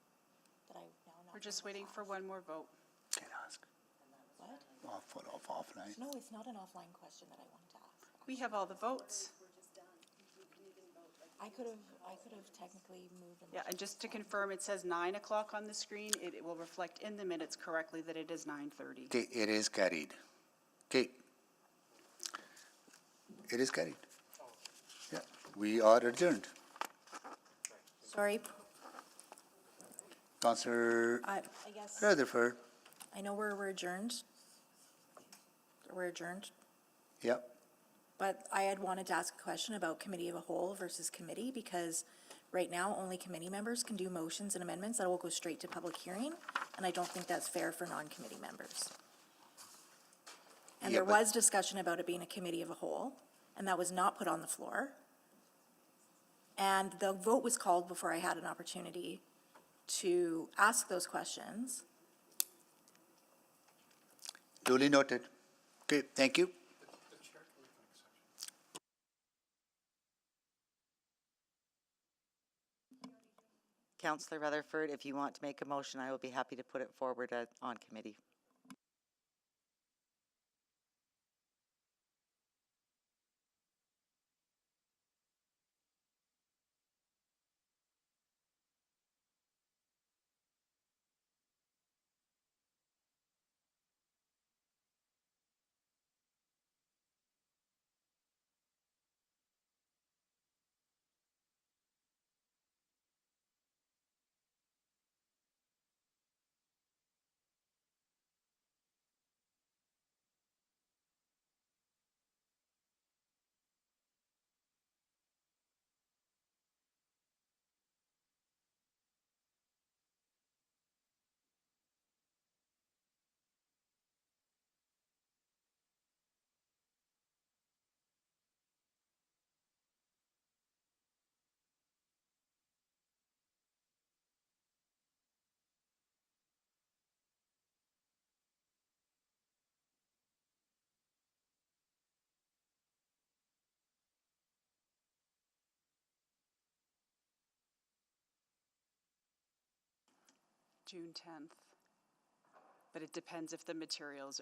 that I now not. We're just waiting for one more vote. Can ask. What? Offline. No, it's not an offline question that I wanted to ask. We have all the votes. I could have technically moved. Yeah, and just to confirm, it says 9 o'clock on the screen. It will reflect in the minutes correctly that it is 9:30. Okay, it is carried. Okay. It is carried. Yeah, we are adjourned. Sorry. Councillor I guess. Rutherford. I know we're adjourned. We're adjourned. Yep. But I had wanted to ask a question about committee of a whole versus committee, because right now only committee members can do motions and amendments that will go straight to public hearing, and I don't think that's fair for non-committee members. And there was discussion about it being a committee of a whole, and that was not put on the floor. And the vote was called before I had an opportunity to ask those questions. Duly noted. Okay, thank you. Councillor Rutherford, if you want to make a motion, I will be happy to put it forward on committee. June 10th. But it depends if the materials